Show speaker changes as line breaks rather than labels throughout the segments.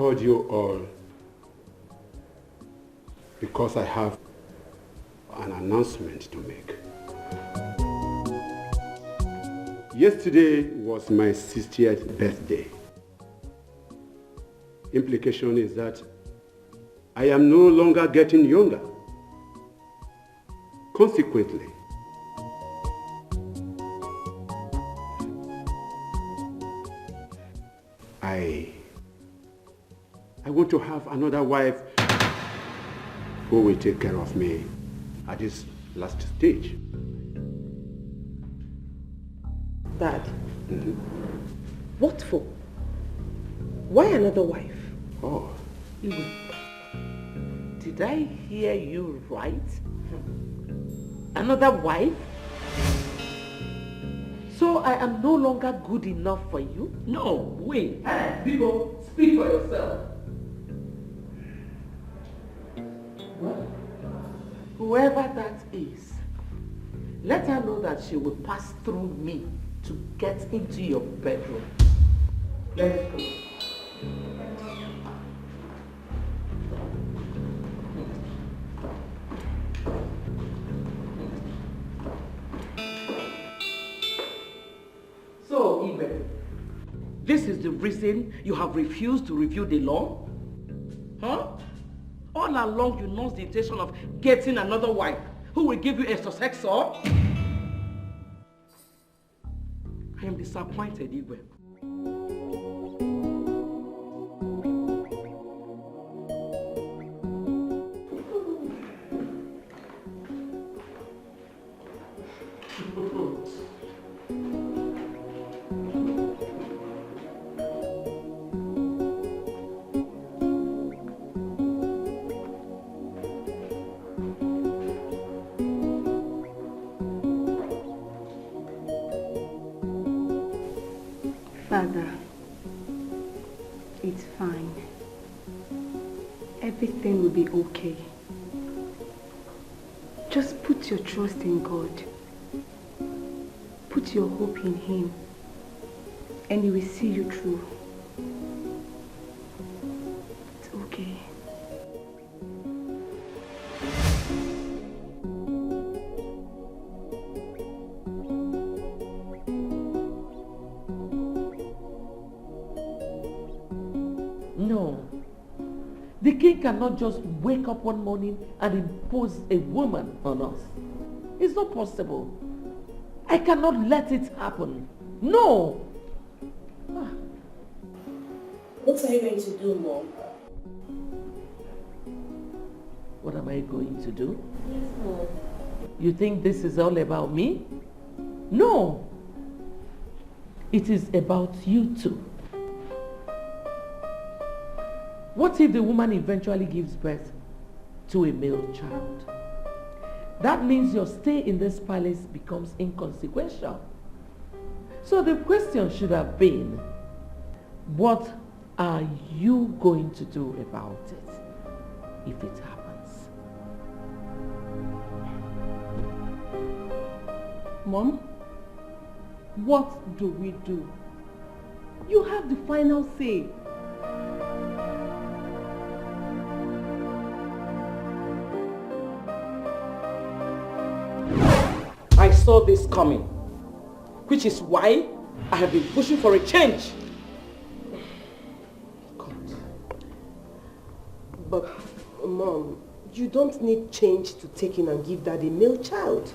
called you all because I have an announcement to make. Yesterday was my 60th birthday. Implication is that I am no longer getting younger. Consequently, I want to have another wife who will take care of me at this last stage.
Dad, what for? Why another wife?
Oh.
Did I hear you right? Another wife? So I am no longer good enough for you? No, wait. Hey, people, speak for yourself. Well, whoever that is, let her know that she will pass through me to get into your bedroom. Let's go. So, Ebere, this is the reason you have refused to review the law? Huh? All along you nursed the intention of getting another wife who will give you a successor? I am disappointed, Ebere.
Father, it's fine. Everything will be okay. Just put your trust in God. Put your hope in Him, and He will see you through. It's okay.
No. The king cannot just wake up one morning and impose a woman on us. It's not possible. I cannot let it happen. No.
What are you going to do, Mom?
What am I going to do?
Yes, Mom.
You think this is all about me? No. It is about you too. What if the woman eventually gives birth to a male child? That means your stay in this palace becomes inconsequential. So the question should have been, what are you going to do about it if it happens?
Mom, what do we do? You have the final say.
I saw this coming, which is why I have been pushing for a change. God.
But, Mom, you don't need change to take in and give Dad a male child.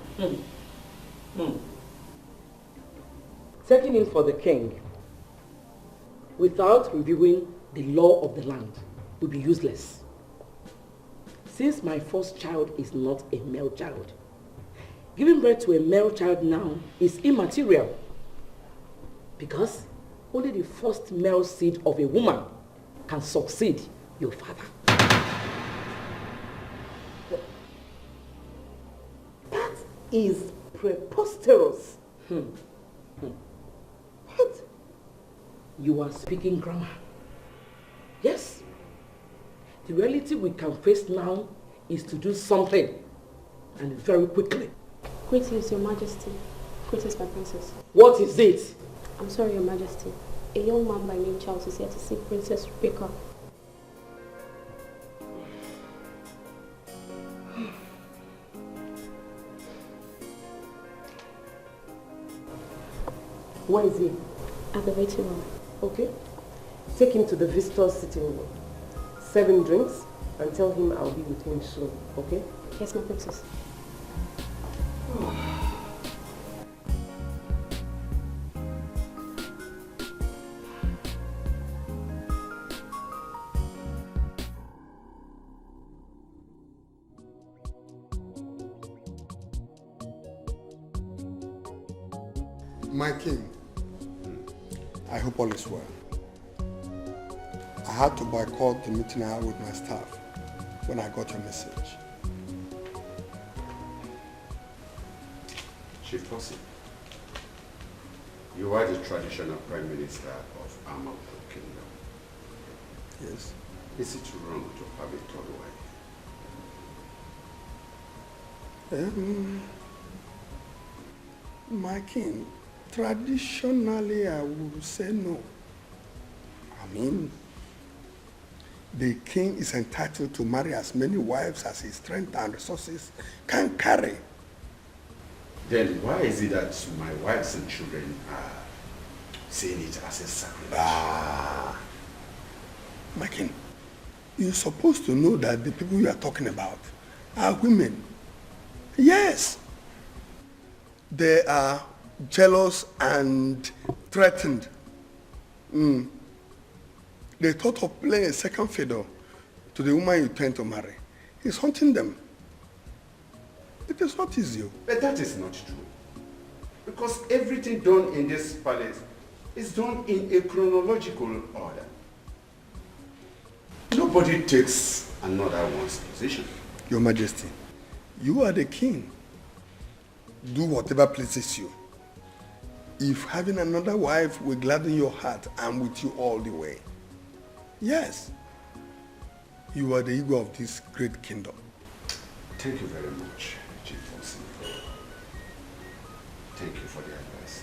Taking in for the king without reviewing the law of the land would be useless. Since my first child is not a male child, giving birth to a male child now is immaterial because only the first male seed of a woman can succeed your father.
That is preposterous.
What? You are speaking grammar. Yes. The reality we can face now is to do something, and very quickly.
Greetings, Your Majesty. Greetings, my princess.
What is it?
I'm sorry, Your Majesty. A young man by name Charles is here to see Princess Rebecca.
Where is he?
At the waiting room.
Okay. Take him to the visitor's sitting room. Serve him drinks and tell him I'll be with him soon, okay?
Yes, my princess.
My king, I hope all is well. I had to boycott the meeting I had with my staff when I got your message.
Chief Fossey, you are the traditional Prime Minister of Nwankwo Kingdom.
Yes.
Is it wrong to have a third wife?
My king, traditionally I would say no. I mean, the king is entitled to marry as many wives as his strength and resources can carry.
Then why is it that my wives and children are seeing it as a sacrilege?
My king, you're supposed to know that the people you are talking about are women. Yes. They are jealous and threatened. They thought of playing a second fiddle to the woman you intend to marry. He's hunting them. It is not easy.
But that is not true. Because everything done in this palace is done in a chronological order. Nobody takes another one's position.
Your Majesty, you are the king. Do whatever pleases you. If having another wife will gladden your heart, I'm with you all the way. Yes. You are the ego of this great kingdom.
Thank you very much, Chief Fossey. Thank you for the advice.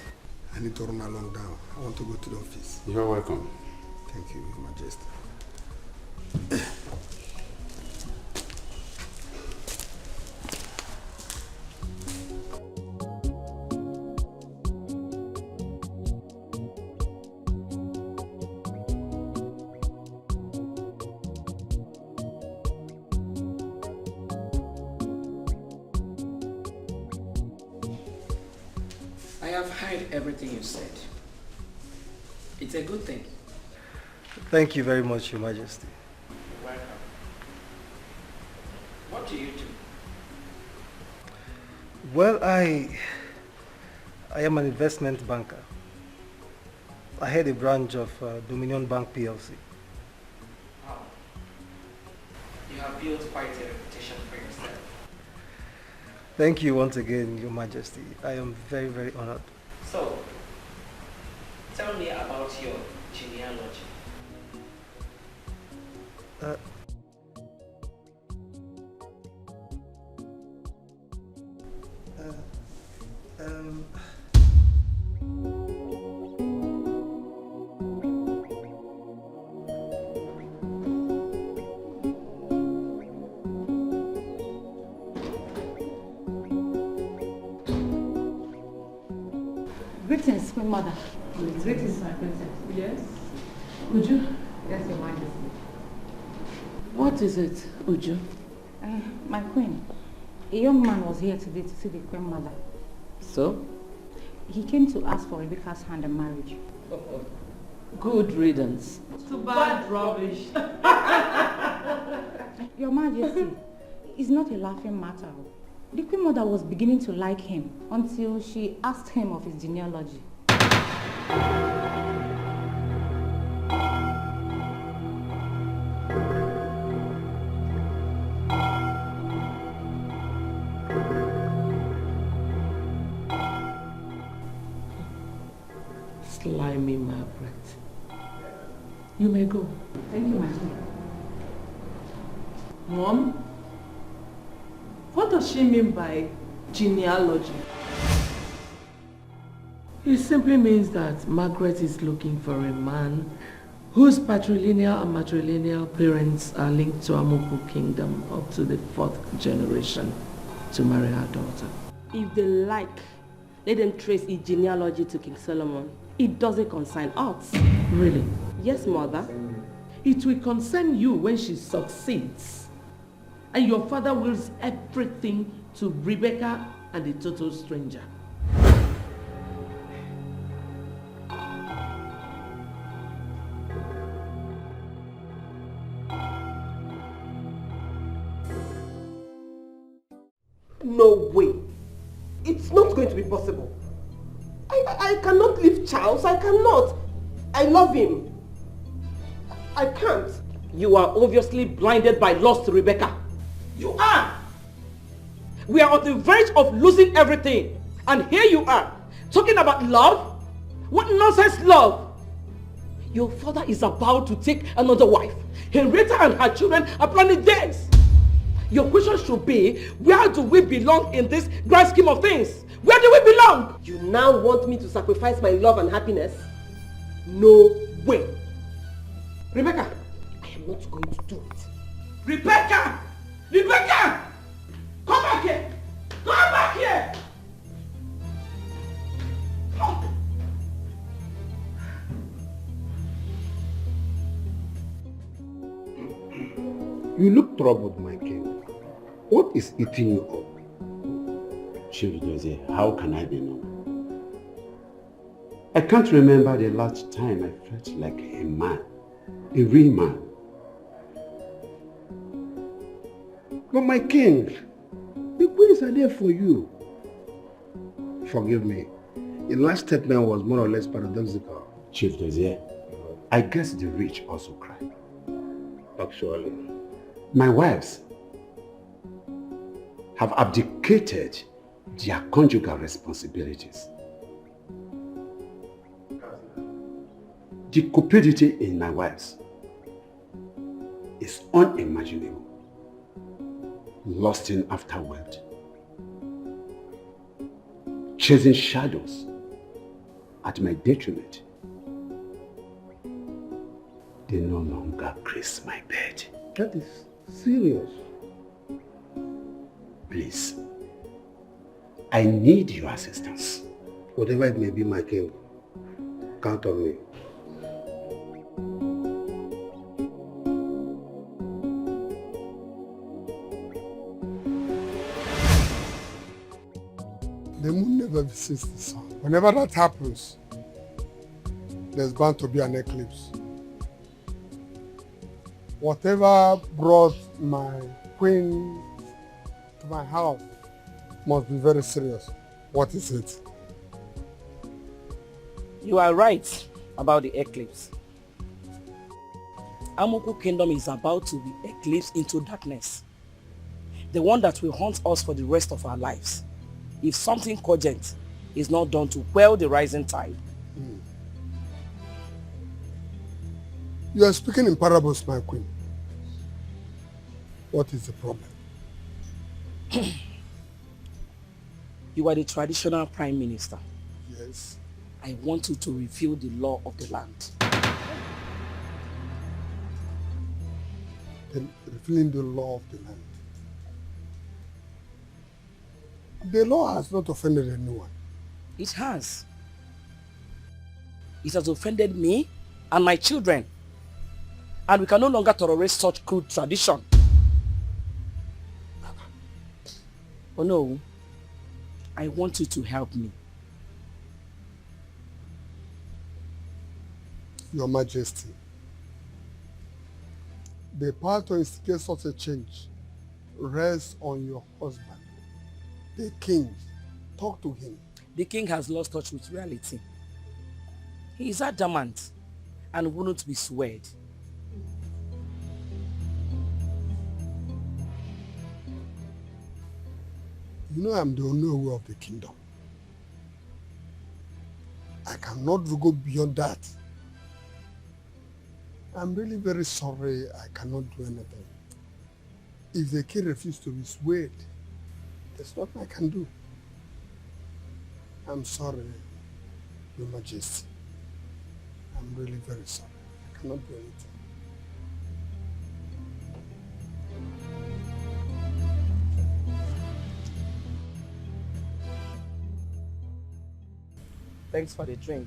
I need to run along now. I want to go to the office.
You're welcome.
Thank you, Your Majesty.
I have heard everything you said. It's a good thing.
Thank you very much, Your Majesty.
Welcome. What do you do?
Well, I am an investment banker. I head a branch of Dominion Bank PLC.
Wow. You have built quite a reputation for yourself.
Thank you once again, Your Majesty. I am very, very honored.
So, tell me about your genealogy.
Greetings, Queen Mother.
Greetings, my princess. Yes? Uju?
Yes, Your Majesty.
What is it, Uju?
My queen, a young man was here today to see the Queen Mother.
So?
He came to ask for Rebecca's hand in marriage.
Good riddance.
To bad rubbish.
Your Majesty, it's not a laughing matter. The Queen Mother was beginning to like him until she asked him of his genealogy.
Slimy Margaret. You may go.
Thank you, my queen.
Mom, what does she mean by genealogy?
It simply means that Margaret is looking for a man whose patrilineal and matrilineal parents are linked to Nwankwo Kingdom up to the 4th generation to marry her daughter.
If they like,
Let them trace his genealogy to King Solomon. It doesn't concern us.
Really?
Yes, mother.
It will concern you when she succeeds. And your father wills everything to Rebecca and a total stranger.
No way. It's not going to be possible. I cannot leave Charles. I cannot. I love him. I can't. You are obviously blinded by lust, Rebecca. You are. We are on the verge of losing everything. And here you are, talking about love? What nonsense love? Your father is about to take another wife. Henrietta and her children are planning theirs. Your question should be, where do we belong in this grand scheme of things? Where do we belong? You now want me to sacrifice my love and happiness? No way. Rebecca, I am not going to do it. Rebecca! Rebecca! Come back here! Come back here! Come.
You look troubled, my king. What is eating you up?
Chief Dozie, how can I be known?
I can't remember the last time I felt like a man, a real man. But my king, the queens are there for you.
Forgive me. Your last statement was more or less paradoxical.
Chief Dozie,
I guess the rich also cry.
Actually.
My wives have abdicated their conjugal responsibilities. The cupidity in my wives is unimaginable. Lusting after wealth, chasing shadows at my detriment. They no longer grace my bed.
That is serious.
Please, I need your assistance.
Whatever it may be, my king, count on me.
The moon never visits the sun. Whenever that happens, there's bound to be an eclipse. Whatever brought my queen to my house must be very serious. What is it?
You are right about the eclipse. Amoku Kingdom is about to be eclipsed into darkness. The one that will haunt us for the rest of our lives, if something cogent is not done to quell the rising tide.
You are speaking in parables, my queen. What is the problem?
You are the traditional prime minister.
Yes.
I want you to reveal the law of the land.
Revealing the law of the land. The law has not offended anyone.
It has. It has offended me and my children. And we can no longer tolerate such crude tradition. Oh no, I want you to help me.
Your Majesty, the power to instigate such a change rests on your husband, the king. Talk to him.
The king has lost touch with reality. He is adamant and wouldn't be swayed.
You know I'm the only way of the kingdom. I cannot go beyond that. I'm really very sorry I cannot do anything. If the king refuses to be swayed, there's nothing I can do. I'm sorry, Your Majesty. I'm really very sorry. I cannot do anything.
Thanks for the drink.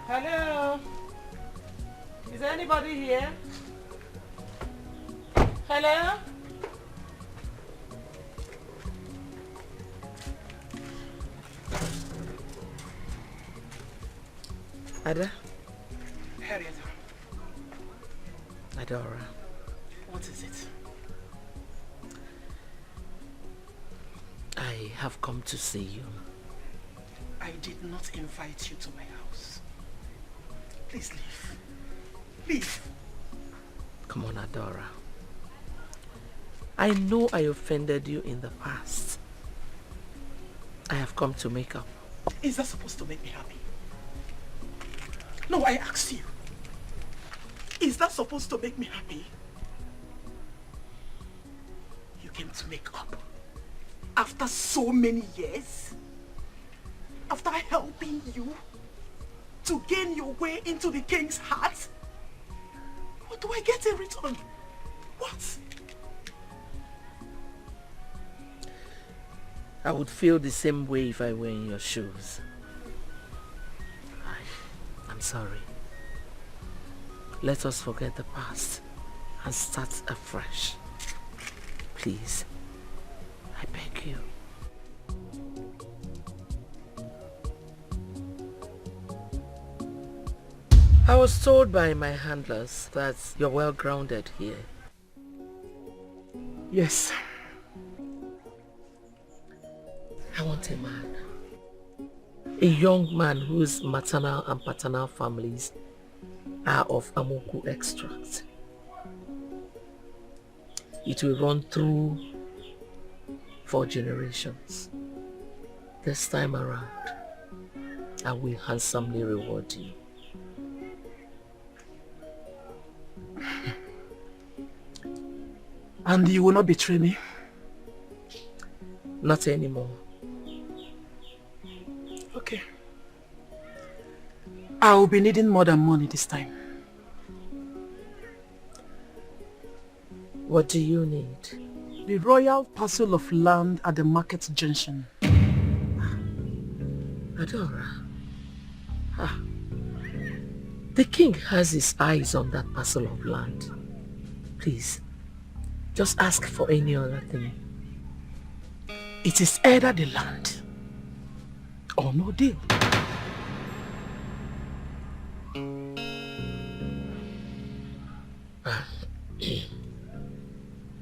Hello? Is there anybody here? Hello?
Ada?
Harriet.
Adora.
What is it?
I have come to see you.
I did not invite you to my house. Please leave. Leave.
Come on, Adora. I know I offended you in the past. I have come to make up.
Is that supposed to make me happy? No, I asked you. Is that supposed to make me happy? You came to make up. After so many years? After helping you to gain your way into the king's heart? What do I get in return? What?
I would feel the same way if I were in your shoes. I'm sorry. Let us forget the past and start afresh. Please, I beg you. I was told by my handlers that you're well grounded here.
Yes.
I want a man. A young man whose maternal and paternal families are of Amoku extract. It will run through 4 generations. This time around, I will handsomely reward you.
And you will not betray me?
Not anymore.
Okay. I will be needing more than money this time.
What do you need?
The royal parcel of land at the market junction.
Adora. The king has his eyes on that parcel of land. Please, just ask for any other thing.
It is either the land or no deal.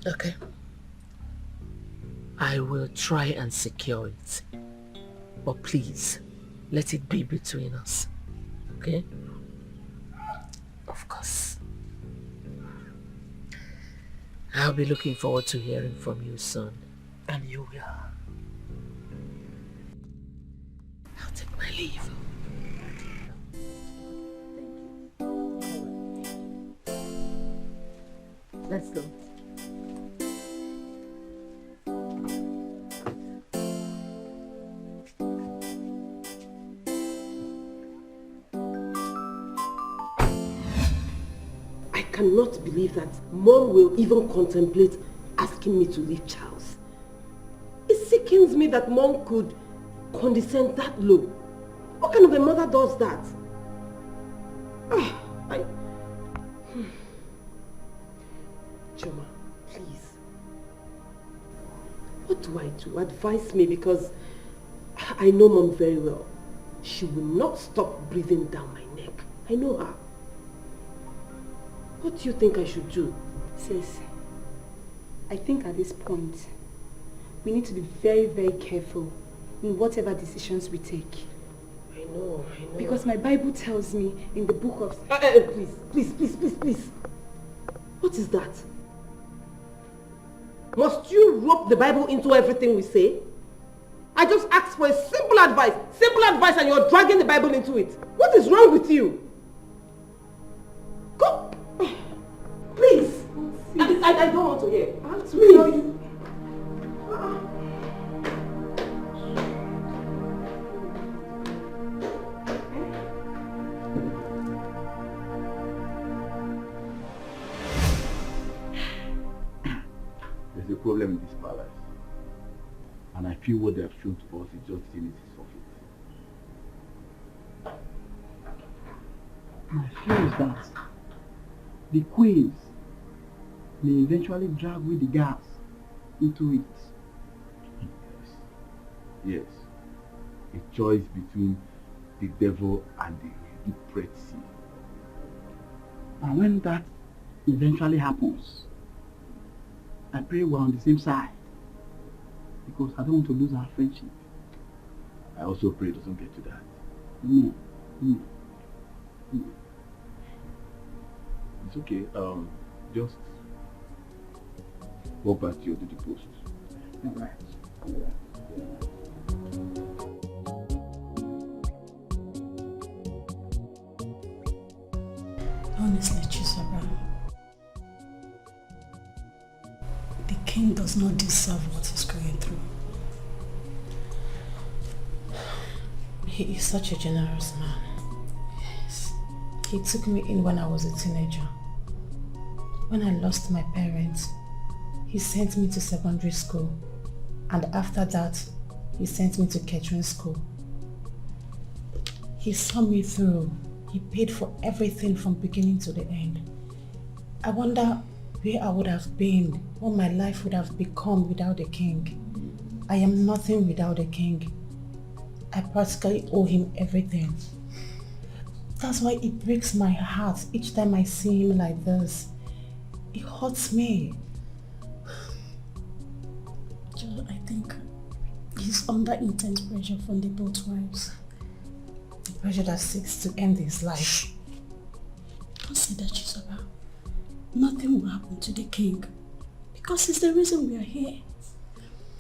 Okay. I will try and secure it. But please, let it be between us. Okay? Of course. I'll be looking forward to hearing from you soon.
And you will.
I'll take my leave.
Let's go.
I cannot believe that Mom will even contemplate asking me to leave Charles. It sickens me that Mom could condescend that low. What kind of a mother does that? Choma, please. What do I do? Advise me, because I know Mom very well. She will not stop breathing down my neck. I know her. What do you think I should do?
Sis, I think at this point, we need to be very, very careful in whatever decisions we take.
I know.
Because my Bible tells me in the book of...
Please. What is that? Must you rope the Bible into everything we say? I just asked for a simple advice and you're dragging the Bible into it. What is wrong with you? Go! Please! I don't want to hear. I have to tell you.
There's a problem in this palace. And I feel what they have shown to us is just the surface.
My fear is that the queens may eventually drag with the gas into it.
Yes. A choice between the devil and the Red Sea.
And when that eventually happens, I pray we're on the same side. Because I don't want to lose our friendship.
I also pray it doesn't get to that.
Amen.
It's okay. Just walk back to your duty post.
All right.
Honestly, Chisora, the king does not deserve what he's going through.
He is such a generous man.
Yes.
He took me in when I was a teenager. When I lost my parents, he sent me to secondary school. And after that, he sent me to catering school. He saw me through. He paid for everything from beginning to the end. I wonder where I would have been, what my life would have become without a king. I am nothing without a king. I practically owe him everything. That's why it breaks my heart each time I see him like this. It hurts me.
Joe, I think he's under intense pressure from the both wives.
The pressure that seeks to end his life.
Don't say that, Chisora. Nothing will happen to the king because it's the reason we are here.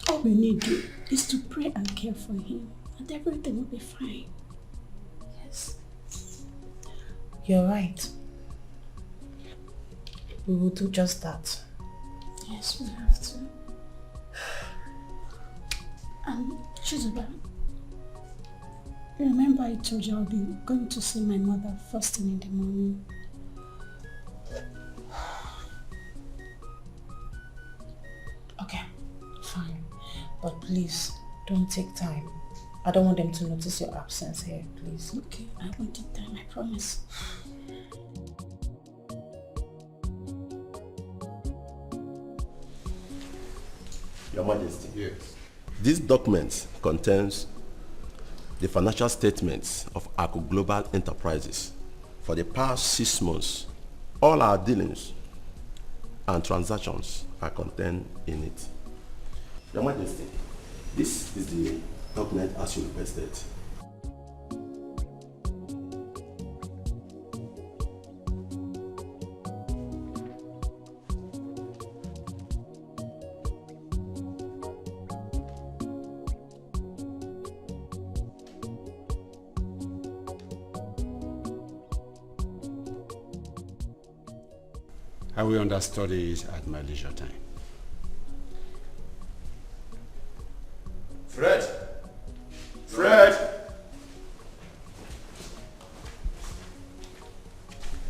All we need to do is to pray and care for him and everything will be fine. Yes.
You're right. We will do just that.
Yes, we have to. And Chisora, remember I told you I'll be going to see my mother first thing in the morning.
Okay, fine. But please, don't take time. I don't want them to notice your absence here, please.
Okay, I won't take time, I promise.
Your Majesty. Yes. This document contains the financial statements of Okoh Global Enterprises for the past 6 months. All our dealings and transactions are contained in it. Your Majesty, this is the document as you requested.
I will understudy it at my leisure time.
Fred! Fred!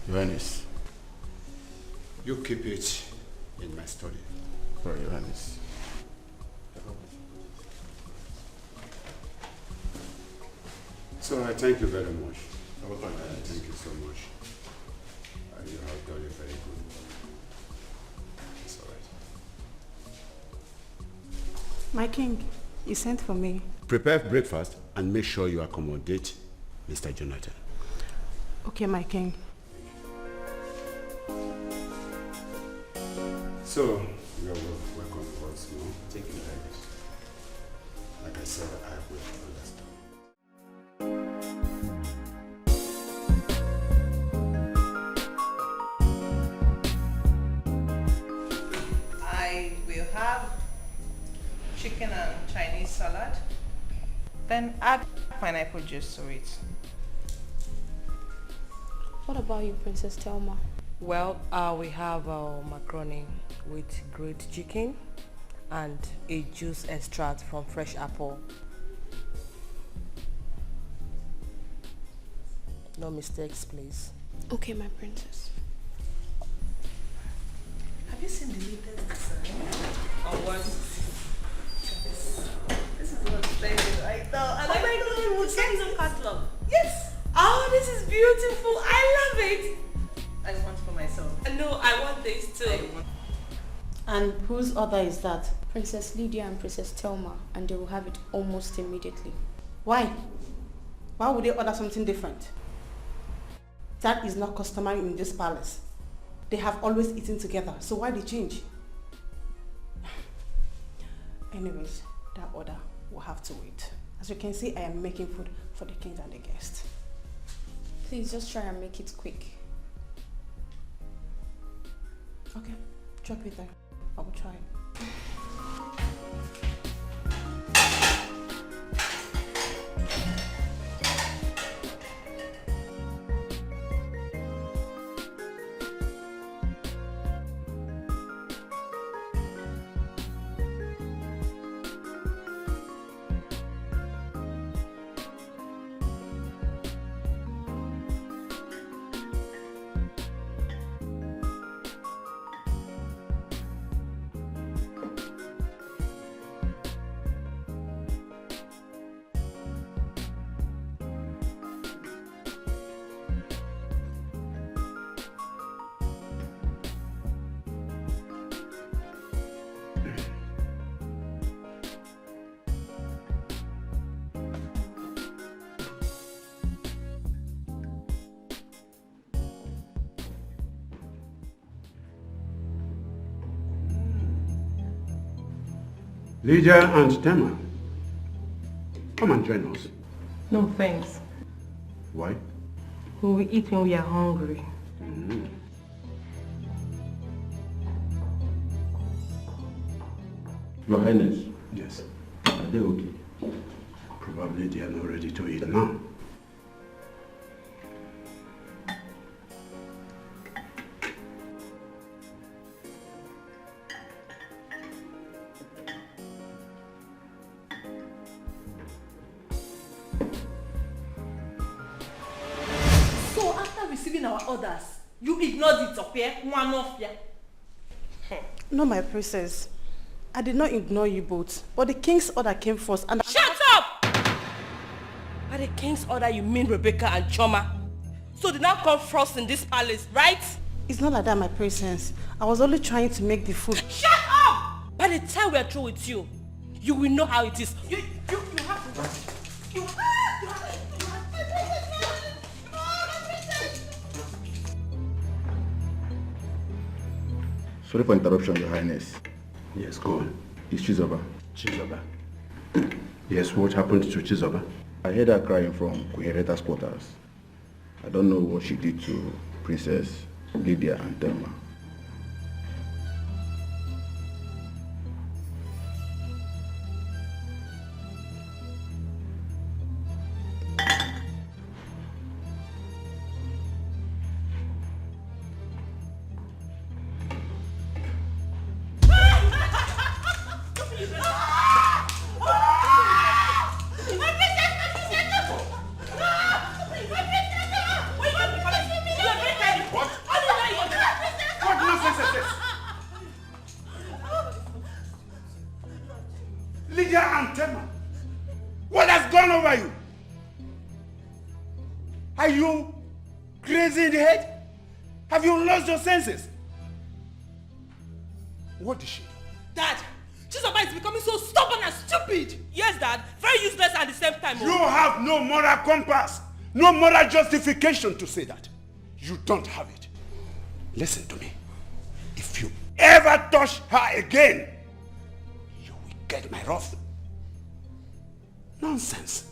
Your Highness, you keep it in my study.
Sorry, Your Highness.
So I thank you very much. Thank you so much. You have done a very good work. It's all right.
My king, you sent for me.
Prepare breakfast and make sure you accommodate Mr. Jonathan.
Okay, my king.
So, you're welcome once more. Take it like this. Like I said, I will understand.
Then add pineapple juice to it.
What about you, Princess Thelma?
Well, we have macaroni with grilled chicken and a juice extract from fresh apple. No mistakes, please.
Okay, my princess.
Have you seen the latest design? On what? This is what splendid. I know. And oh my God, we'll send some catalog. Yes. Oh, this is beautiful. I love it. I want for myself. No, I want this too.
And whose order is that?
Princess Lydia and Princess Thelma, and they will have it almost immediately.
Why? Why would they order something different? That is not customary in this palace. They have always eaten together, so why the change? Anyways, that order will have to wait. As you can see, I am making food for the king and the guests.
Please just try and make it quick.
Okay, drop it there. I will try.
Lydia and Thelma, come and join us.
No thanks.
Why?
We will eat when we are hungry.
Your Highness.
Yes.
Are they okay?
Probably they are not ready to eat now.
So after receiving our orders, you ignored it, okay? One of ya.
No, my princess. I did not ignore you both, but the king's order came first and—
Shut up! By the king's order, you mean Rebecca and Choma? So they now come first in this palace, right?
It's not like that, my princess. I was only trying to make the food.
Shut up! By the time we are through with you, you will know how it is. You have to... You
Sorry for interruption, Your Highness.
Yes, go on.
It's Chizoba.
Chizoba. Yes, what happened to Chizoba?
I heard her crying from Queen Henrietta's quarters. I don't know what she did to Princess Lydia and Thelma.
Lydia and Thelma, what has gone over you? Are you crazy in the head? Have you lost your senses? What did she do?
Dad, Chizoba is becoming so stubborn and stupid. Yes, Dad. Very useless at the same time.
You have no moral compass, no moral justification to say that. You don't have it. Listen to me. If you ever touch her again, you will get my wrath. Nonsense.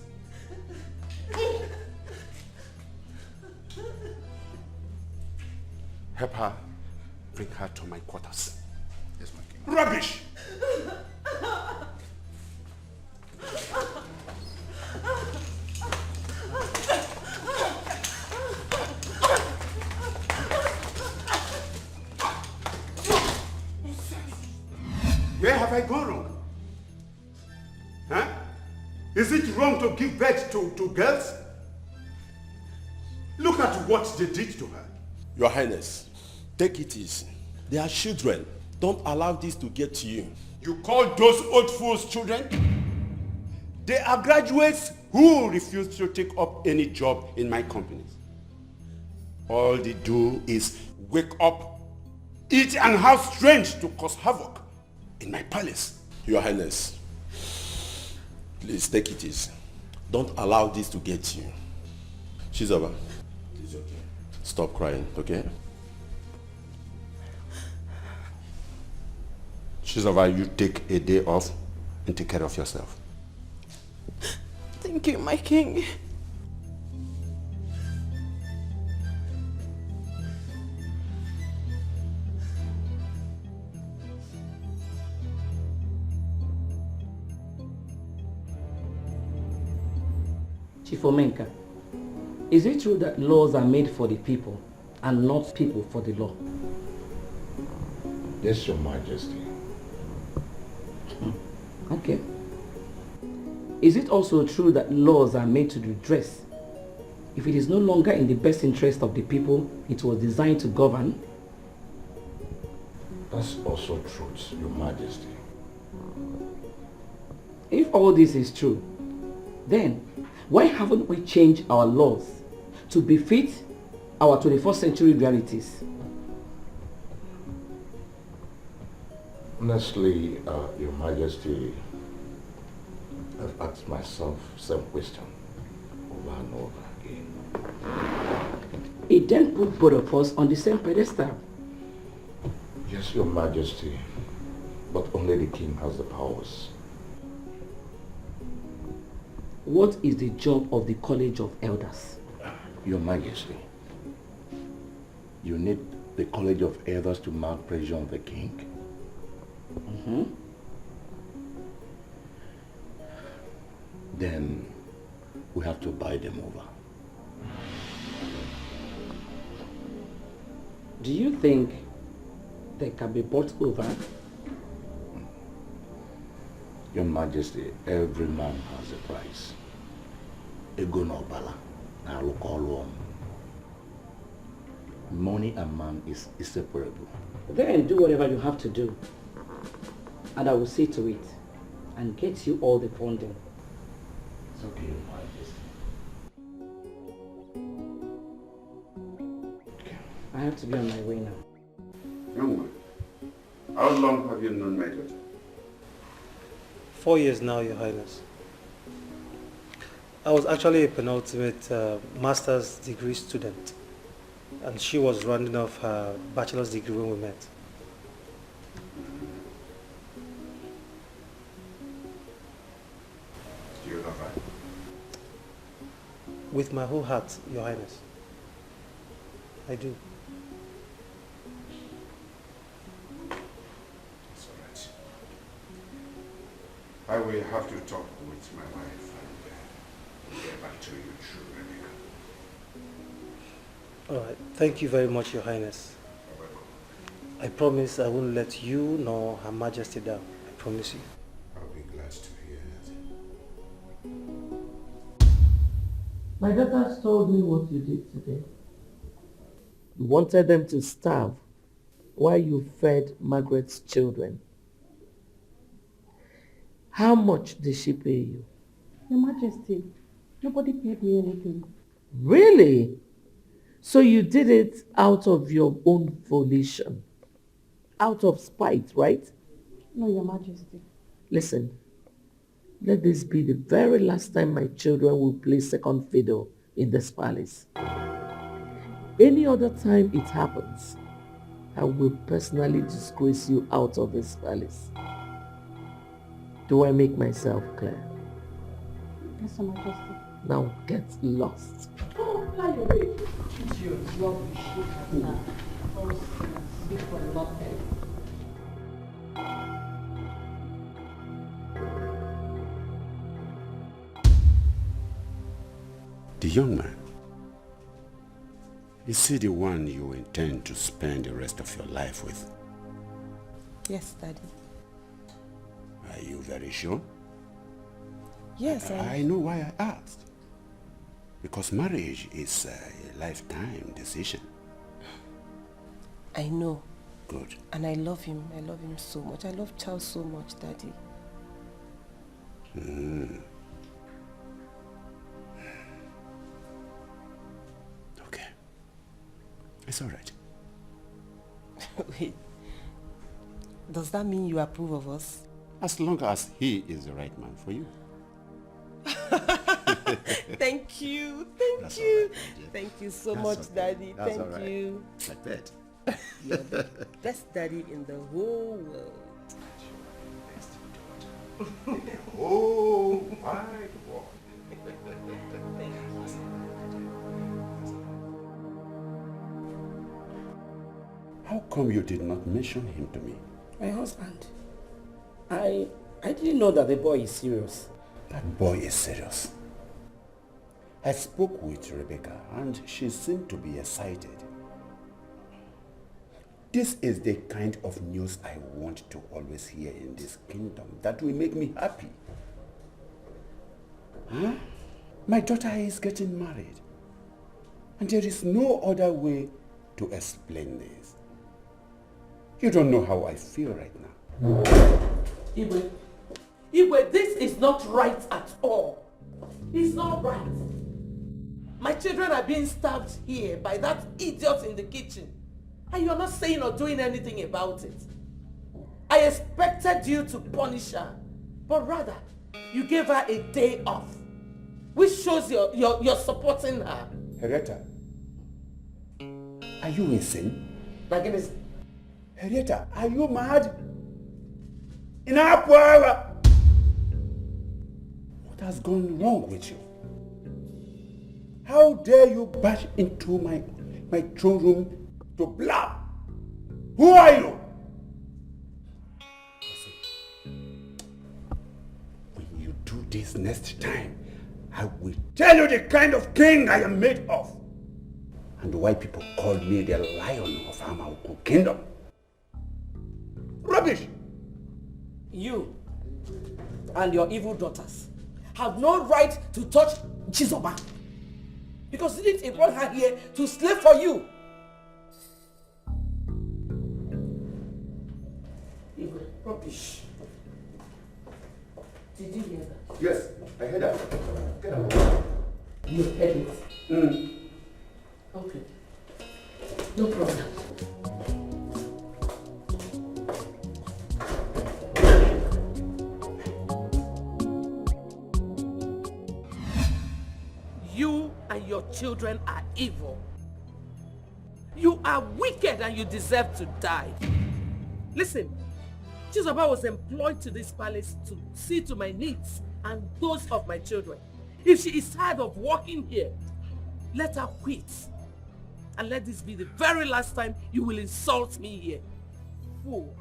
Help her. Bring her to my quarters.
Yes, my king.
Rubbish! Where have I gone wrong? Huh? Is it wrong to give birth to girls? Look at what they did to her.
Your Highness, take it easy. They are children. Don't allow this to get to you.
You call those old fools children? They are graduates who refuse to take up any job in my companies. All they do is wake up, eat and have strength to cause havoc in my palace.
Your Highness, please take it easy. Don't allow this to get you. Shizoba, it's okay. Stop crying, okay?
Shizoba, you take a day off and take care of yourself.
Thank you, my king.
Chief Omenka, is it true that laws are made for the people and not people for the law?
Yes, Your Majesty.
Okay. Is it also true that laws are made to redress? If it is no longer in the best interest of the people it was designed to govern?
That's also true, Your Majesty.
If all this is true, then why haven't we changed our laws to befit our 21st century realities?
Honestly, Your Majesty, I've asked myself the same question over and over again.
It then put both of us on the same pedestal.
Yes, Your Majesty, but only the king has the powers.
What is the job of the College of Elders?
Your Majesty, you need the College of Elders to mount pressure on the king. Then we have to buy them over.
Do you think they can be bought over?
Your Majesty, every man has a price. Ego no bala, na lokolo. Money and man is inseparable.
Then do whatever you have to do. And I will see to it and get you all the funding.
It's okay, Your Majesty.
I have to be on my way now.
Young man, how long have you known my daughter?
4 years now, Your Highness. I was actually a penultimate master's degree student, and she was rounding off her bachelor's degree when we met.
Do you love her?
With my whole heart, Your Highness. I do.
It's all right. I will have to talk with my wife and get back to you through Rebecca.
All right. Thank you very much, Your Highness. I promise I won't let you nor Her Majesty down. I promise you.
I'll be glad to hear that.
My daughters told me what you did today. You wanted them to starve while you fed Margaret's children. How much did she pay you?
Your Majesty, nobody paid me anything.
Really? So you did it out of your own volition? Out of spite, right?
No, Your Majesty.
Listen, let this be the very last time my children will play second fiddle in this palace. Any other time it happens, I will personally disgrace you out of this palace. Do I make myself clear?
Yes, Your Majesty.
Now get lost.
Oh, fly away. It's your rubbish. Speak for nothing.
The young man, is he the one you intend to spend the rest of your life with?
Yes, Daddy.
Are you very sure?
Yes,
I know why I asked. Because marriage is a lifetime decision.
I know.
Good.
And I love him. I love him so much. I love Charles so much, Daddy.
Okay. It's all right.
Wait. Does that mean you approve of us?
As long as he is the right man for you.
Thank you.
That's
Thank you.
right,
Thank you so
That's
much,
okay.
Daddy.
That's
Thank
all right.
you.
I bet.
You're the best daddy in the whole world.
Oh, my God. How come you did not mention him to me?
My husband. I didn't know that the boy is serious.
That boy is serious. I spoke with Rebecca and she seemed to be excited. This is the kind of news I want to always hear in this kingdom that will make me happy. Huh? My daughter is getting married. And there is no other way to explain this. You don't know how I feel right now.
Igwe, this is not right at all. It's not right. My children are being stabbed here by that idiot in the kitchen. And you're not saying or doing anything about it. I expected you to punish her. But rather, you gave her a day off. Which shows you're supporting her.
Henrietta, are you insane? Henrietta, are you mad? In our power! What has gone wrong with you? How dare you bash into my throne room to blab? Who are you? Listen, when you do this next time, I will tell you the kind of king I am made of. And why people call me the Lion of Amaoko Kingdom. Rubbish!
You and your evil daughters have no right to touch Chizoba. Because he brought her here to slave for you. Igwe, rubbish. Did you hear that?
Yes, I heard that. Get out.
You heard it? Okay. No problem. You and your children are evil. You are wicked and you deserve to die. Listen, Chizoba was employed to this palace to see to my needs and those of my children. If she is tired of working here, let her quit. And let this be the very last time you will insult me here. Fool.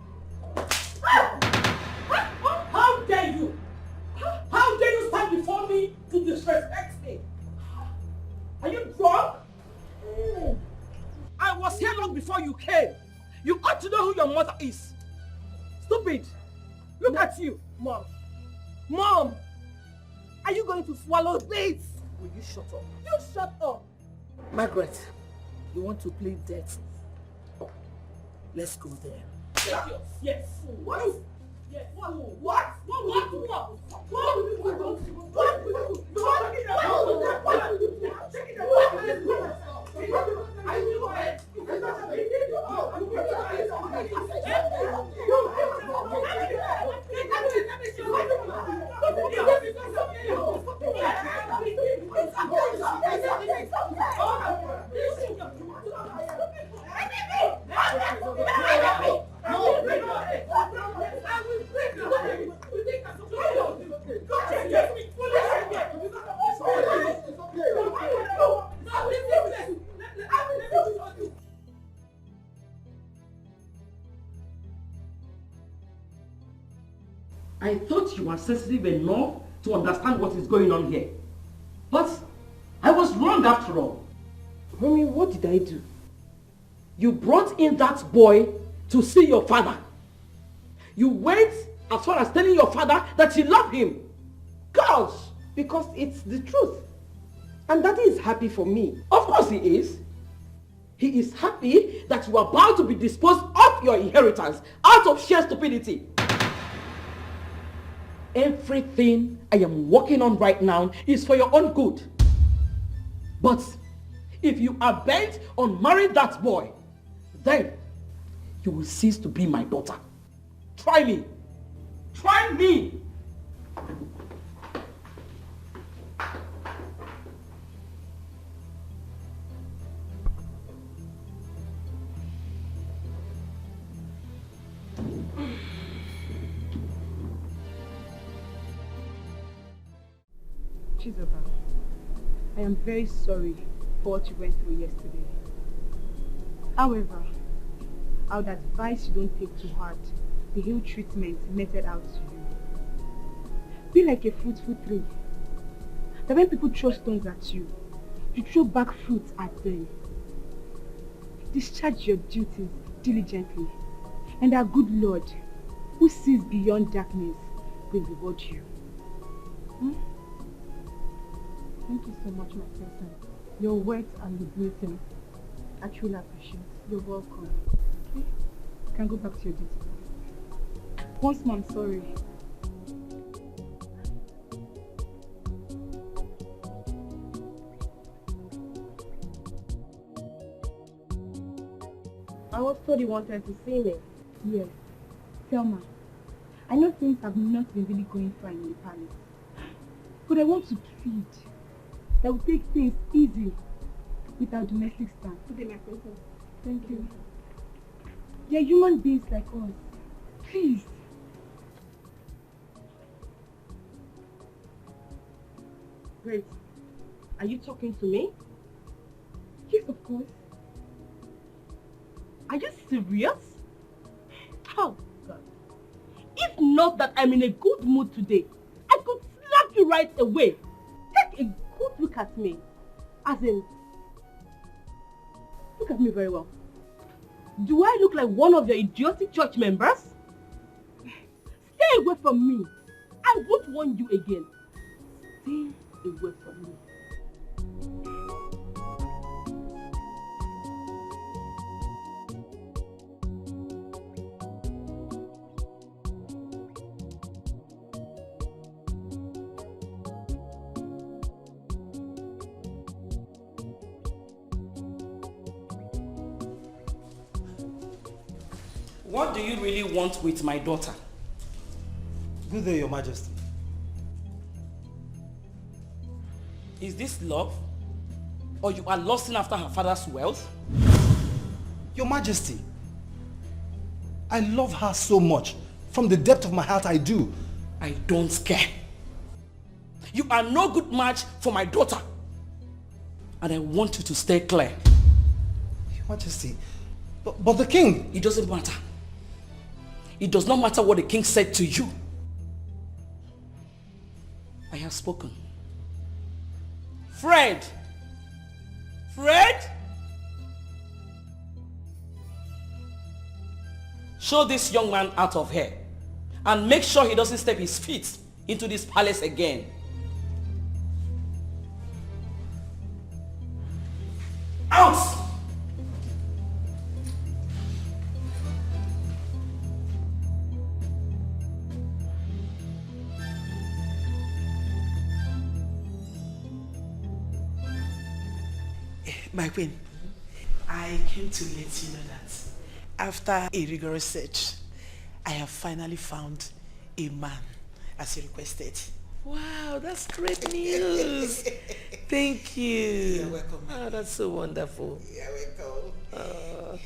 How dare you? How dare you stand before me to disrespect me? Are you drunk? I was here long before you came. You ought to know who your mother is. Stupid. Look at you. Mom. Mom. Are you going to swallow this? Will you shut up? You shut up. Margaret, you want to play dead? Let's go there. Yes. What? Yes. What? I thought you were sensitive enough to understand what is going on here. But I was wrong after all. Mommy, what did I do? You brought in that boy to see your father. You went As far as telling your father that you love him. Gosh!
Because it's the truth. And Daddy is happy for me.
Of course he is. He is happy that you are about to be disposed of your inheritance out of sheer stupidity. Everything I am working on right now is for your own good. But if you are bent on marrying that boy, then you will cease to be my daughter. Try me. Try me.
Chizoba, I am very sorry for what you went through yesterday. However, I would advise you don't take to heart the ill treatment meted out to you. Be like a fruitful tree, that when people throw stones at you, you throw back fruits at them. Discharge your duties diligently, and our good Lord, who sees beyond darkness, will reward you. Thank you so much, my person. Your words are liberating. I truly appreciate it. You're welcome. Okay? You can go back to your duty. Once more, I'm sorry.
I was told you wanted to see me.
Yes. Selma, I know things have not been really going fine in the palace. But I want to plead that we take things easy with our domestic stand.
Good day, my princess.
Thank you. They're human beings like us. Please.
Great. Are you talking to me?
Yes, of course.
Are you serious? Oh, God. If not that I'm in a good mood today, I could slap you right away. Take a good look at me. As in, look at me very well. Do I look like one of your idiotic church members? Stay away from me. I won't warn you again. Stay away from me.
What do you really want with my daughter?
Good day, Your Majesty.
Is this love? Or you are lusting after her father's wealth?
Your Majesty, I love her so much. From the depth of my heart, I do.
I don't care. You are no good match for my daughter. And I want you to stay clear.
Your Majesty, but the king...
It doesn't matter. It does not matter what the king said to you. I have spoken. Fred! Fred! Show this young man out of here and make sure he doesn't step his feet into this palace again. Out!
My queen, I came to let you know that after a rigorous search, I have finally found a man as you requested.
Wow, that's great news. Thank you.
You're welcome.
Oh, that's so wonderful.
You're welcome.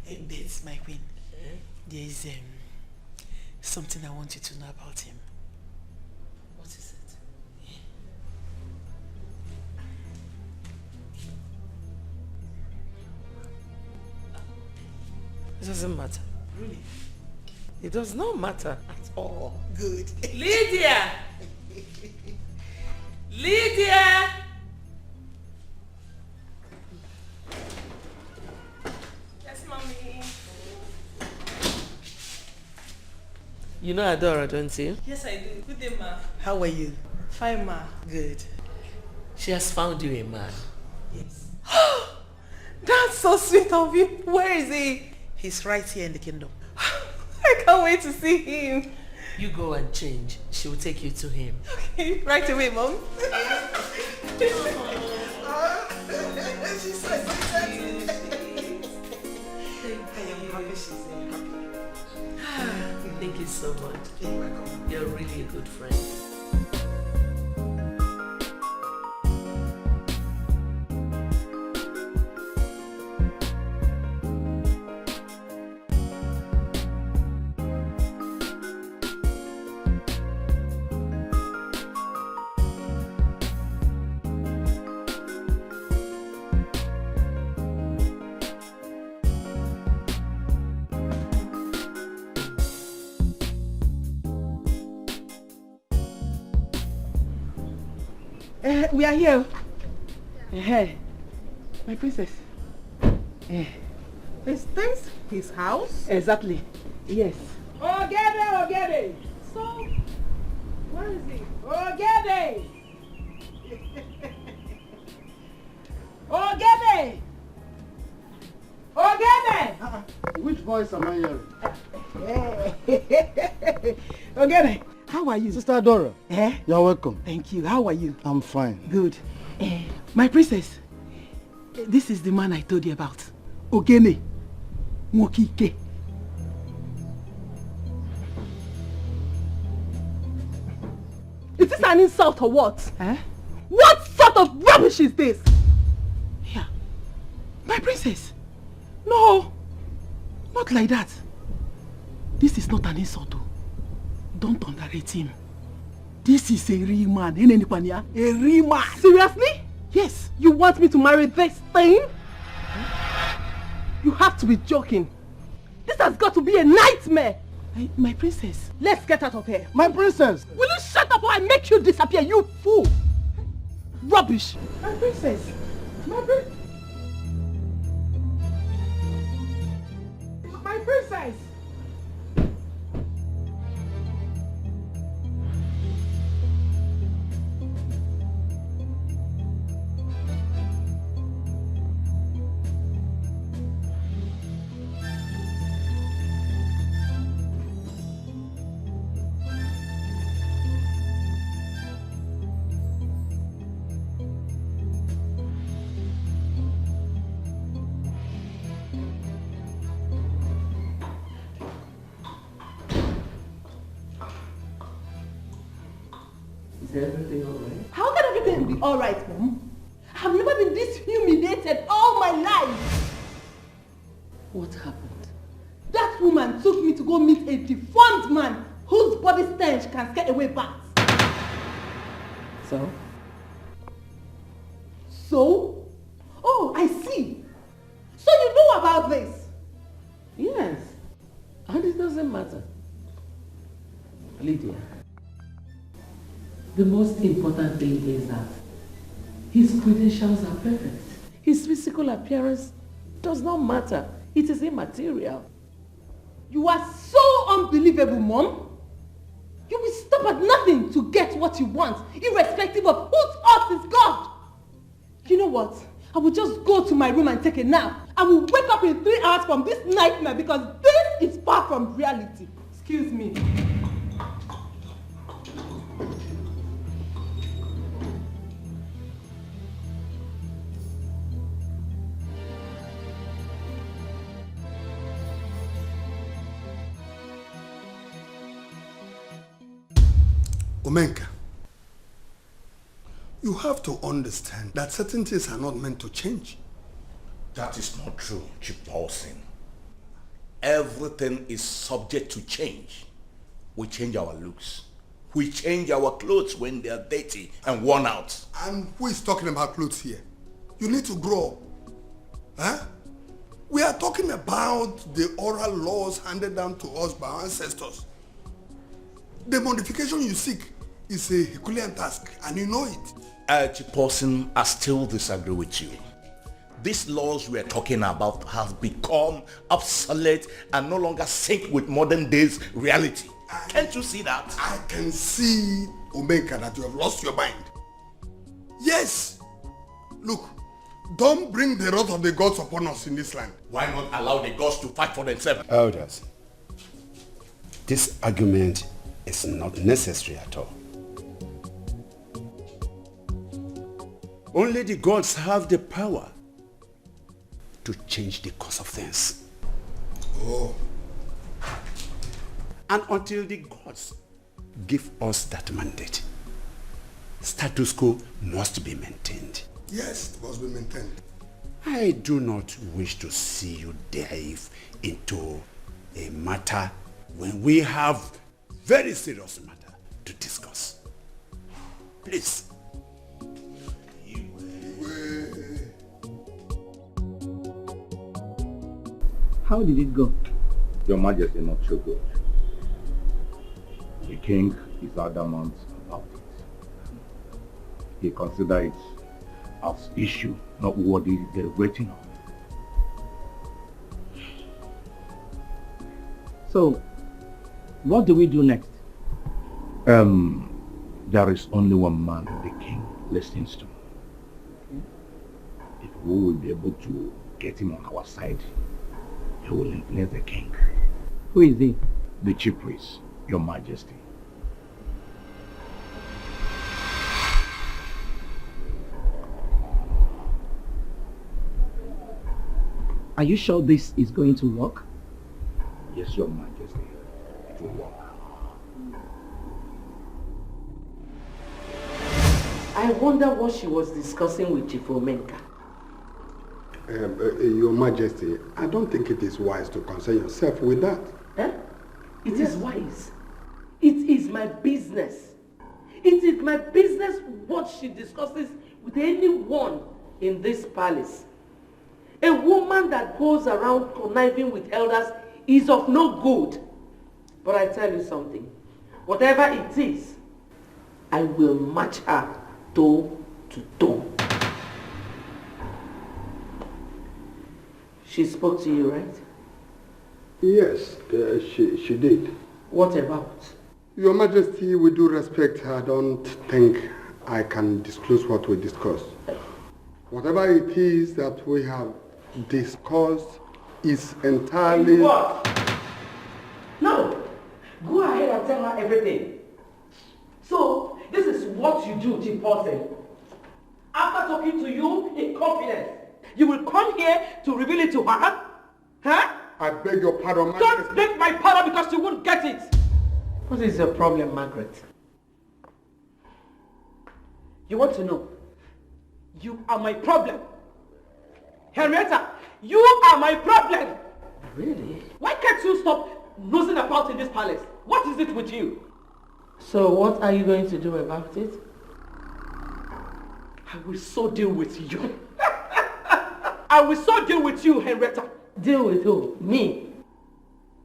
And that's my queen. There is something I want you to know about him.
What is it?
It doesn't matter.
Really?
It does not matter at all.
Good.
Lydia! Lydia!
Yes, mommy.
You know Adora, don't you?
Yes, I do. Good day, ma. How are you? Fine, ma. Good.
She has found you a man.
Yes. That's so sweet of you. Where is he? He's right here in the kingdom. I can't wait to see him.
You go and change. She will take you to him.
Okay, right away, Mom. She's so excited. I am happy she's happy.
Thank you so much.
You're welcome.
You're really a good friend.
We are here. Hey, my princess.
Is this his house?
Exactly. Yes.
Ogede! So, where is he? Ogede!
Which voice am I hearing?
Ogede, how are you?
Sister Dora. You're welcome.
Thank you. How are you?
I'm fine.
Good. My princess, this is the man I told you about. Ogene Nwokoye. Is this an insult or what? What sort of rubbish is this? Yeah. My princess. No. Not like that. This is not an insult. Don't underrate him. This is a real man. A real man. Seriously? Yes. You want me to marry this thing? You have to be joking. This has got to be a nightmare. My princess. Let's get out of here.
My princess.
Will you shut up or I make you disappear, you fool? Rubbish. My princess. My princess. My princess.
Is everything alright?
How can everything be alright, Mom? I've never been this humiliated all my life.
What happened?
That woman took me to go meet a deformed man whose body stench can scare away bats.
So?
So? Oh, I see. So you know about this?
Yes. And it doesn't matter. Lydia, the most important thing is that his credentials are perfect. His physical appearance does not matter. It is immaterial.
You are so unbelievable, Mom. You will stop at nothing to get what you want, irrespective of whose earth is God. You know what? I will just go to my room and take a nap. I will wake up in 3 hours from this nightmare because this is far from reality. Excuse me.
Omenka, you have to understand that certain things are not meant to change.
That is not true, Chief Paulson. Everything is subject to change. We change our looks. We change our clothes when they are dirty and worn out.
And who is talking about clothes here? You need to grow up. Huh? We are talking about the oral laws handed down to us by our ancestors. The modification you seek is a Herculean task, and you know it.
Chief Paulson, I still disagree with you. These laws we are talking about have become obsolete and no longer sync with modern day's reality. Can't you see that?
I can see, Omeka, that you have lost your mind. Yes. Look, don't bring the wrath of the gods upon us in this land.
Why not allow the gods to fight for themselves?
Elders, this argument is not necessary at all. Only the gods have the power to change the course of things.
Oh.
And until the gods give us that mandate, status quo must be maintained.
Yes, it must be maintained.
I do not wish to see you dive into a matter when we have very serious matter to discuss. Please.
How did it go?
Your Majesty, not so good. The king is adamant about it. He considers it as issue not worthy deliberating on.
So, what do we do next?
There is only one man the king listens to. If we will be able to get him on our side, he will influence the king.
Who is he?
The chief priest, Your Majesty.
Are you sure this is going to work?
Yes, Your Majesty. It will work.
I wonder what she was discussing with Chief Omenka.
Your Majesty, I don't think it is wise to concern yourself with that.
Eh? It is wise. It is my business. It is my business what she discusses with anyone in this palace. A woman that goes around conniving with elders is of no good. But I tell you something. Whatever it is, I will match her toe to toe. She spoke to you, right?
Yes, she did.
What about?
Your Majesty, with due respect, I don't think I can disclose what we discussed. Whatever it is that we have discussed is entirely...
What? No! Go ahead and tell her everything. So, this is what you do, Chief Paulson. After talking to you in confidence, you will come here to reveal it to her? Huh?
I beg your pardon, Margaret.
Don't beg my pardon because you won't get it. What is your problem, Margaret? You want to know? You are my problem. Henrietta, you are my problem. Really? Why can't you stop nosing about in this palace? What is it with you? So what are you going to do about it? I will so deal with you. I will so deal with you, Henrietta. Deal with who? Me.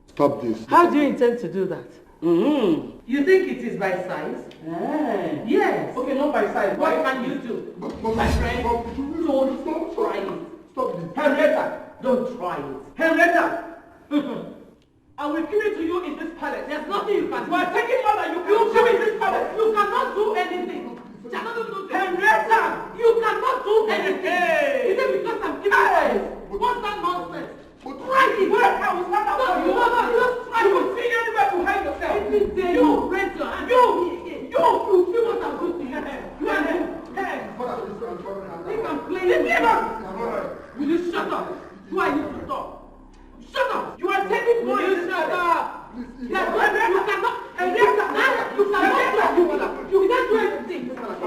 Stop this.
How do you intend to do that? You think it is by size? Yes. Okay, not by size. What can you do? My friend, don't try it.
Stop this.
Henrietta, don't try it. Henrietta! I will give it to you in this palace. There's nothing you can do. You are taking more than you can do in this palace. You cannot do anything. Henrietta, you cannot do anything. Is it because I'm giving you? What's that nonsense? Try it. Where I will stand up for you. Just try it. You will see anywhere to hide yourself. Every day you raise your hand. You see what I'm doing to you. You are think I'm playing. Will you shut up? Do I need to talk? Shut up! You are taking more. You shut up! You cannot. You can't do anything. You can't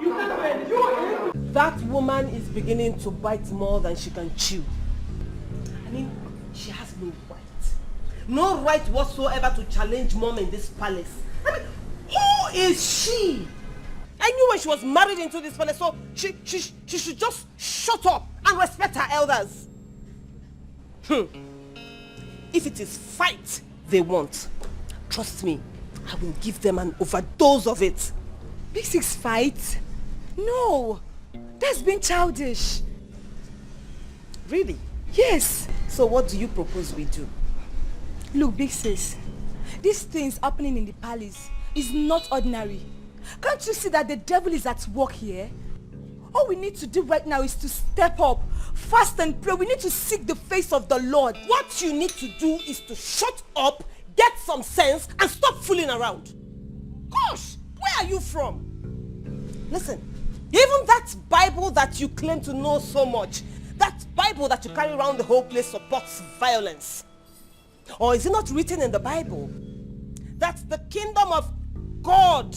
do anything.
That woman is beginning to bite more than she can chew. I mean, she has no right. No right whatsoever to challenge mom in this palace. I mean, who is she? I knew when she was married into this palace, so she should just shut up and respect her elders. If it is fight they want, trust me, I will give them an overdose of it.
Big Six fight? No, that's been childish.
Really?
Yes.
So what do you propose we do?
Look, Big Sis,
These things happening in the palace is not ordinary. Can't you see that the devil is at work here? All we need to do right now is to step up, fast and pray. We need to seek the face of the Lord.
What you need to do is to shut up, get some sense, and stop fooling around. Gosh, where are you from? Listen, even that Bible that you claim to know so much, that Bible that you carry around the whole place supports violence. Or is it not written in the Bible that the kingdom of God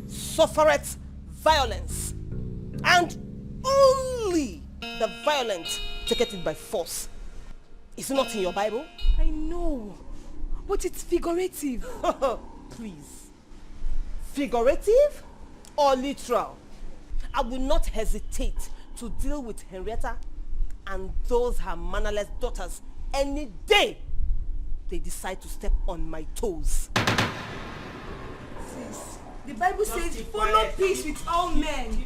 suffereth violence, and only the violent taketh it by force? Is it not in your Bible?
I know, but it's figurative.
Please. Figurative or literal? I will not hesitate to deal with Henrietta and those her mannerless daughters any day they decide to step on my toes.
Sis, the Bible says follow peace with all men.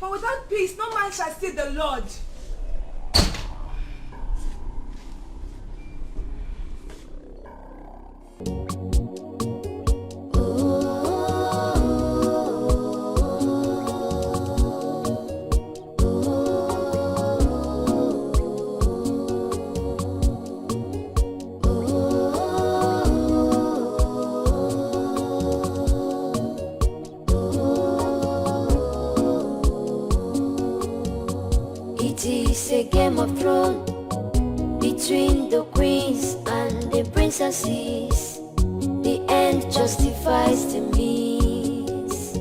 For without peace no man shall see the Lord.
A game of thrones between the queens and the princesses. The end justifies the means.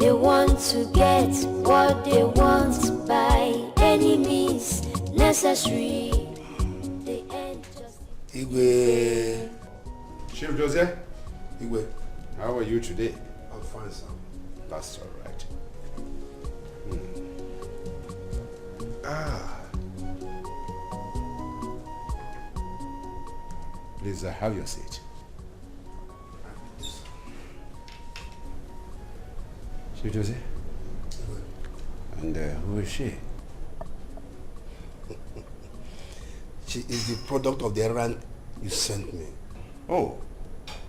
They want to get what they want by any means necessary. The end justifies.
Igwe.
Chief Jose.
Igwe.
How are you today?
I'm fine, sir.
That's all right. Please have your seat. Chief Jose? And who is she?
She is the product of the errand you sent me.
Oh,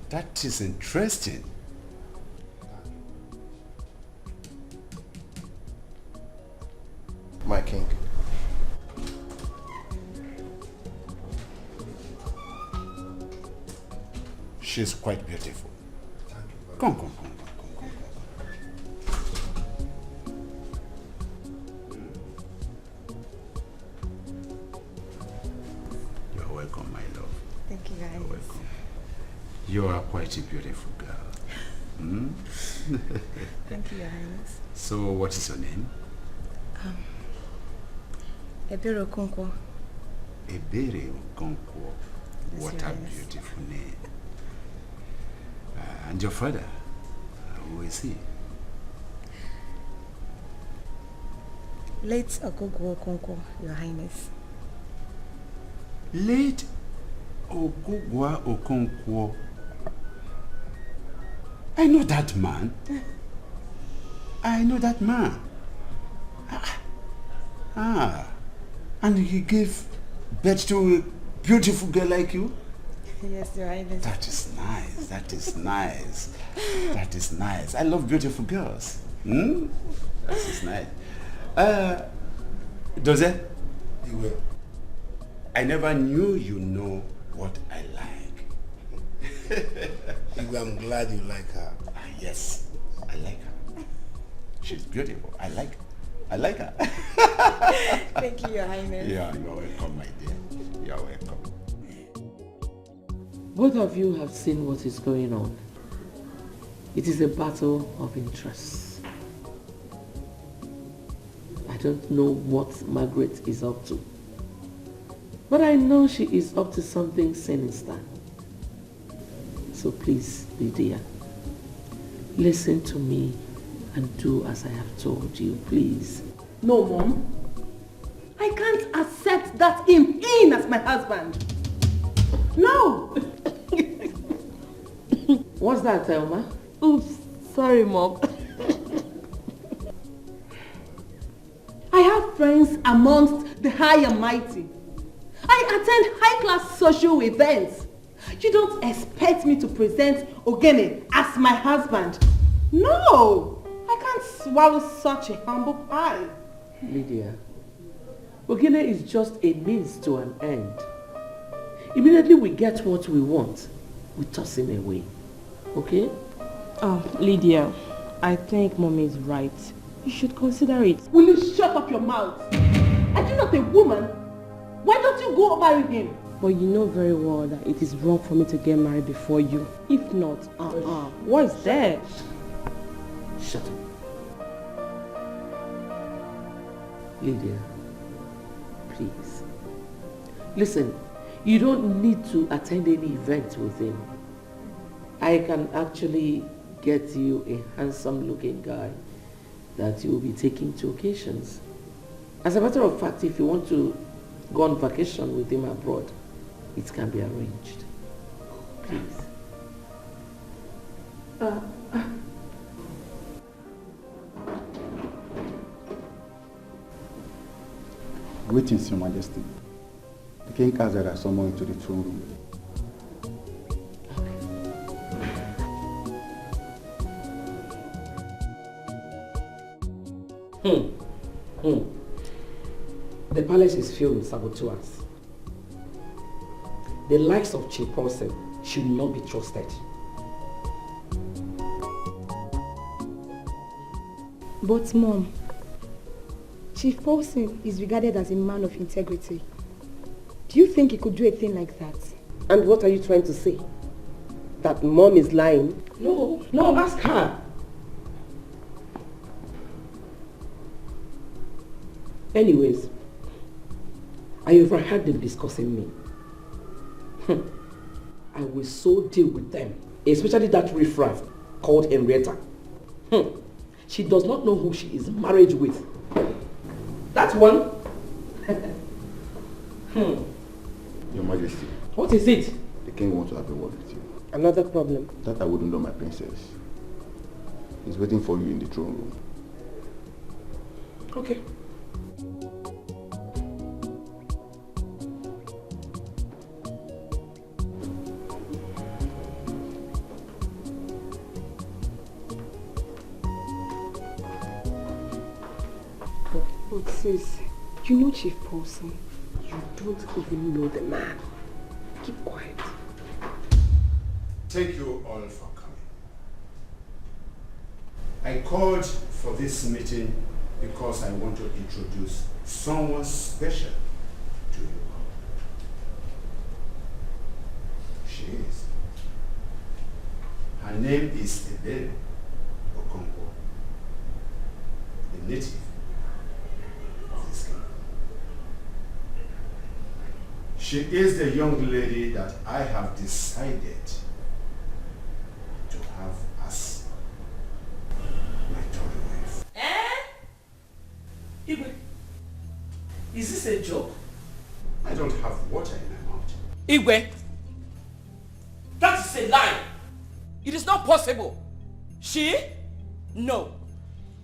that is interesting.
My king.
She's quite beautiful. Come. You're welcome, my love.
Thank you, guys.
You're welcome. You are quite a beautiful girl. Hmm?
Thank you, Your Highness.
So, what is your name?
Ebere Okonkwo.
Ebere Okonkwo.
Yes,
What
Your
a
Highness.
beautiful name. And your father, who is he?
Late Ogogwo Okonkwo, Your Highness.
Late Ogogwa Okonkwo. I know that man. I know that man. And he gave birth to a beautiful girl like you?
Yes, Your Highness.
That is nice. That is nice. That is nice. I love beautiful girls. Hmm? That is nice. Doze? I never knew you know what I like.
I'm glad you like her.
Yes, I like her. She's beautiful. I like her.
Thank you, Your Highness.
Yeah, you're welcome, my dear. You're welcome.
Both of you have seen what is going on. It is a battle of interests. I don't know what Margaret is up to, but I know she is up to something sinister. So please, Lydia, listen to me and do as I have told you, please.
No, Mom. I can't accept that him in as my husband. No!
What's that, Thelma?
Oops, sorry, Mom. I have friends amongst the high and mighty. I attend high-class social events. You don't expect me to present Ogene as my husband. No! I can't swallow such a humble pie.
Lydia, Ogene is just a means to an end. Immediately we get what we want, we toss him away. Okay?
Oh, Lydia, I think Mommy is right. You should consider it.
Will you shut up your mouth? Are you not a woman? Why don't you go marry him?
But you know very well that it is wrong for me to get married before you. If not, what is there?
Shut up. Lydia, please. Listen, you don't need to attend any event with him. I can actually get you a handsome looking guy that you will be taking to occasions. As a matter of fact, if you want to go on vacation with him abroad, it can be arranged. Please.
Greetings, Your Majesty. The king has that I summon into the throne room.
The palace is filled with saboteurs. The likes of Chief Paulson should not be trusted.
But Mom, Chief Paulson is regarded as a man of integrity. Do you think he could do a thing like that?
And what are you trying to say? That Mom is lying?
No, ask her. Anyways, I overheard them discussing me. I will so deal with them, especially that riffraff called Henrietta. She does not know who she is married with. That one.
Your Majesty.
What is it?
The king wants to have a word with you.
Another problem.
That I wouldn't know, my princess. He's waiting for you in the throne room.
Okay.
But sis, you know Chief Paulson. You don't even know the man. Keep quiet.
Thank you all for coming. I called for this meeting because I want to introduce someone special to you all. She is. Her name is Ebere, a native of this kingdom. She is the young lady that I have decided to have as my daughter wife.
Igwe, is this a joke?
I don't have water in my mouth.
Igwe, that is a lie. It is not possible. She? No.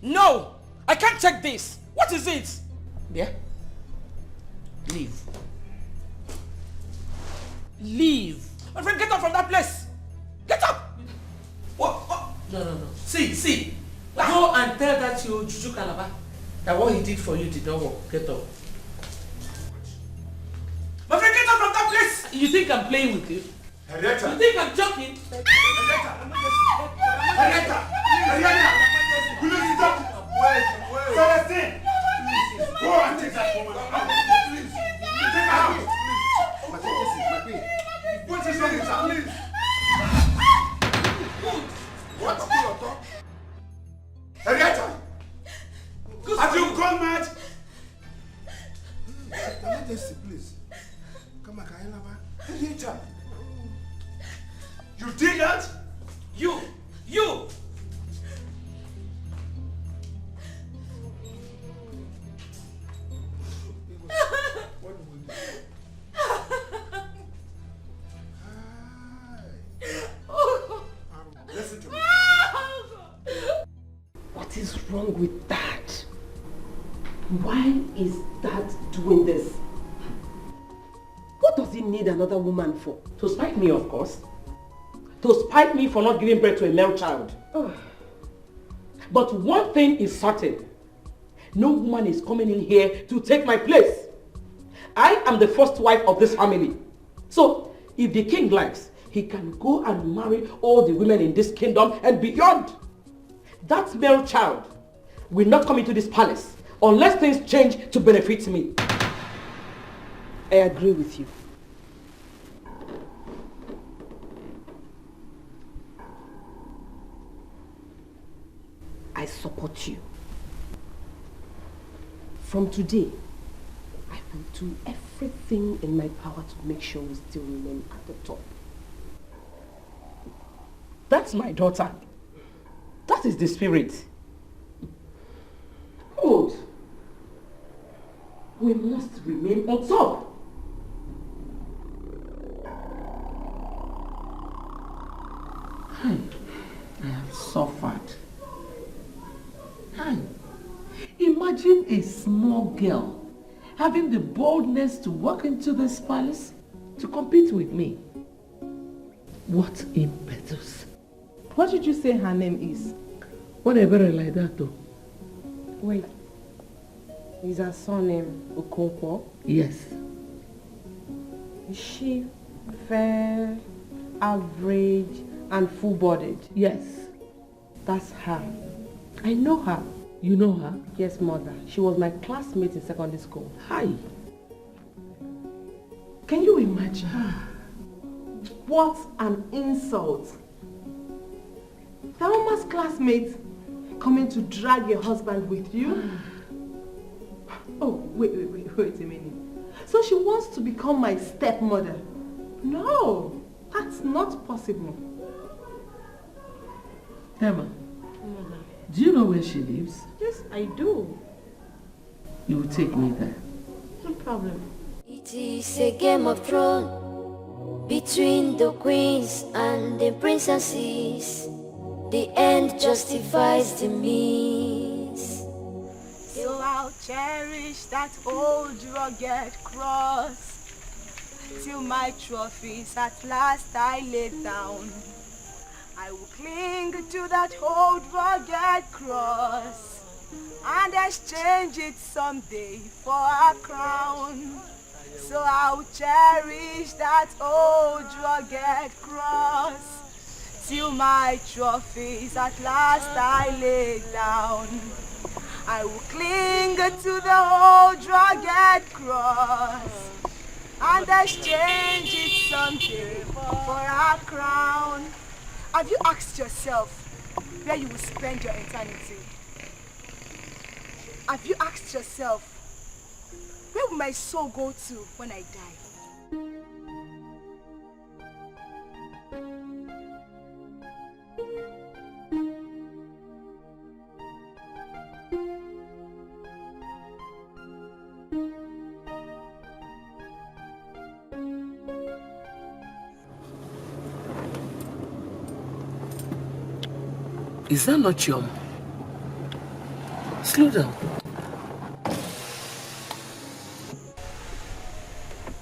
No! I can't take this. What is it?
Yeah? Leave.
Leave. My friend, get up from that place. Get up!
What? No. See. Go and tell that your Juju Calabar that what he did for you did not work. Get up.
My friend, get up from that place!
You think I'm playing with you?
Henrietta!
You think I'm joking?
Henrietta! Will you sit up? Celestine! Go and take that woman out. Please. Take her out. What is wrong with her? Please. What? Henrietta! Have you gone mad? Emergency, please. Come back, Henrietta. You did that?
You!
Listen to me.
What is wrong with that? Why is that doing this? does he need another woman for?
To spite me, of course. To spite me for not giving birth to a male child.
Oh.
But one thing is certain. No woman is coming in here to take my place. I am the first wife of this family. So, if the king likes, he can go and marry all the women in this kingdom and beyond. That male child will not come into this palace unless things change to benefit me.
I agree with you. I support you. From today, I will do everything in my power to make sure we still remain at the top.
That's my daughter. That is the spirit. Good. We must remain on top. I have suffered. Imagine a small girl having the boldness to walk into this palace to compete with me. What impetus.
What did you say her name is?
What Ebere like that though?
Wait. Is her surname Okoh?
Yes.
Is she fair, average, and full-bodied?
Yes.
That's her.
I know her. You know her?
Yes, mother. She was my classmate in secondary school.
Hi. Can you imagine?
What an insult. Thelma's classmate coming to drag your husband with you? Oh, wait a minute. So she wants to become my stepmother? No, that's not possible.
Thelma, do you know where she lives?
Yes, I do.
You will take me there.
No problem.
It is a game of thrones between the queens and the princesses. The end justifies the means.
So I'll cherish that old rugged cross till my trophies at last I lay down. I will cling to that old rugged cross and exchange it someday for a crown. So I'll cherish that old rugged cross till my trophies at last I lay down. I will cling to the old rugged cross and exchange it someday for a crown. Have you asked yourself where you will spend your eternity? Have you asked yourself, where will my soul go to when I die?
Is that not Chioma? Slow down.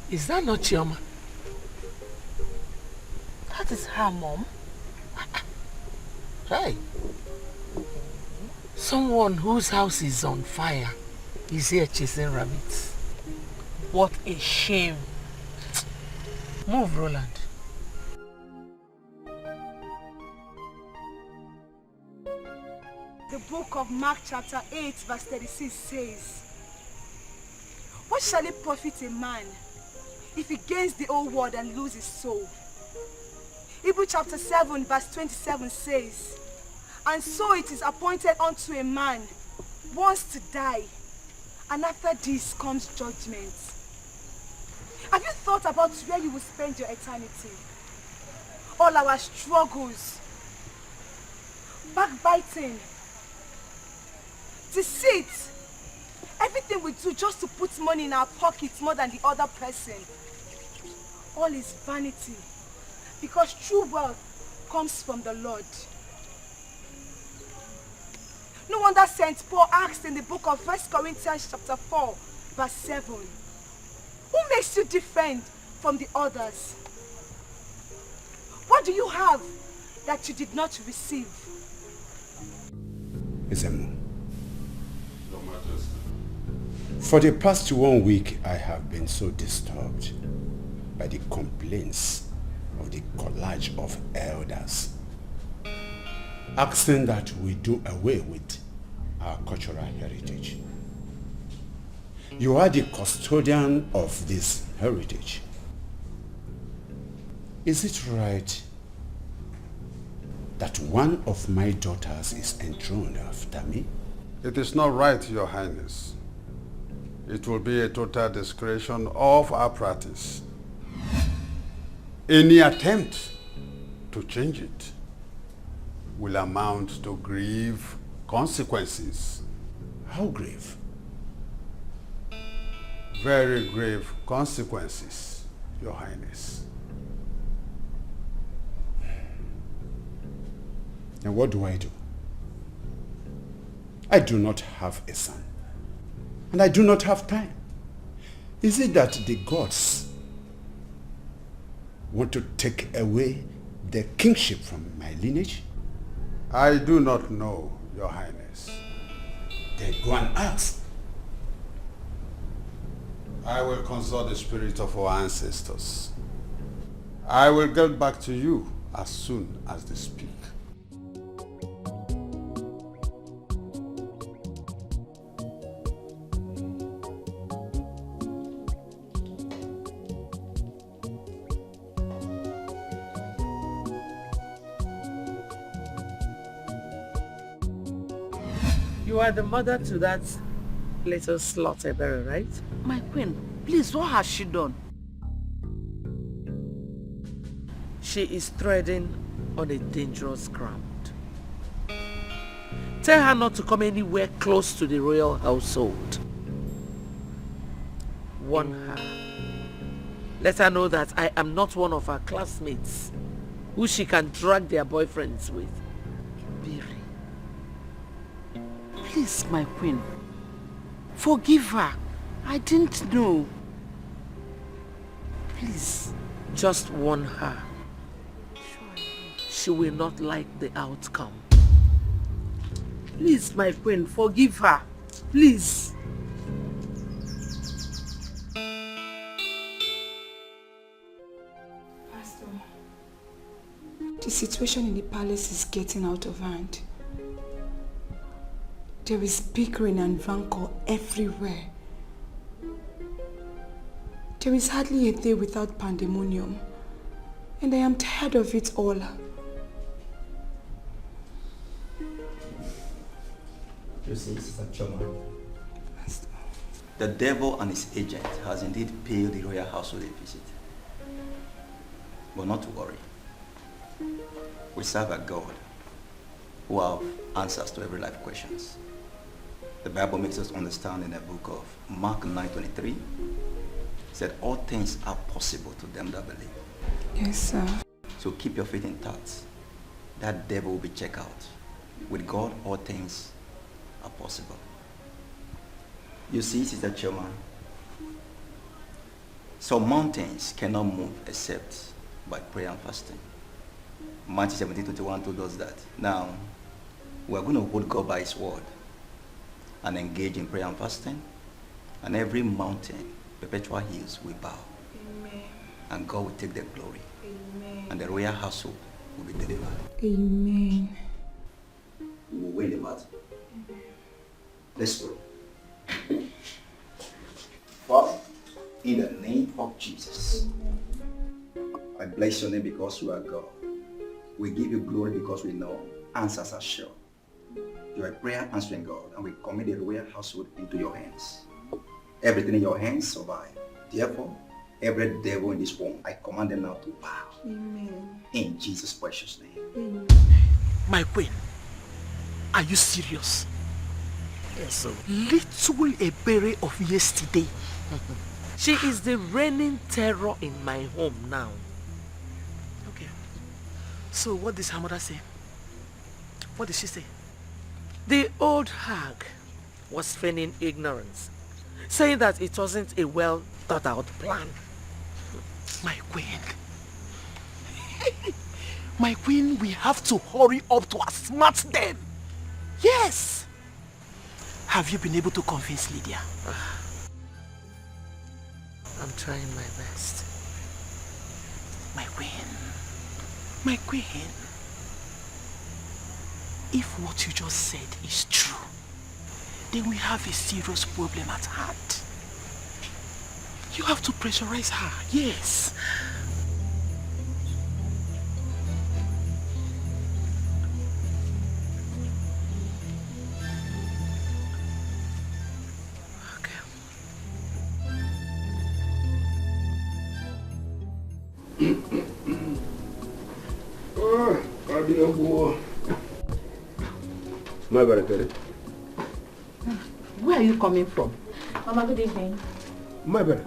Is that not Chioma? That is her, Mom. Hey. Someone whose house is on fire is here chasing rabbits. What a shame. Move, Roland.
The book of Mark chapter 8 verse 36 says, what shall it profit a man if he gains the whole world and lose his soul? Hebrews chapter 7 verse 27 says, and so it is appointed unto a man once to die, and after this comes judgment. Have you thought about where you will spend your eternity? All our struggles, backbiting, deceit, everything we do just to put money in our pockets more than the other person. All is vanity, because true wealth comes from the Lord. No wonder St. Paul asked in the book of 1 Corinthians chapter 4 verse 7, who makes you different
from the others? What do you have that you did not receive?
Ezeonu, for the past 1 week, I have been so disturbed by the complaints of the collage of elders, asking that we do away with our cultural heritage. You are the custodian of this heritage. Is it right that one of my daughters is enthroned after me?
It is not right, Your Highness. It will be a total discretion of our practice. Any attempt to change it will amount to grave consequences.
How grave?
Very grave consequences, Your Highness.
And what do? I do not have a son, and I do not have time. Is it that the gods want to take away the kingship from my lineage?
I do not know, Your Highness.
Then go and ask.
I will consult the spirit of our ancestors. I will get back to you as soon as they speak.
You are the mother to that little slut, Ebere, right?
My queen, please, what has she done?
She is treading on a dangerous ground. Tell her not to come anywhere close to the royal household. Warn her. Let her know that I am not one of her classmates who she can drag their boyfriends with.
Ebere. Please, my queen. Forgive her. I didn't know. Please.
Just warn her. She will not like the outcome.
Please, my queen, forgive her. Please.
Pastor, the situation in the palace is getting out of hand. There is bickering and rancor everywhere. There is hardly a day without pandemonium, and I am tired of it all.
You see, Sister Choma, the devil and his agent has indeed paid the royal household a visit. But not to worry. We serve a God who have answers to every life questions. The Bible makes us understand in the book of Mark 9:23, said all things are possible to them that believe.
Yes, sir.
So keep your faith intact. That devil will be checked out. With God, all things are possible. You see, Sister Choma, some mountains cannot move except by prayer and fasting. Matthew 17:21 told us that. Now, we are going to hold God by his word and engage in prayer and fasting, and every mountain, perpetual hills will bow.
Amen.
And God will take the glory.
Amen.
And the royal household will be delivered.
Amen.
We will win the battle. Let's pray. Father, in the name of Jesus, I bless your name because you are God. We give you glory because we know answers are sure. You are a prayer answering God, and we commit the royal household into your hands. Everything in your hands survive. Therefore, every devil in this room, I command them now to bow.
Amen.
In Jesus' precious name.
Amen.
My queen, are you serious?
Yes, sir.
Little Ebere of yesterday.
She is the reigning terror in my home now.
Okay. So what does her mother say? What did she say?
The old hag was feigning ignorance, saying that it wasn't a well thought out plan.
My queen. My queen, we have to hurry up to outsmart them. Yes. Have you been able to convince Lydia?
I'm trying my best.
My queen. My queen. If what you just said is true, then we have a serious problem at hand. You have to pressurize her, yes.
My brother.
Where are you coming from?
Mama, good evening.
My brother,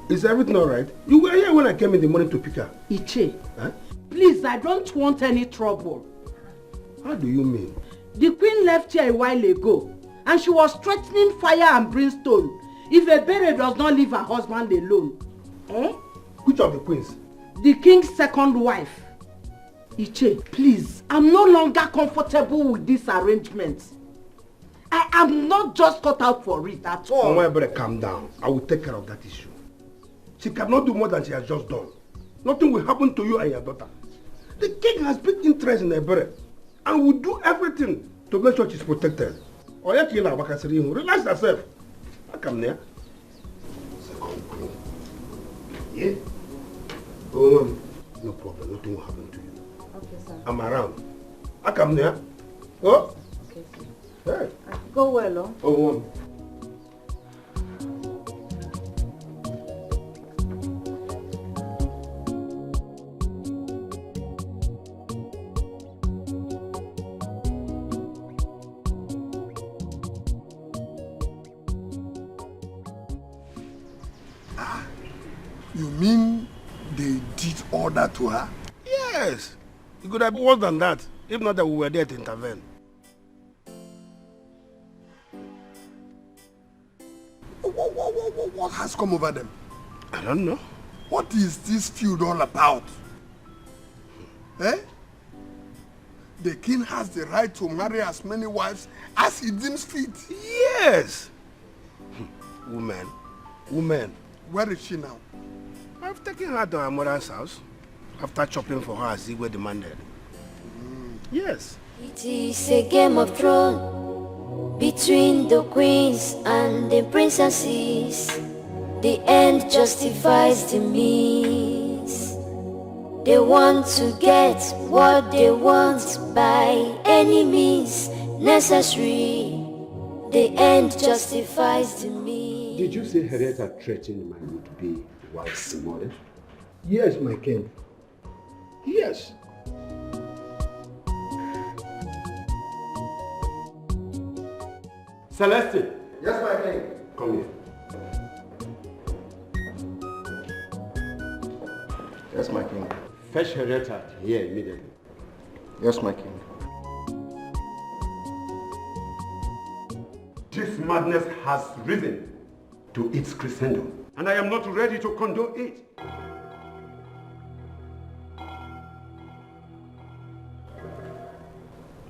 is everything all right? You were here when I came in the morning to pick her.
Uche,
huh?
Please, I don't want any trouble.
How do you mean?
The queen left here a while ago, and she was threatening fire and brimstone if Ebere does not leave her husband alone. Eh?
Which of the queens?
The king's second wife. Uche, please, I'm no longer comfortable with this arrangement. I am not just cut out for it at all.
My brother, calm down. I will take care of that issue. She cannot do more than she has just done. Nothing will happen to you and your daughter. The king has big interest in Ebere and will do everything to make sure she's protected. Oyakhire, relax yourself. I come there. Second queen. Yeah? Oh, no problem. Nothing will happen to you.
Okay, sir.
I'm around. I come there. Oh?
Okay, sir.
Hey.
Go well, oh?
Oh,
You mean they did all that to her?
yes. It could have been worse than that. If not that we were there to intervene.
What has come over them?
I don't know.
What is this feud all about? Eh? The king has the right to marry as many wives as he deems fit.
Yes. Woman.
Where is she now?
I've taken her to her mother's house after chopping for her as Igwe demanded. Yes.
It is a game of thrones between the queens and the princesses. The end justifies the means. They want to get what they want by any means necessary. The end justifies the means.
Did you say Henrietta threatened my would-be wife's mother?
Yes, my king. Yes.
Celestine.
Yes, my king.
Come here.
Yes, my king.
Fetch Henrietta here immediately.
Yes, my king.
This madness has risen to its crescendo, and I am not ready to condone it.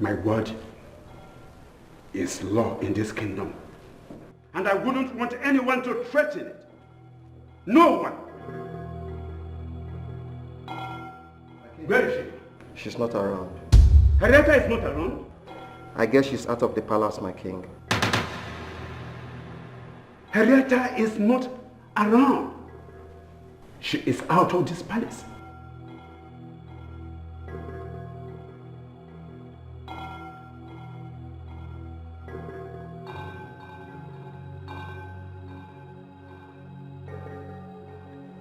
My word is law in this kingdom, and I wouldn't want anyone to threaten it. No one. Where is she?
She's not around.
Henrietta is not around?
I guess she's out of the palace, my king.
Henrietta is not around. She is out of this palace.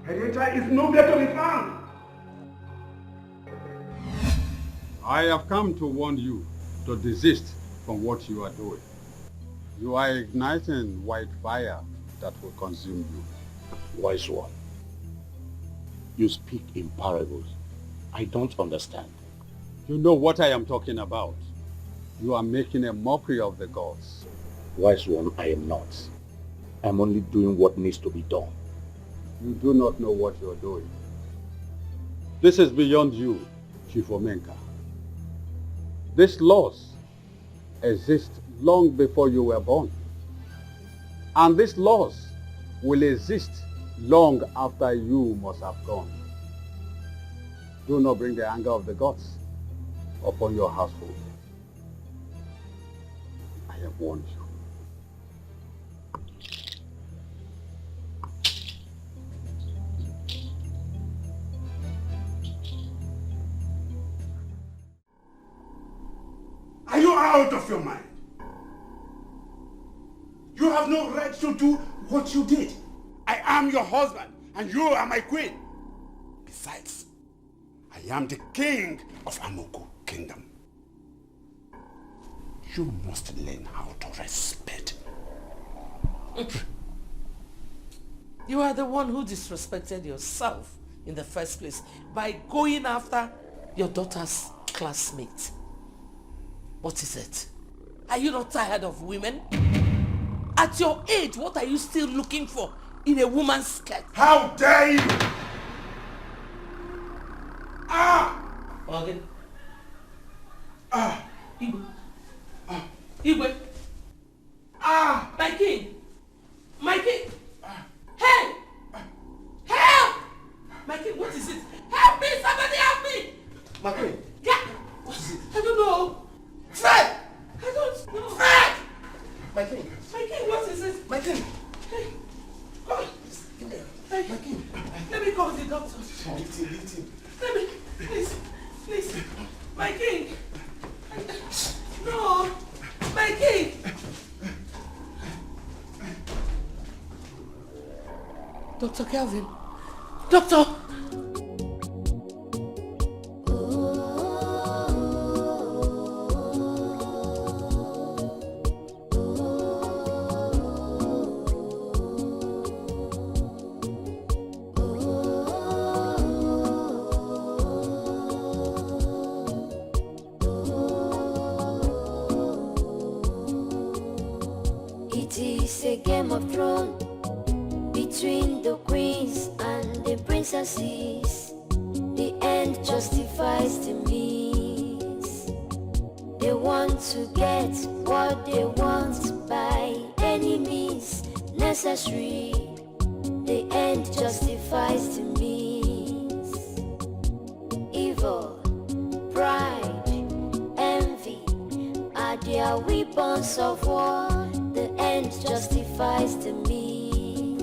Henrietta is nowhere to be found.
I have come to warn you to desist from what you are doing. You are igniting white fire that will consume you.
Wise one, you speak in parables. I don't understand.
You know what I am talking about. You are making a mockery of the gods.
Wise one, I am not. I'm only doing what needs to be done.
You do not know what you're doing. This is beyond you, Chief Omenka. These laws exist long before you were born. And these laws will exist long after you must have gone. Do not bring the anger of the gods upon your household. I have warned you.
Are you out of your mind? You have no right to do what you did. I am your husband and you are my queen. Besides, I am the king of Amoko Kingdom. You must learn how to respect.
You are the one who disrespected yourself in the first place by going after your daughter's classmate. What is it? Are you not tired of women? At your age, what are you still looking for in a woman's skirt?
How dare you! Ah!
Again. Igwe. Igwe. My king! My king! Hey! Help! My king, what is it? Help me! Somebody help me!
My queen.
Yeah! What is it? I don't know. Fred! I don't know. Fred!
My king.
My king, what is it?
My king.
Hey. Oh. Hey.
My king.
Let me call the doctor.
Lift him.
Let me, please. My king. No. My king. Dr. Kelvin. Doctor.
It is a game of thrones between the queens and the princesses. The end justifies the means. They want to get what they want by any means necessary. The end justifies the means. Evil, pride, envy are their weapons of war. The end justifies the means.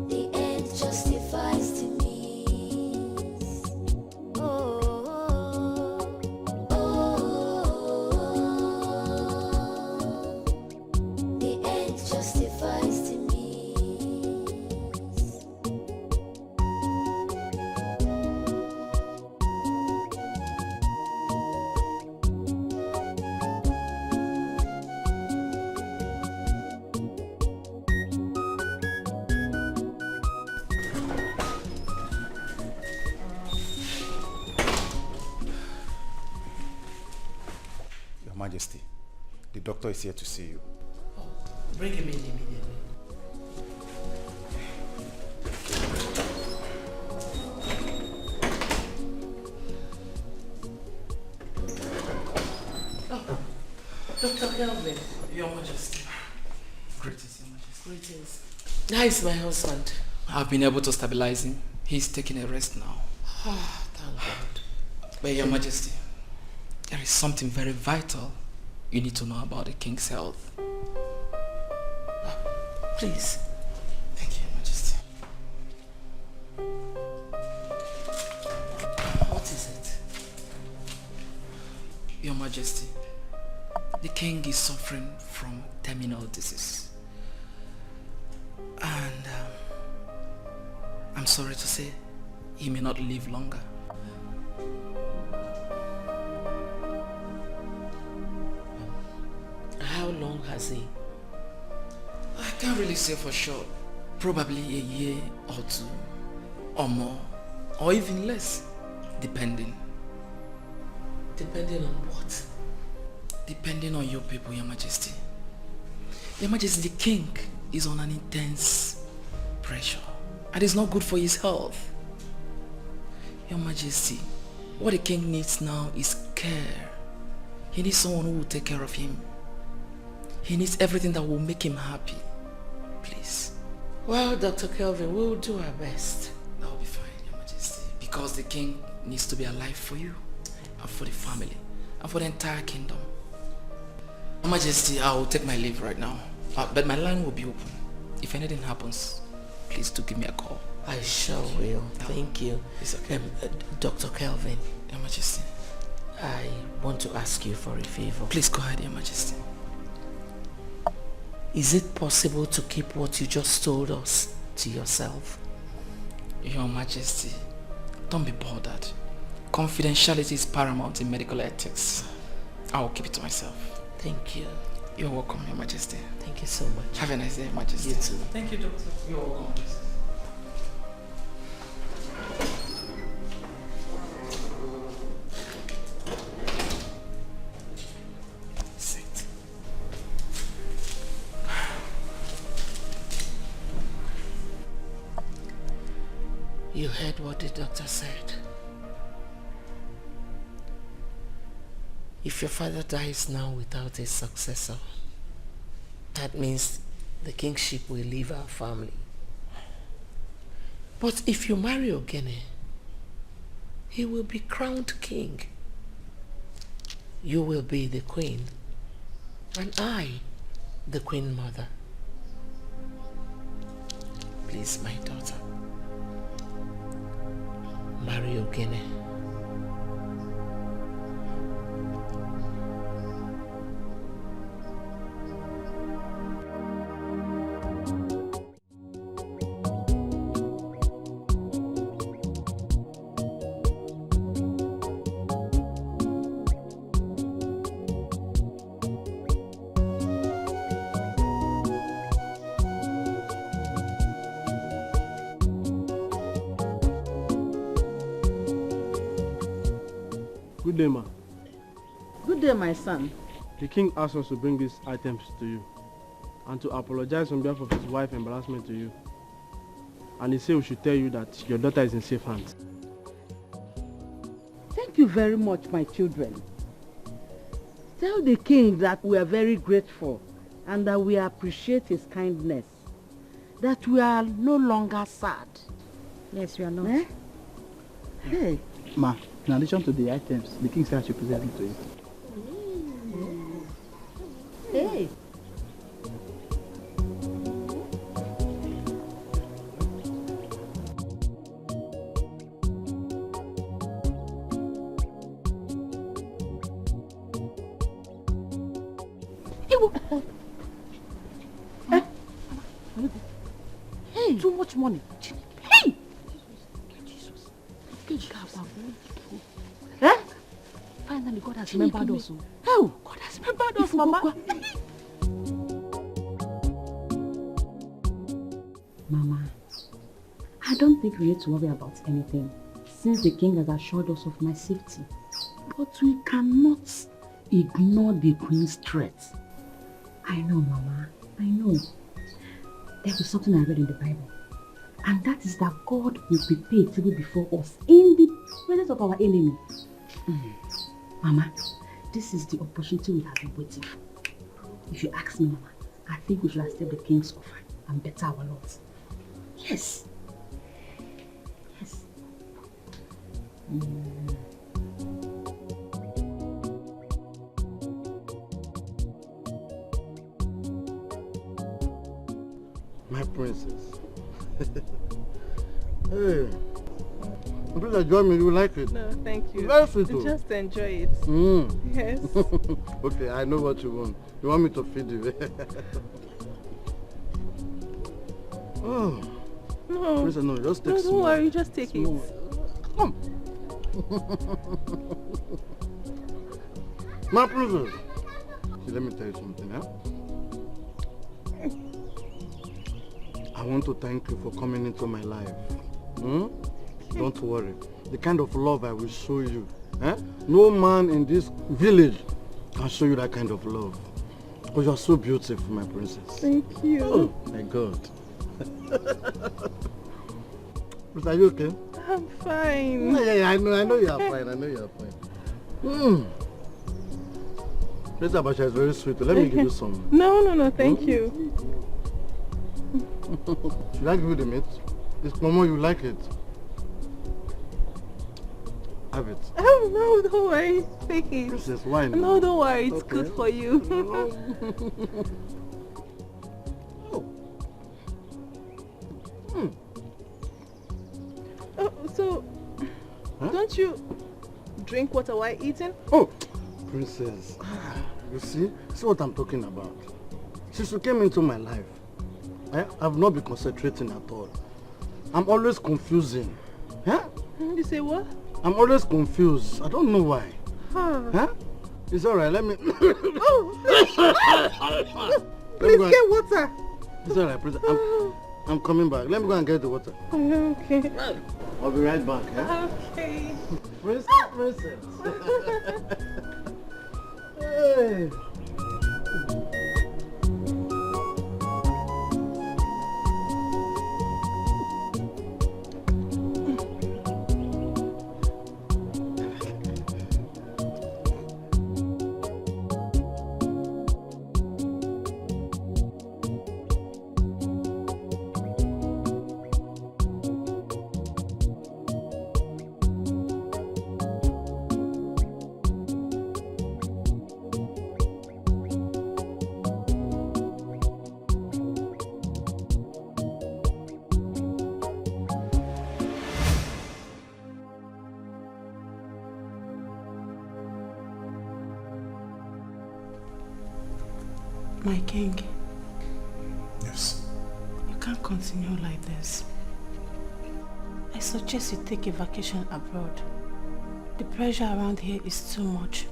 The end justifies the means. The end justifies the means.
Your Majesty, the doctor is here to see you.
Bring him in immediately. Oh, Dr. Kelvin, Your Majesty.
Greetings, Your Majesty.
Greetings. How is my husband?
I've been able to stabilize him. He's taking a rest now.
Thank God.
But Your Majesty, there is something very vital you need to know about the king's health.
Please.
Thank you, Your Majesty.
What is it?
Your Majesty, the king is suffering from terminal disease. And I'm sorry to say, he may not live longer.
How long has he?
I can't really say for sure. Probably a year or two, or more, or even less, depending.
Depending on what?
Depending on your people, Your Majesty. Your Majesty, the king is on an intense pressure and it's not good for his health. Your Majesty, what the king needs now is care. He needs someone who will take care of him. He needs everything that will make him happy. Please.
Well, Dr. Kelvin, we will do our best.
That will be fine, Your Majesty. Because the king needs to be alive for you, and for the family, and for the entire kingdom. Your Majesty, I will take my leave right now. But my line will be open. If anything happens, please do give me a call.
I sure will. Thank you.
It's okay.
Dr. Kelvin.
Your Majesty.
I want to ask you for a favor.
Please go ahead, Your Majesty.
Is it possible to keep what you just told us to yourself?
Your Majesty, don't be bothered. Confidentiality is paramount in medical ethics. I will keep it to myself.
Thank you.
You're welcome, Your Majesty.
Thank you so much.
Have a nice day, Your Majesty.
You too.
Thank you, Doctor. You're welcome.
You heard what the doctor said. If your father dies now without a successor, that means the kingship will leave our family. But if you marry Ogene, he will be crowned king. You will be the queen, and I, the queen mother. Please, my daughter, marry Ogene.
Good day, ma.
Good day, my son.
The king asked us to bring these items to you and to apologize on behalf of his wife's embarrassment to you. And he said we should tell you that your daughter is in safe hands.
Thank you very much, my children. Tell the king that we are very grateful and that we appreciate his kindness. That we are no longer sad.
Yes, we are not.
Eh? Hey.
Ma, in addition to the items, the king said I should present them to you.
Hey.
Hey, too much money. Hey!
Eh?
Finally, God has remembered us.
Oh,
God has remembered us, Mama.
Mama, I don't think we need to worry about anything, since the king has assured us of my safety.
But we cannot ignore the queen's threat.
I know, Mama, I know. There was something I read in the Bible, and that is that God will prepare a table before us in the presence of our enemy. Mama, this is the opportunity we have been waiting for. If you ask me, Mama, I think we should accept the king's offer and better our lot. Yes. Yes.
My princess. Hey. Please enjoy me, you like it?
No, thank you.
Very sweet.
Just enjoy it. Yes.
Okay, I know what you want. You want me to feed you? Oh.
No.
Princess, no, just take
no,
some.
Don't worry, just take it.
Come. My princess. See, let me tell you something, huh? I want to thank you for coming into my life. Don't worry. The kind of love I will show you, no man in this village can show you that kind of love.
Oh, you're so beautiful, my princess.
Thank you.
Oh, my God. But are you okay?
I'm fine.
Yeah, I know you are fine. I know you are fine. This abacha is very sweet. Let me give you some.
No, thank you.
Should I give you the meat? It's normal, you like it. Have it.
Oh, no, don't worry. Take it.
Princess, why not?
No, don't worry. It's good for you. Oh, so, don't you drink water while eating?
Oh, princess. You see what I'm talking about. Since you came into my life, I've not been concentrating at all. I'm always confusing. Huh?
You say what?
I'm always confused. I don't know why. Huh? It's alright, let me...
Please get water.
It's alright, princess. I'm coming back. Let me go and get the water.
Okay.
I'll be right back, eh?
Okay.
Princess. Hey.
My king.
Yes.
You can't continue like this. I suggest you take a vacation abroad. The pressure around here is too much.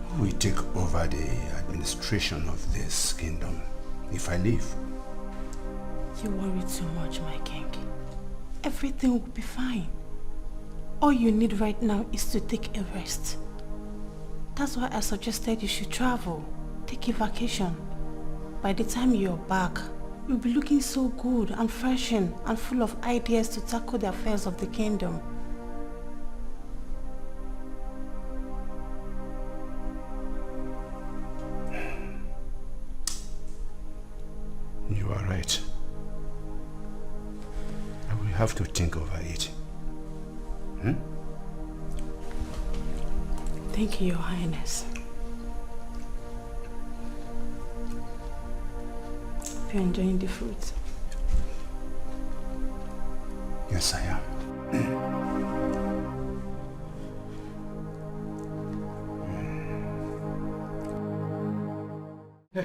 Who will take over the administration of this kingdom if I leave?
You worry too much, my king. Everything will be fine. All you need right now is to take a rest. That's why I suggested you should travel. Take a vacation. By the time you're back, you'll be looking so good and fresh and full of ideas to tackle the affairs of the kingdom.
You are right. I will have to think over it.
Thank you, Your Highness. Hope you're enjoying the fruit.
Yes, I am.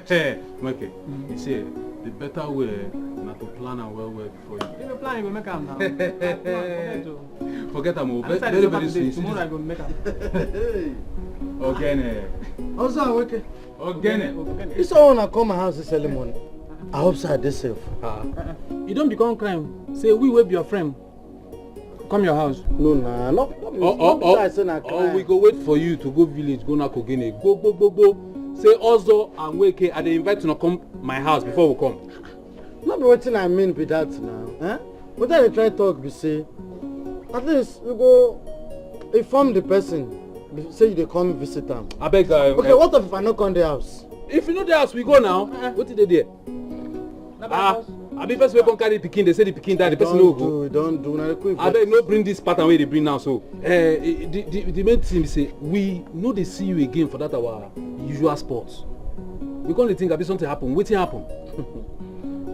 Hey, okay. You see, the better way not to plan and well before you.
If you plan, you go make them now.
Forget them all. Very, very sweet.
Tomorrow I go make them.
Again.
Also, I'm okay.
Again.
If someone come my house this early morning, I hope so I dey safe.
You don't become crime. Say we will be your friend. Come your house.
No, nah, not I say na crime.
We go wait for you to go village, go na Kogene. Go. Say also and Weke, I dey invite you to come my house before we come.
Not be wetin I mean be that now. But then you try talk be say, at least you go inform the person. Say you dey come visit am.
Abeg.
Okay, what if I no come the house?
If you know the house, we go now. What did they there? I be first we come carry pikin. They say the pikin die. The person no go.
Don't do. Now quick.
Abeg no bring this pattern wey they bring now. So the main thing be say we no dey see you again for that our usual sports. We come dey think abi something happen. Wetin happen?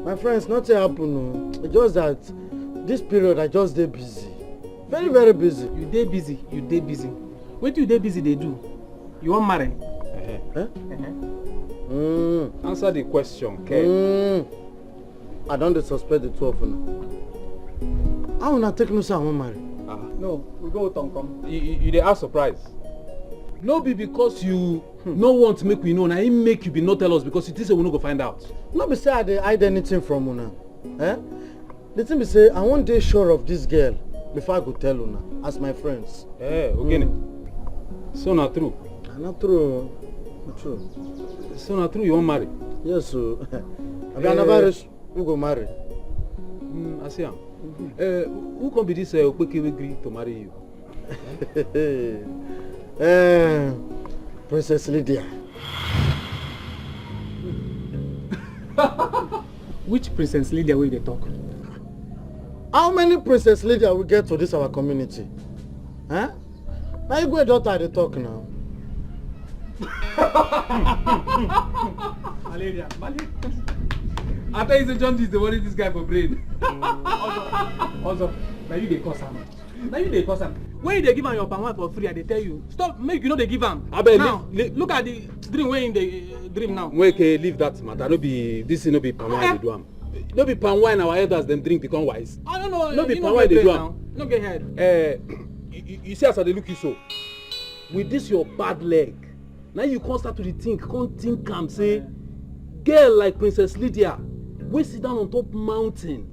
My friends, nothing happen. No. It's just that this period I just dey busy. Very, very busy.
You dey busy. What you dey busy they do? You want marry?
Answer the question, okay?
I don't suspect the two of you. I wanna take no say I want marry.
No, we go with Tom.
You dey ask surprise. No be because you no want to make we know. Now he make you be not tell us because you think say we no go find out.
No be say I dey hide anything from una. The thing be say I won't dey sure of this girl before I go tell una as my friends.
Okay. So not true.
Not true. True.
So now true you won't marry?
Yes, so. I never who go marry.
I see him. Who can be this Okweke agree to marry
you? Princess Lydia.
Which Princess Lydia will they talk?
How many Princess Lydia will get to this our community? Huh? Now you go daughter they talk now.
Malaria. I thought it's a John is the one this guy for brain. Also, now you they cause him. Now you they cause him. When they give him your palm wine for free, they tell you stop. Make you know they give him. Now look at the dream. When in the dream now.
Okay, leave that matter. No be this. No be palm wine they do am. No be palm wine our elders them drink become wise.
I don't know.
No be palm wine they do am.
No get head.
You see as I dey look you so. With this your bad leg, now you can't start to think am say, girl like Princess Lydia, we sit down on top mountain,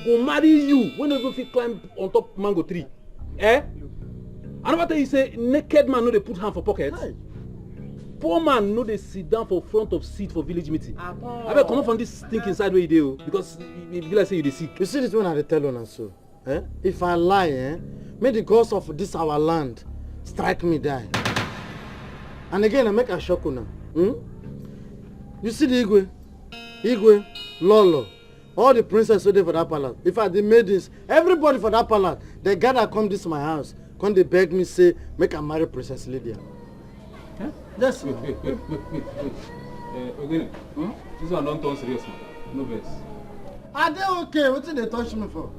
go marry you when you even fit climb on top mango tree. I never tell you say naked man no dey put hand for pocket. Hey. Poor man no dey sit down for front of seat for village meeting. I better come up from this thinking side where you dey because you be like say you dey sick.
You see this one I dey tell una so. If I lie, may the gods of this our land strike me die. And again I make a shock una. You see the Igwe, Lolo, all the princesses who dey for that palace. If I the maidens, everybody for that palace, they gather come this my house. Come they beg me say make I marry Princess Lydia.
Huh?
Yes.
Wait. Again, this one don't turn serious man. No verse.
Are they okay? What did they touch me for?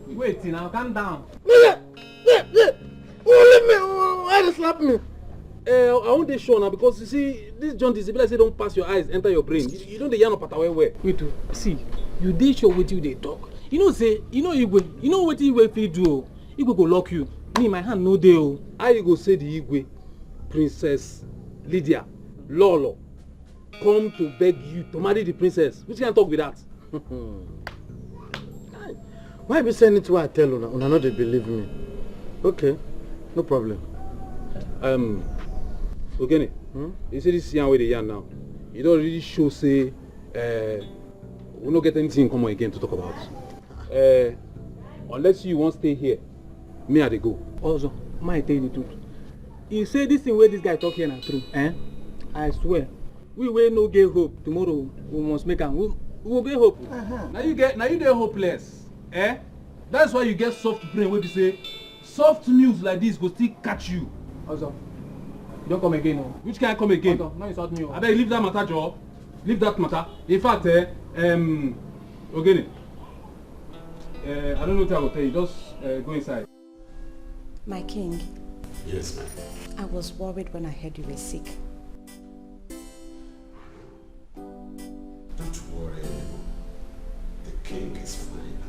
Wait, now calm down.
Who leave me? Why they slap me?
I want to show now because you see this jaundice. If I say don't pass your eyes, enter your brain. You don't the yarn up at our way.
Wait, see, you did show what you they talk. You know say, you know Igwe, you know what Igwe fit do. Igwe go lock you. Me, my hand no deal.
How you go say the Igwe, Princess Lydia, Lolo, come to beg you to marry the princess? Which can talk with that?
Why be saying it? Why I tell una? Una not they believe me. Okay, no problem.
Okay, you see this young way they yarn now. You don't really show say we don't get anything in common again to talk about. Unless you won't stay here, me I dey go.
Also, might tell you the truth. You say this thing where this guy talk here na true, I swear, we will no get hope. Tomorrow we must make am. We will get hope.
Now you dey hopeless. That's why you get soft brain wey be say soft news like this go still catch you.
Also, you don't come again, no.
Which can I come again?
Also, no, it's not new.
I better leave that matter, Joe. Leave that matter. In fact, Ogene, I don't know what I will tell you. Just go inside.
My king.
Yes, ma'am.
I was worried when I heard you were sick.
Don't worry anymore. The king is fine.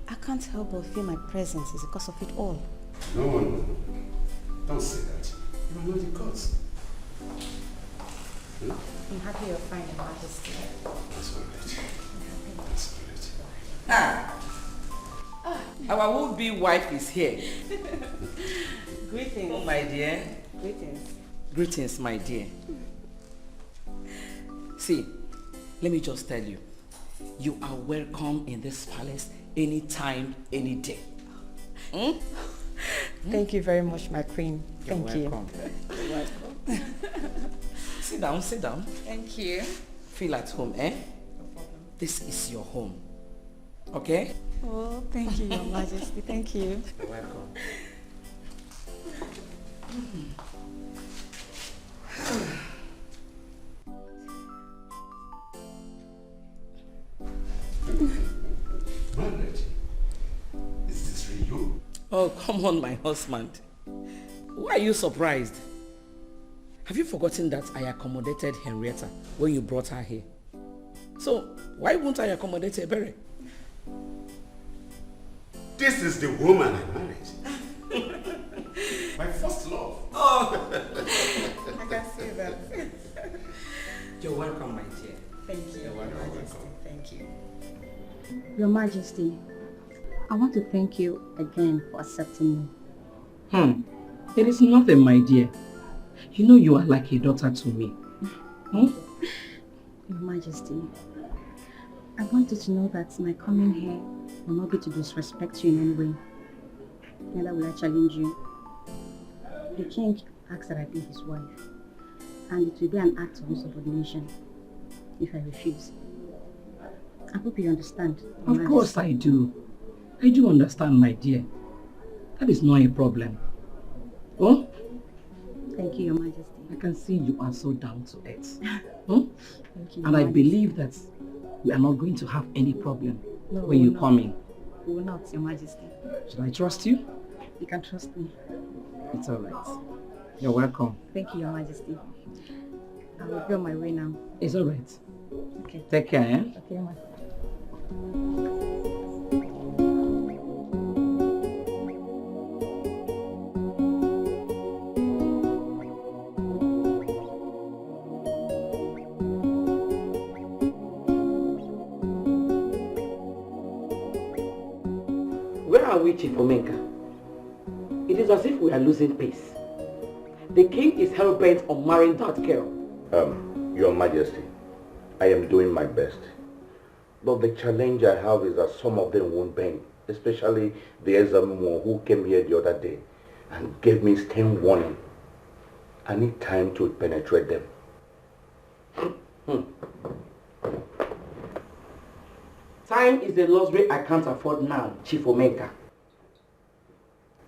I can't help but feel my presence is because of it all.
No. Don't say that. You are not the cause.
I'm happy you're fine, Your Majesty.
That's all right.
That's all right. Our would-be wife is here.
Greetings.
Oh, my dear.
Greetings.
Greetings, my dear. See, let me just tell you. You are welcome in this palace anytime, any day.
Thank you very much, my queen. Thank you.
You're welcome. Sit down.
Thank you.
Feel at home,
No problem.
This is your home. Okay?
Oh, thank you, Your Majesty. Thank you.
You're welcome.
Margaret, is this really you?
Oh, come on, my husband. Why are you surprised? Have you forgotten that I accommodated Henrietta when you brought her here? So, why won't I accommodate Ebere?
This is the woman I married. My first love.
Oh!
I can see that.
You're welcome, my dear.
Thank you,
You're
Your
welcome.
Majesty. Thank you.
Your Majesty, I want to thank you again for accepting me.
It is nothing, my dear.
You know you are like a daughter to me. Hmm?
Your Majesty, I want you to know that my coming here will not be to disrespect you in any way. Neither will I challenge you. The king asks that I be his wife, and it will be an act of insubordination if I refuse. I hope you understand.
Of course I do. I do understand, my dear. That is not a problem. Oh?
Thank you, Your Majesty.
I can see you are so down to earth.
Thank you,
And
Your
I
Majesty.
believe that we are not going to have any problem
No,
when
we
you
will
come
not.
in.
We will not, Your Majesty.
Should I trust you?
You can trust me.
It's all right. You're welcome.
Thank you, Your Majesty. I will go my way now.
It's all right.
Okay.
Take care, eh?
Okay, ma.
Where are we, Chief Omenka? It is as if we are losing pace. The king is hell-bent on marrying that girl.
Your Majesty, I am doing my best. But the challenge I have is that some of them won't bend, especially the Ezeonu who came here the other day and gave me stern warning. I need time to penetrate them.
Time is a luxury I can't afford now, Chief Omenka.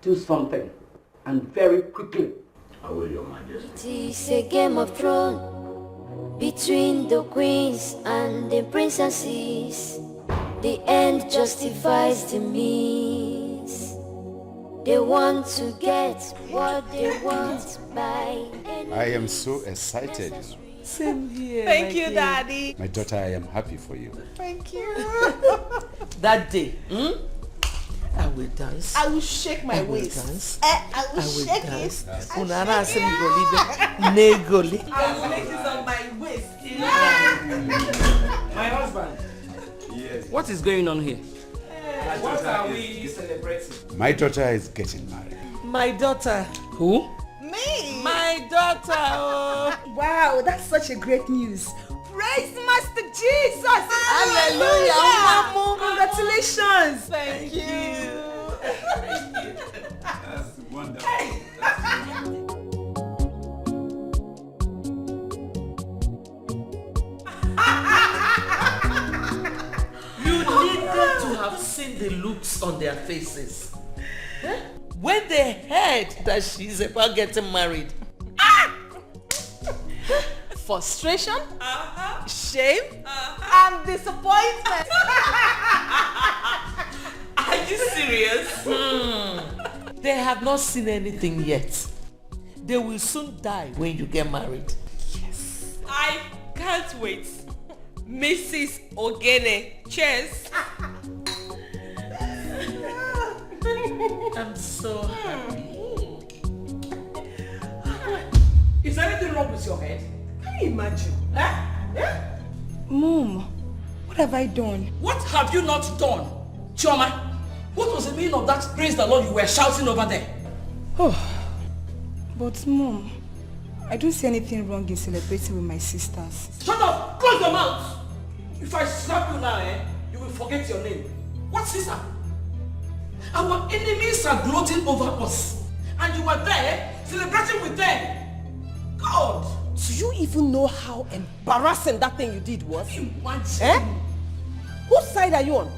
Do something, and very quickly.
I will, Your Majesty.
It is a game of thrones between the queens and the princesses. The end justifies the means. They want to get what they want by any
I am so excited.
Same here.
Thank you, Daddy.
My daughter, I am happy for you.
Thank you.
That day, I will dance.
I will shake my
I will
waist.
dance.
I will shake
dance.
it.
Unara Negoli.
I will make this on my waist.
My husband.
Yes.
What is going on here? What are we celebrating?
My daughter is getting married.
My daughter. Who?
Me.
My daughter. Oh.
Wow, that's such a great news. Praise Master Jesus!
Hallelujah!
Congratulations!
Thank you.
That's wonderful.
You needed to have seen the looks on their faces. When they heard that she's about getting married.
Frustration, shame, and disappointment.
Are you serious? They have not seen anything yet. They will soon die when you get married.
Yes. I can't wait. Mrs. Ogene, cheers.
I'm so happy.
Is there anything wrong with your head? Can you imagine?
Mom, what have I done?
What have you not done? Chioma, what was the meaning of that praise the Lord you were shouting over there?
Oh, but Mom, I don't see anything wrong in celebrating with my sisters.
Shut up! Close your mouth! If I slap you now, you will forget your name. What sister? Our enemies are gloating over us. And you were there celebrating with them. God!
Do you even know how embarrassing that thing you did was?
Imagine.
Whose side are you on?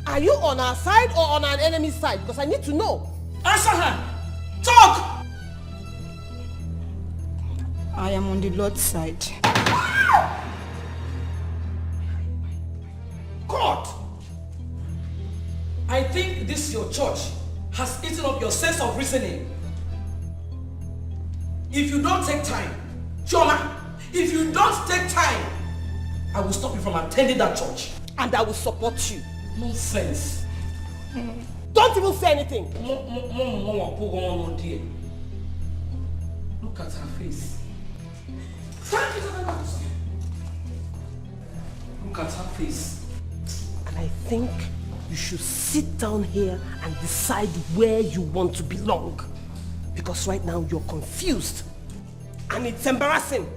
Are you on our side or on our enemy's side? Because I need to know.
Answer her! Talk!
I am on the Lord's side.
God! I think this your church has eaten up your sense of reasoning. If you don't take time, Chioma, if you don't take time, I will stop you from attending that church.
And I will support you.
Nonsense.
Don't even say anything.
Look at her face. Look at her face.
And I think you should sit down here and decide where you want to belong. Because right now you're confused.
And it's embarrassing.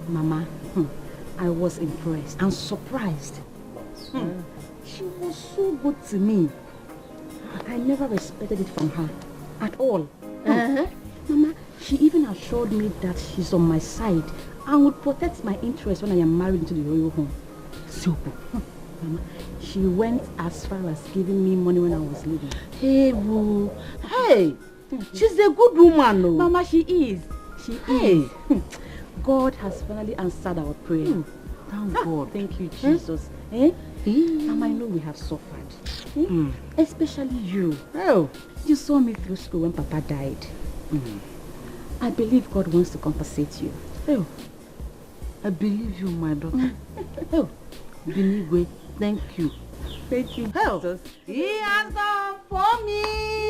Mama, I was impressed and surprised. She was so good to me. I never respected it from her at all. Mama, she even assured me that she's on my side and would protect my interests when I am married into the royal home. So, Mama, she went as far as giving me money when I was leaving.
Hey, boo. Hey, she's a good woman, no?
Mama, she is. She is. God has finally answered our prayer.
Thank God.
Thank you, Jesus. Mama, I know we have suffered. Especially you.
Oh,
you saw me through school when Papa died. I believe God wants to compensate you.
Oh, I believe you, my daughter. Oh, Binigwe, thank you.
Thank you,
Jesus.
He has done for me.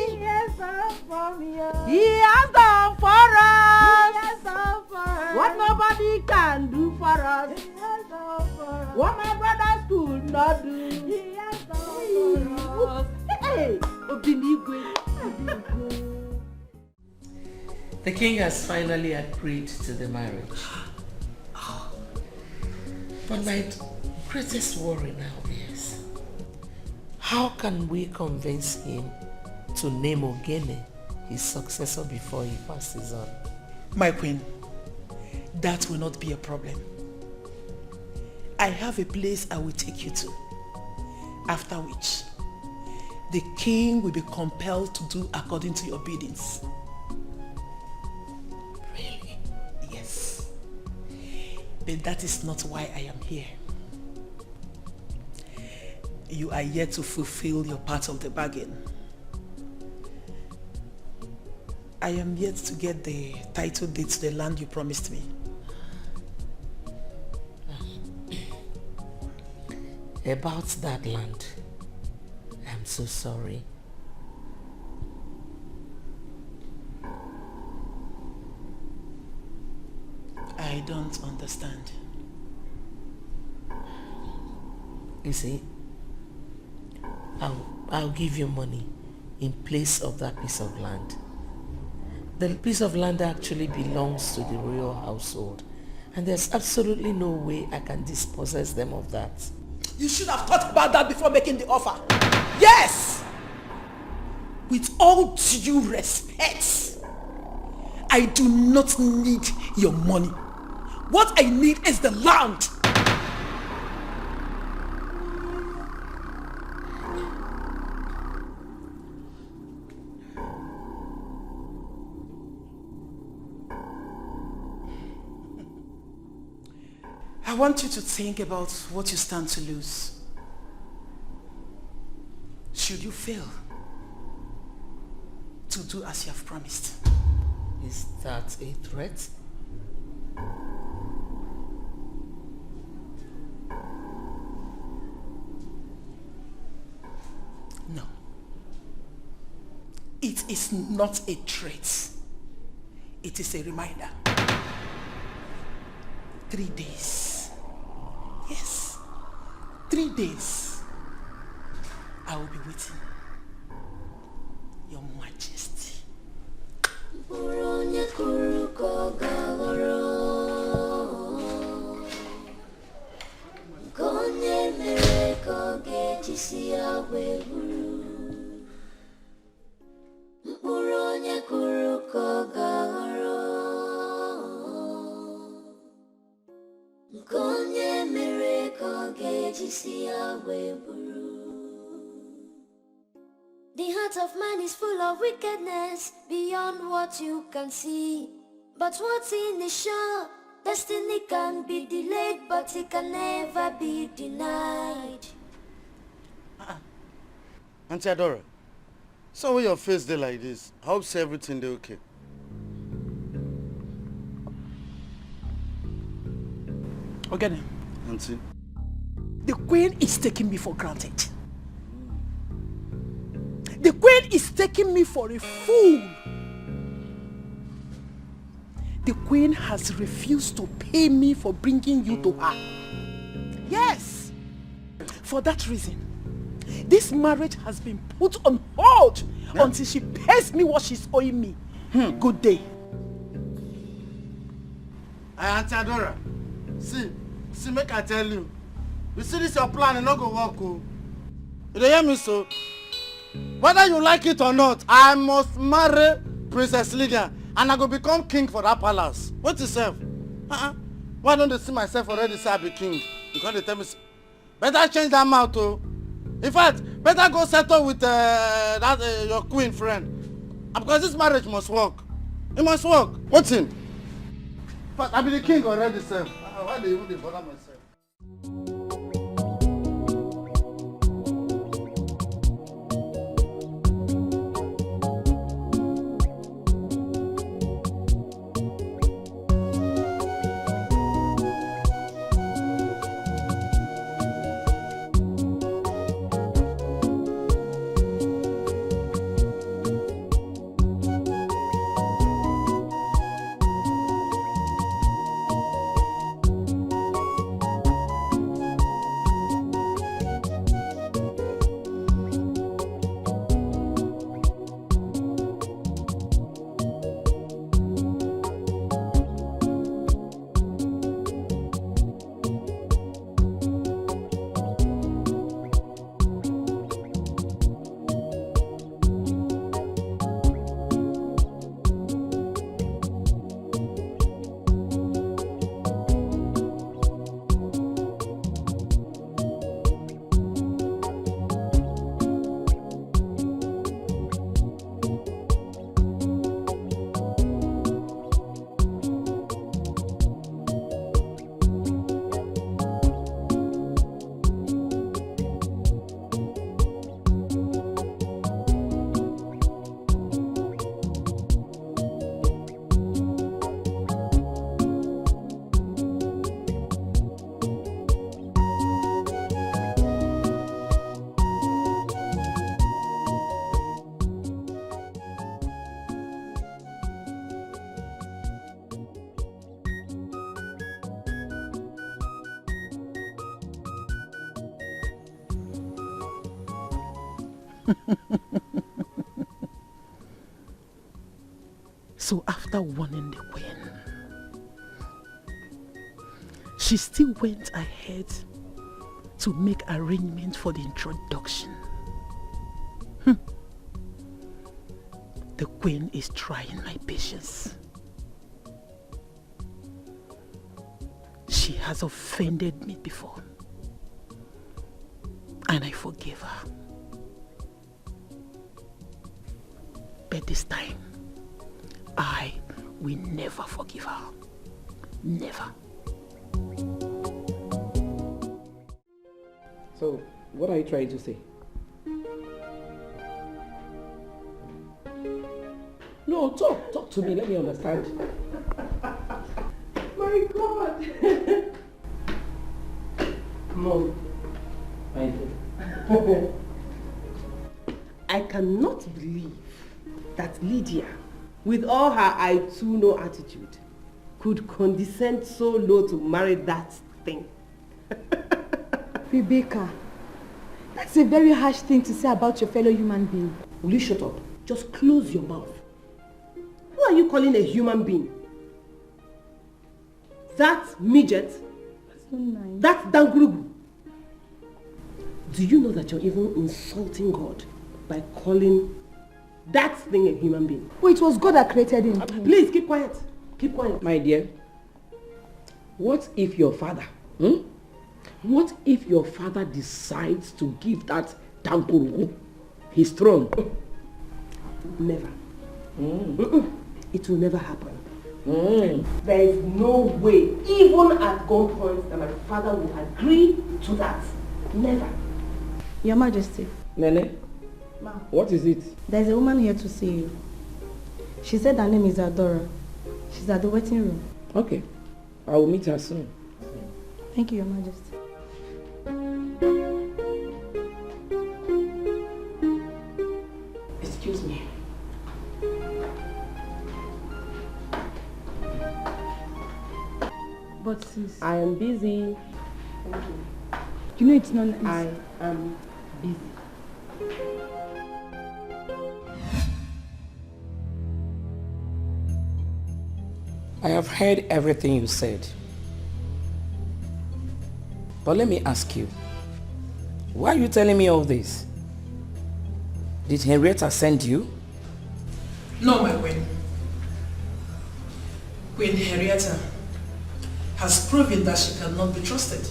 He has done for me.
He has done for us.
He has done for us.
What nobody can do for us.
He has done for us.
What my brothers could not do.
He has done for us.
Hey, Obinigwe.
The king has finally agreed to the marriage. But my greatest worry now is, how can we convince him to name Ogene his successor before he passes on?
My queen, that will not be a problem. I have a place I will take you to, after which the king will be compelled to do according to your biddings.
Really?
Yes. But that is not why I am here. You are yet to fulfill your part of the bargain. I am yet to get the title deed to the land you promised me.
About that land, I'm so sorry.
I don't understand.
You see, I'll give you money in place of that piece of land. The piece of land actually belongs to the royal household, and there's absolutely no way I can dispossess them of that.
You should have thought about that before making the offer. Yes! With all due respect, I do not need your money. What I need is the land. I want you to think about what you stand to lose. Should you fail to do as you have promised?
Is that a threat?
No. It is not a threat. It is a reminder. 3 days. Yes. 3 days. I will be waiting. Your Majesty.
The heart of man is full of wickedness beyond what you can see. But what's in the show? Destiny can be delayed, but it can never be denied.
Auntie Adora, so when your face dey like this, I hope say everything dey okay.
Ogene.
Auntie.
The queen is taking me for granted. The queen is taking me for a fool. the queen has refused to pay me for bringing you to her. Yes. For that reason, this marriage has been put on hold until she pays me what she's owing me. Good day.
Auntie Adora, see, make I tell you. You see this your plan and not go work. You hear me so? Whether you like it or not, I must marry Princess Lydia and I go become king for that palace. What yourself? Why don't they see myself already say I be king? Because they tell me, better change that mouth too. In fact, better go settle with your queen friend. Because this marriage must work. It must work. What's in? But I be the king already, sir. Why do you even bother myself?
So after warning the queen, she still went ahead to make arrangements for the introduction. The queen is trying my patience. She has offended me before, and I forgave her. But this time, I will never forgive her. Never.
So, what are you trying to say? No, talk to me, let me understand.
My God!
Mom,
I cannot believe that Lydia, with all her I too know attitude, could condescend so low to marry that thing.
Rebecca, that's a very harsh thing to say about your fellow human being.
Will you shut up? Just close your mouth. Who are you calling a human being? That midget?
So nice.
That dangurugu? Do you know that you're even insulting God by calling that thing a human being?
Oh, it was God that created him.
Please, keep quiet. Keep quiet.
My dear, what if your father, what if your father decides to give that dangurugu his throne?
Never. It will never happen. There is no way, even at gunpoint, that my father will agree to that. Never.
Your Majesty.
Nene,
Ma.
what is it?
There's a woman here to see you. She said her name is Adora. She's at the waiting room.
Okay, I will meet her soon.
Thank you, Your Majesty.
Excuse me.
But sis...
I am busy.
You know it's not nice.
I am busy.
I have heard everything you said. But let me ask you, why are you telling me all this? Did Henrietta send you?
No, my queen. Queen Henrietta has proven that she cannot be trusted.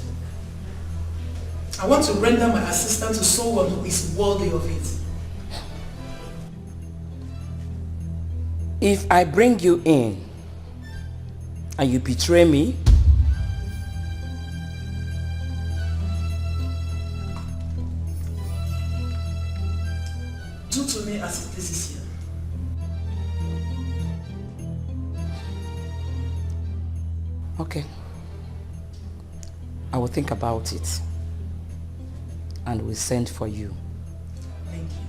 I want to render my assistance to someone who is worthy of it.
If I bring you in and you betray me,
do to me as it pleases you.
okay. I will think about it and will send for you.
Thank you.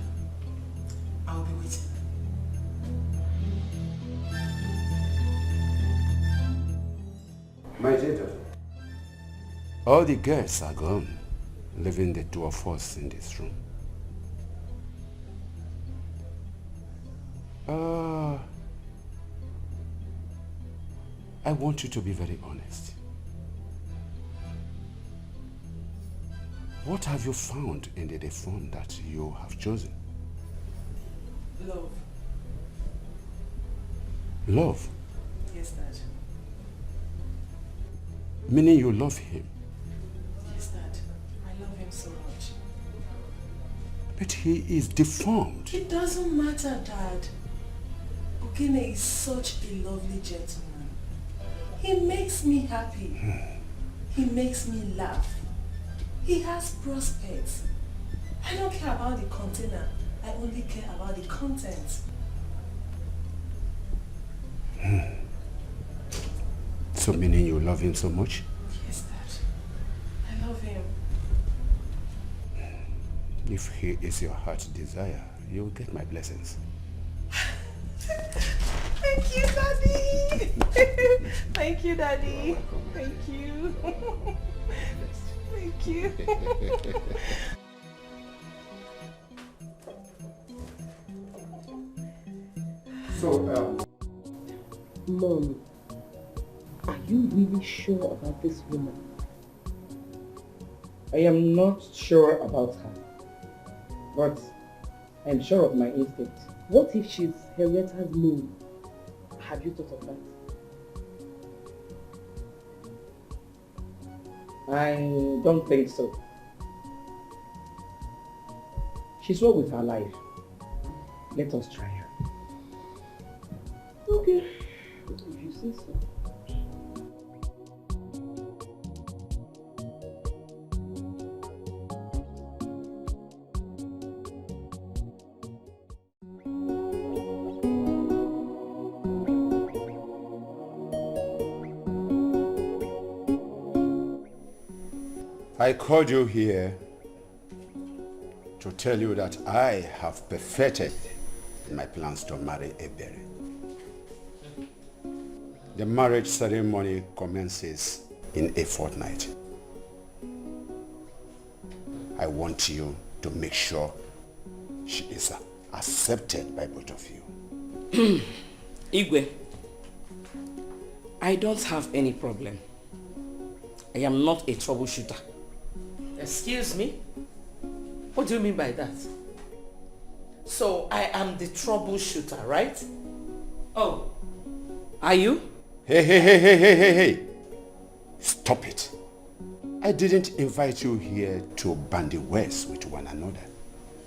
I'll be waiting.
My dear, all the girls are gone, leaving the two of us in this room. I want you to be very honest. What have you found in the phone that you have chosen?
Love.
Love?
Yes, Dad.
Meaning you love him?
Yes, Dad. I love him so much.
But he is deformed.
It doesn't matter, Dad. Okene is such a lovely gentleman. He makes me happy. He makes me laugh. He has prospects. I don't care about the container. I only care about the content.
So meaning you love him so much?
Yes, Dad. I love him.
If he is your heart's desire, you will get my blessings.
Thank you, Daddy. Thank you, Daddy. Thank you. Thank you.
So,
Mom, are you really sure about this woman?
I am not sure about her, but I'm sure of my instinct.
What if she's Henrietta's moon? Have you thought of that?
I don't think so. She's well with her life. Let us try her.
Okay, if you say so.
I called you here to tell you that I have perfected my plans to marry Ebere. The marriage ceremony commences in a fortnight. I want you to make sure she is accepted by both of you.
Igwe, I don't have any problem. I am not a troubleshooter. Excuse me? What do you mean by that? So I am the troubleshooter, right? Oh, are you?
Hey. Stop it. I didn't invite you here to bandy words with one another.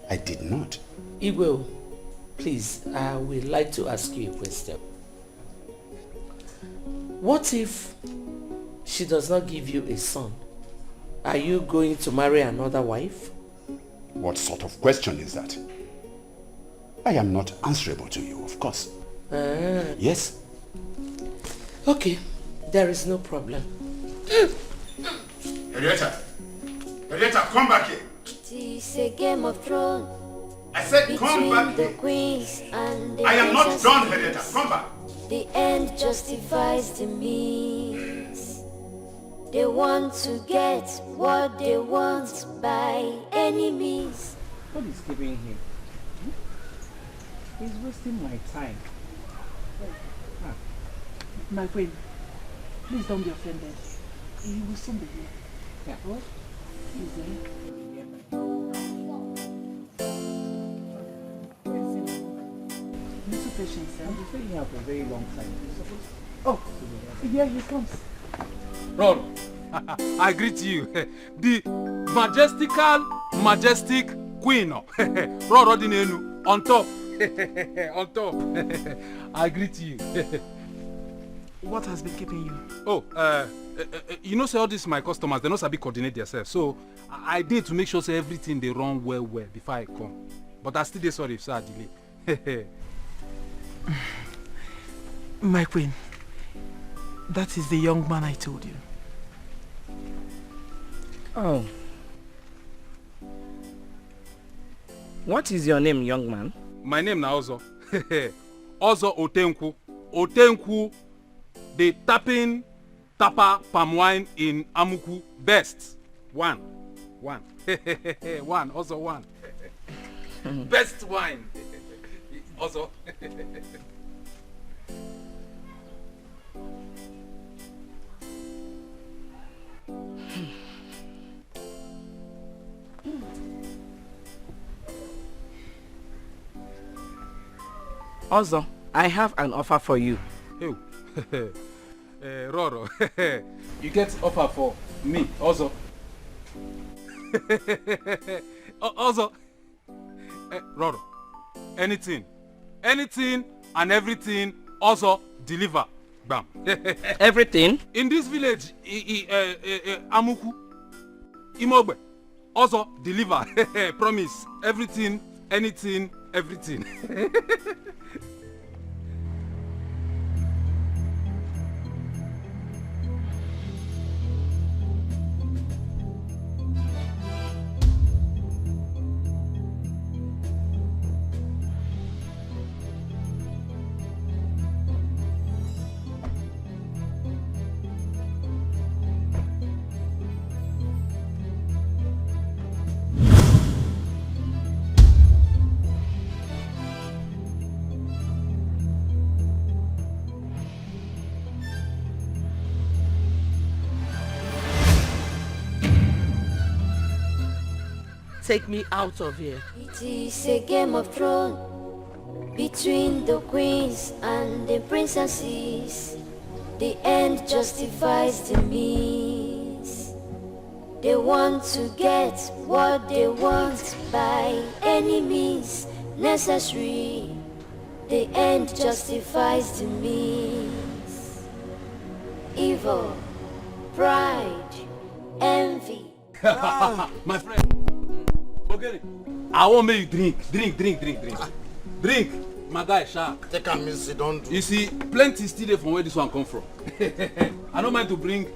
I did not.
Igwe, please, I would like to ask you a question. What if she does not give you a son? Are you going to marry another wife?
What sort of question is that? I am not answerable to you, of course. Yes.
Okay, there is no problem.
Henrietta, come back here.
It is a game of thrones.
I said come back
the
here.
Queens and the
I am not
princesses.
done, Henrietta. Come back.
The end justifies the means. They want to get what they want by any means.
What is keeping him? He's wasting my time.
My friend, please don't be offended. He will soon be here.
Yeah.
What? He's there. Little patience, sir.
I've been staying here for a very long time.
Oh, here he comes.
Rod, I greet you. The majestic queen. Rod Odinenu, on top. On top. I greet you.
What has been keeping you?
Oh, you know, say all these my customers, they know sabi coordinate themselves. So I did to make sure say everything they run well before I come. But I still dey sorry if I delay.
My queen, that is the young man I told you.
Oh. What is your name, young man?
My name now Ozo. Ozo Otenkwu. Otenkwu, the tapper palm wine in Amuku best. One. One, Ozo one. Best wine. Ozo.
Also, I have an offer for you.
Hey, Roro, you get offer for me also. Also, Roro, anything and everything also deliver. Bam.
Everything?
In this village, Amuku, Imogbe, also deliver. Promise. Everything, anything, everything.
Take me out of here.
It is a game of thrones between the queens and the princesses. The end justifies the means. They want to get what they want by any means necessary. The end justifies the means. Evil, pride, envy.
My friend. Okay. I won't make you drink, my guy shark.
Take a miss, don't do.
You see, plenty still there from where this one come from. I don't mind to bring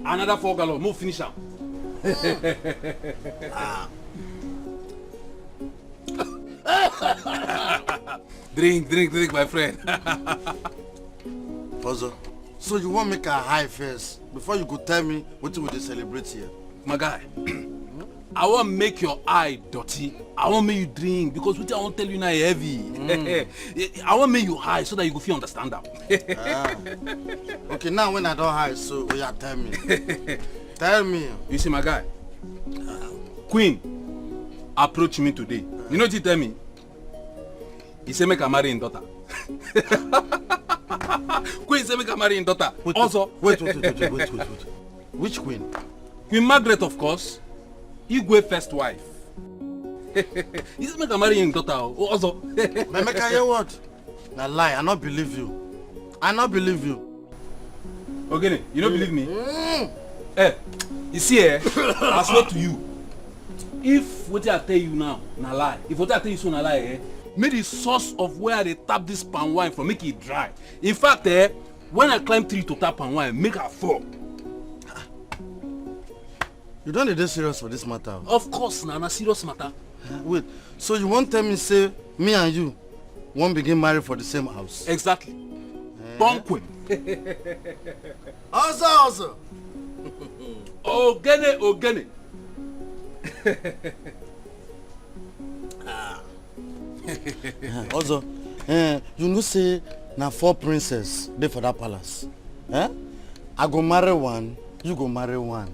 another 4 gallons, more finish am. Drink, my friend.
Puzzle. So you want make a high first before you could tell me what you would celebrate here?
My guy. I won't make your eye dirty. I won't make you drink because what I won't tell you now heavy. I won't make you high so that you go feel understand that.
Okay, now when I don't high, so yeah, tell me. Tell me.
You see, my guy. Queen approached me today. You know what he tell me? He said make I marry his daughter. Queen said make I marry his daughter. Also,
wait. Which queen?
Queen Margaret, of course. Igwe first wife. He said make I marry his daughter. Also.
Make I hear what? Na lie, I not believe you.
Okay, you don't believe me? You see, I swear to you, if what I tell you now, na lie. If what I tell you so na lie, make the source of where they tap this palm wine from, make it dry. In fact, when I climb tree to tap palm wine, make her fall.
You don't need this serious for this matter.
Of course, na serious matter.
Wait, so you won't tell me say me and you won't begin married for the same house?
Exactly. Bonquin.
Also.
Ogene.
Also, you know say na 4 princes dey for that palace. I go marry one, you go marry one.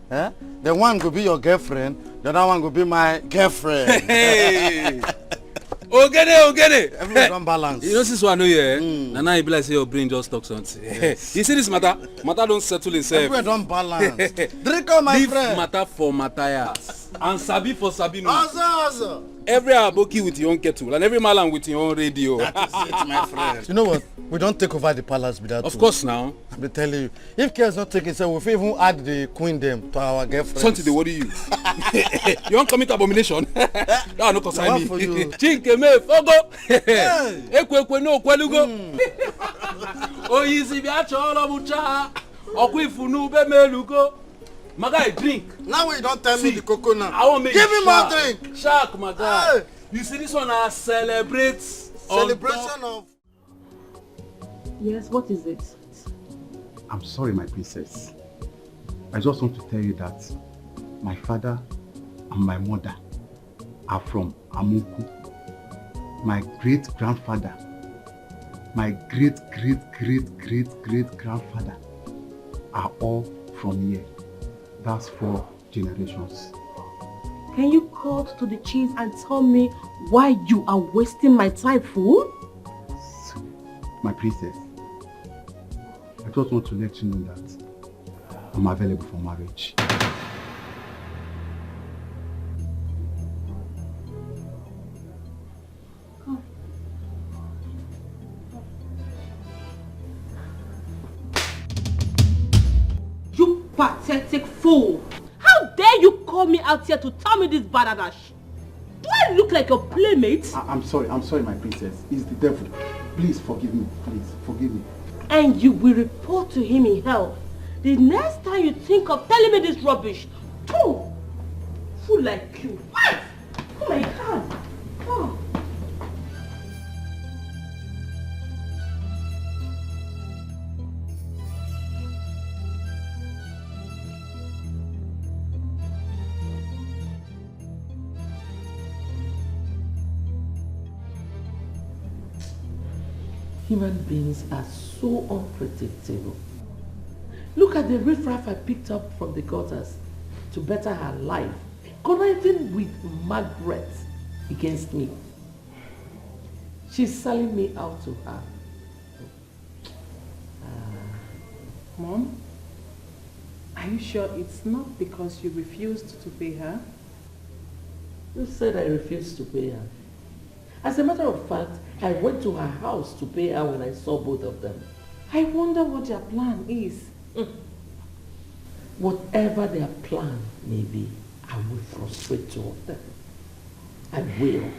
The one go be your girlfriend, the other one go be my girlfriend.
Hey. Ogene.
Everyone don't balance.
You know since one know here, now you be like say your brain just talk something. Yes. You see this matter don't settle itself.
Everyone don't balance. Drink on my
Leave
friend.
matter for Matthias and Sabi for Sabino.
Also.
Every aboki with your own kettle and every malam with your own radio.
That is it, my friend. You know what? We don't take over the palace without.
Of course now.
I'm be telling you, if care is not taken, so we'll even add the queen them to our girlfriends.
Something they worry you. You won't commit abomination. No, no concern me. Chinke me fogo. Ekwe no Okwelum. Oyizi bi acholo bucha. Okwifunu be melugo. My guy, drink.
Now you don't tell me the coconut.
I won't make
Give me more drink.
Shark, my guy. Hey. You see this one as celebration
of.
Yes, what is it?
I'm sorry, my princess. I just want to tell you that my father and my mother are from Amuku. My great-grandfather, my great-great-great-great-great-grandfather are all from here. That's 4 generations.
Can you cut to the chase and tell me why you are wasting my time, fool?
My princess, I just want to let you know that I'm available for marriage.
You pathetic fool! How dare you call me out here to tell me this badadash? Do I look like your playmate?
I'm sorry, my princess. It's the devil. Please forgive me. Please, forgive me.
And you will report to him in hell the next time you think of telling me this rubbish. Oh, fool like you. What? Oh my God. Oh. Human beings are so unpredictable. Look at the riffraff I picked up from the gutters to better her life, conniving with Margaret against me. She's selling me out to her.
Mom, are you sure it's not because you refused to pay her?
You said I refused to pay her. As a matter of fact, I went to her house to pay her when I saw both of them.
I wonder what their plan is.
Whatever their plan may be, I will frustrate 2 of them. I will.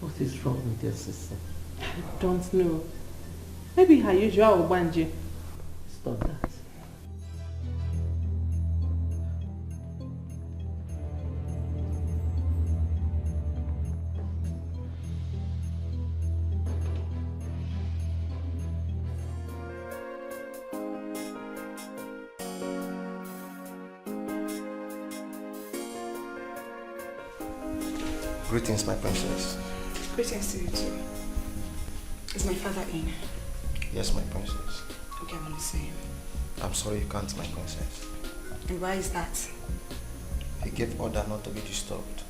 What is wrong with your sister?
I don't know. Maybe her usual Obanje.
Stop that.
Greetings, my princess.
Greetings to you too. Is my father in?
Yes, my princess.
Okay, I want to see him.
I'm sorry you can't, my princess.
And why is that?
He gave order not to be disturbed.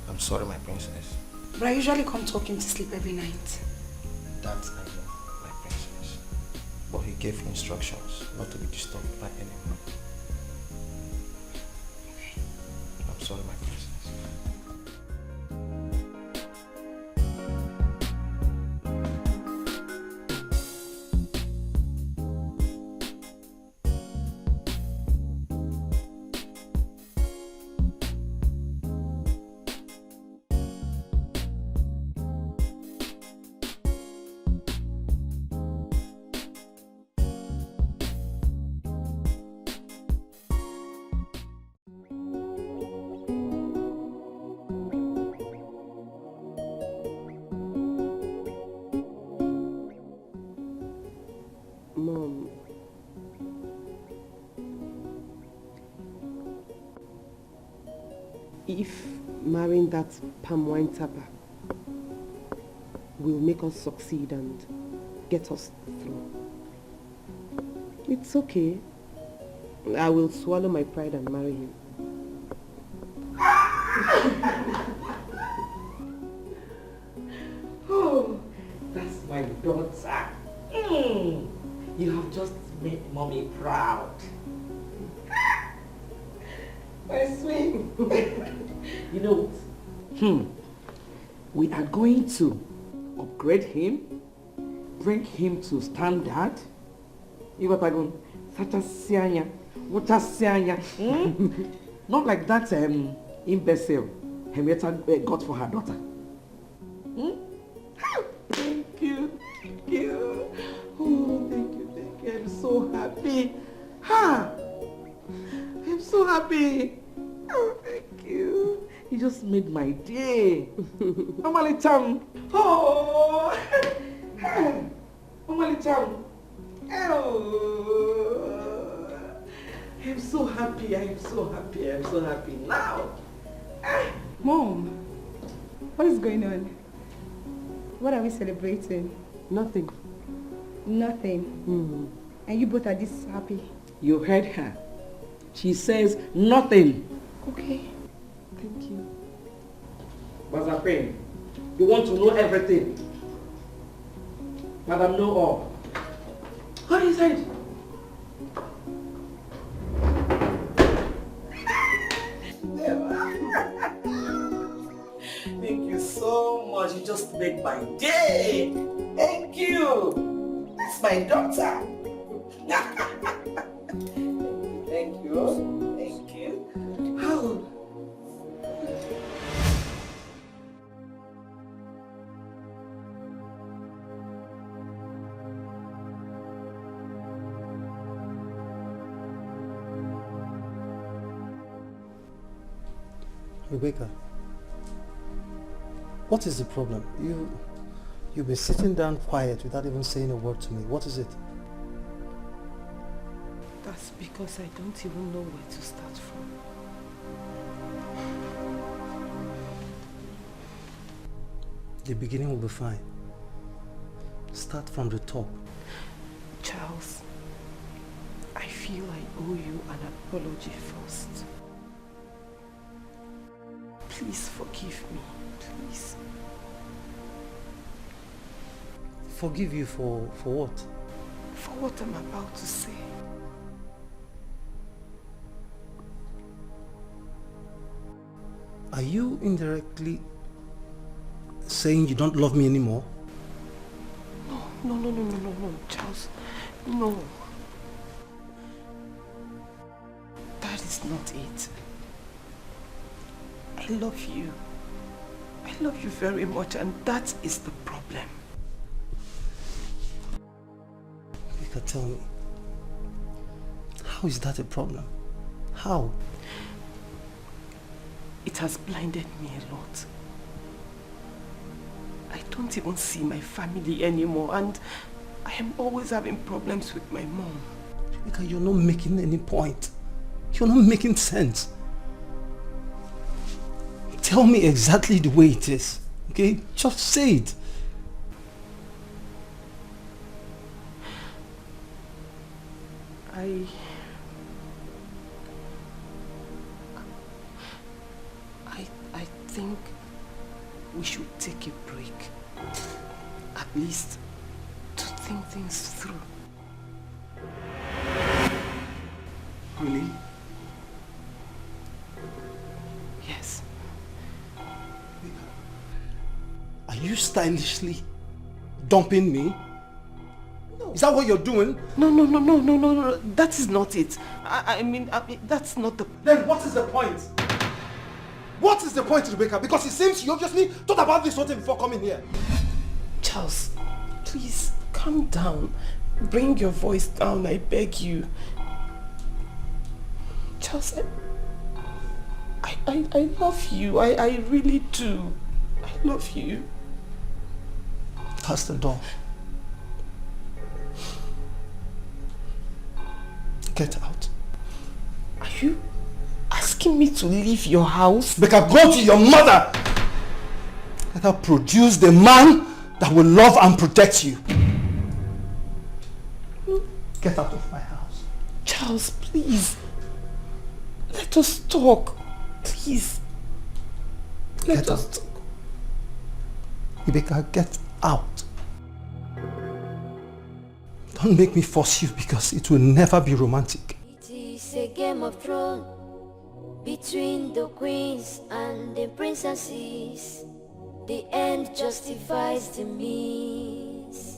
I'm sorry, my princess.
But I usually come to him to sleep every night.
That I know, my princess. But he gave instructions not to be disturbed by anyone.
Okay.
I'm sorry, my princess.
if marrying that palm wine tapper will make us succeed and get us through. It's okay. I will swallow my pride and marry him. Oh, that's my daughter. You have just made mommy proud. My sweet. You know what? We are going to upgrade him, bring him to standard. You got to go, such a sianya, what a sianya. Not like that imbecile Henrietta got for her daughter. Thank you, thank you. Oh, thank you, thank you. I'm so happy. I'm so happy. Oh, thank you. You just made my day. Omalicham. Oh. Omalicham. Oh. I'm so happy. I'm so happy. I'm so happy now.
Mom, what is going on? What are we celebrating?
Nothing.
Nothing. And you both are this happy?
You heard her. She says nothing.
Okay. Thank you.
Bazapin, you want to know everything. Madam know all. What is it? Thank you so much. You just made my day. Thank you. That's my daughter. Thank you. Thank you. Oh.
Rebecca, what is the problem? You've been sitting down quiet without even saying a word to me. What is it?
That's because I don't even know where to start from.
The beginning will be fine. Start from the top.
Charles, I feel I owe you an apology first. Please forgive me, please.
Forgive you for what?
For what I'm about to say.
Are you indirectly saying you don't love me anymore?
No, Charles. No. That is not it. I love you. I love you very much, and that is the problem.
You can tell me. How is that a problem? How?
It has blinded me a lot. I don't even see my family anymore, and I am always having problems with my mom.
Because you're not making any point. You're not making sense. Tell me exactly the way it is, okay? Just say it.
I think we should take a break. At least to think things through.
Really?
Yes.
Are you stylishly dumping me? No. Is that what you're doing?
No. That is not it. I mean, that's not the...
Then what is the point? What is the point, Rebecca? Because it seems you obviously thought about this whole thing before coming here.
Charles, please calm down. Bring your voice down, I beg you. Charles, I love you. I really do. I love you.
Pass the door. Get out.
Are you asking
asking me to leave your house?
Becca, go to your mother. Let her produce the man that will love and protect you. Get out of my house.
Charles, please. Let us talk. Please. Let us talk.
Becca, get out. Don't make me force you because it will never be romantic.
It is a game of thrones between the queens and the princesses. The end justifies the means.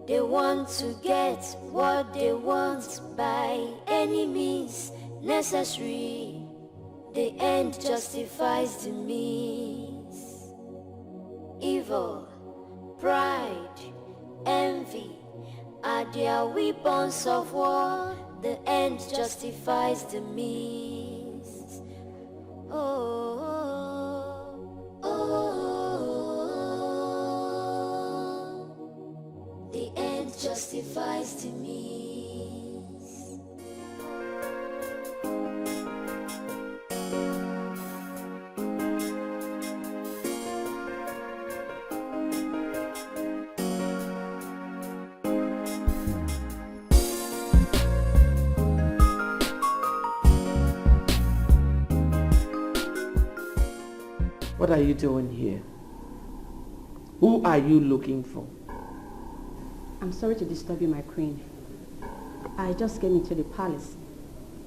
They want to get what they want by any means necessary. The end justifies the means. Evil, pride, envy are their weapons of war. The end justifies the means. Oh, oh, oh. The end justifies the means.
What are you doing here? Who are you looking for?
I'm sorry to disturb you, my queen. I just came into the palace.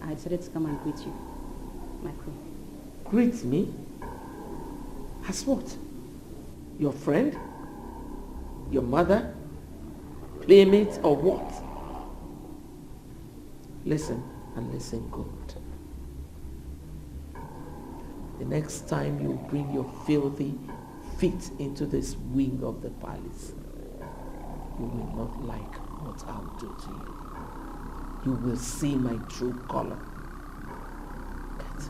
I decided to come and greet you, my queen.
Greet me? As what? Your friend? Your mother? Playmate or what? Listen, and listen good. The next time you bring your filthy feet into this wing of the palace, you will not like what I'll do to you. You will see my true color. Get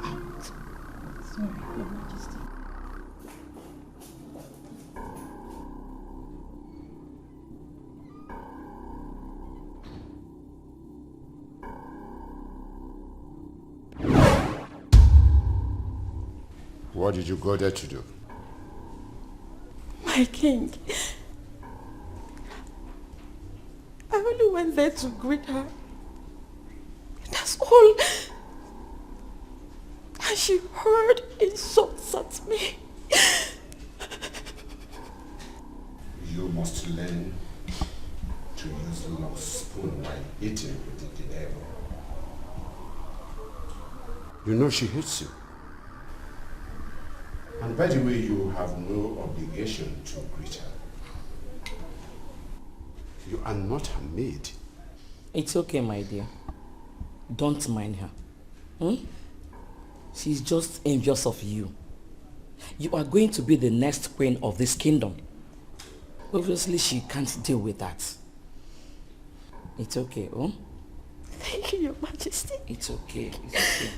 out.
Sorry, Your Majesty.
What did you go there to do?
My king, I only went there to greet her. That's all. And she heard insults at me.
You must learn to use the long spoon while eating with the devil. You know she hates you. And by the way, you have no obligation to greet her. You are not her maid.
It's okay, my dear. Don't mind her. She's just envious of you. You are going to be the next queen of this kingdom. Obviously, she can't deal with that. It's okay, oh?
Thank you, Your Majesty.
It's okay, it's okay.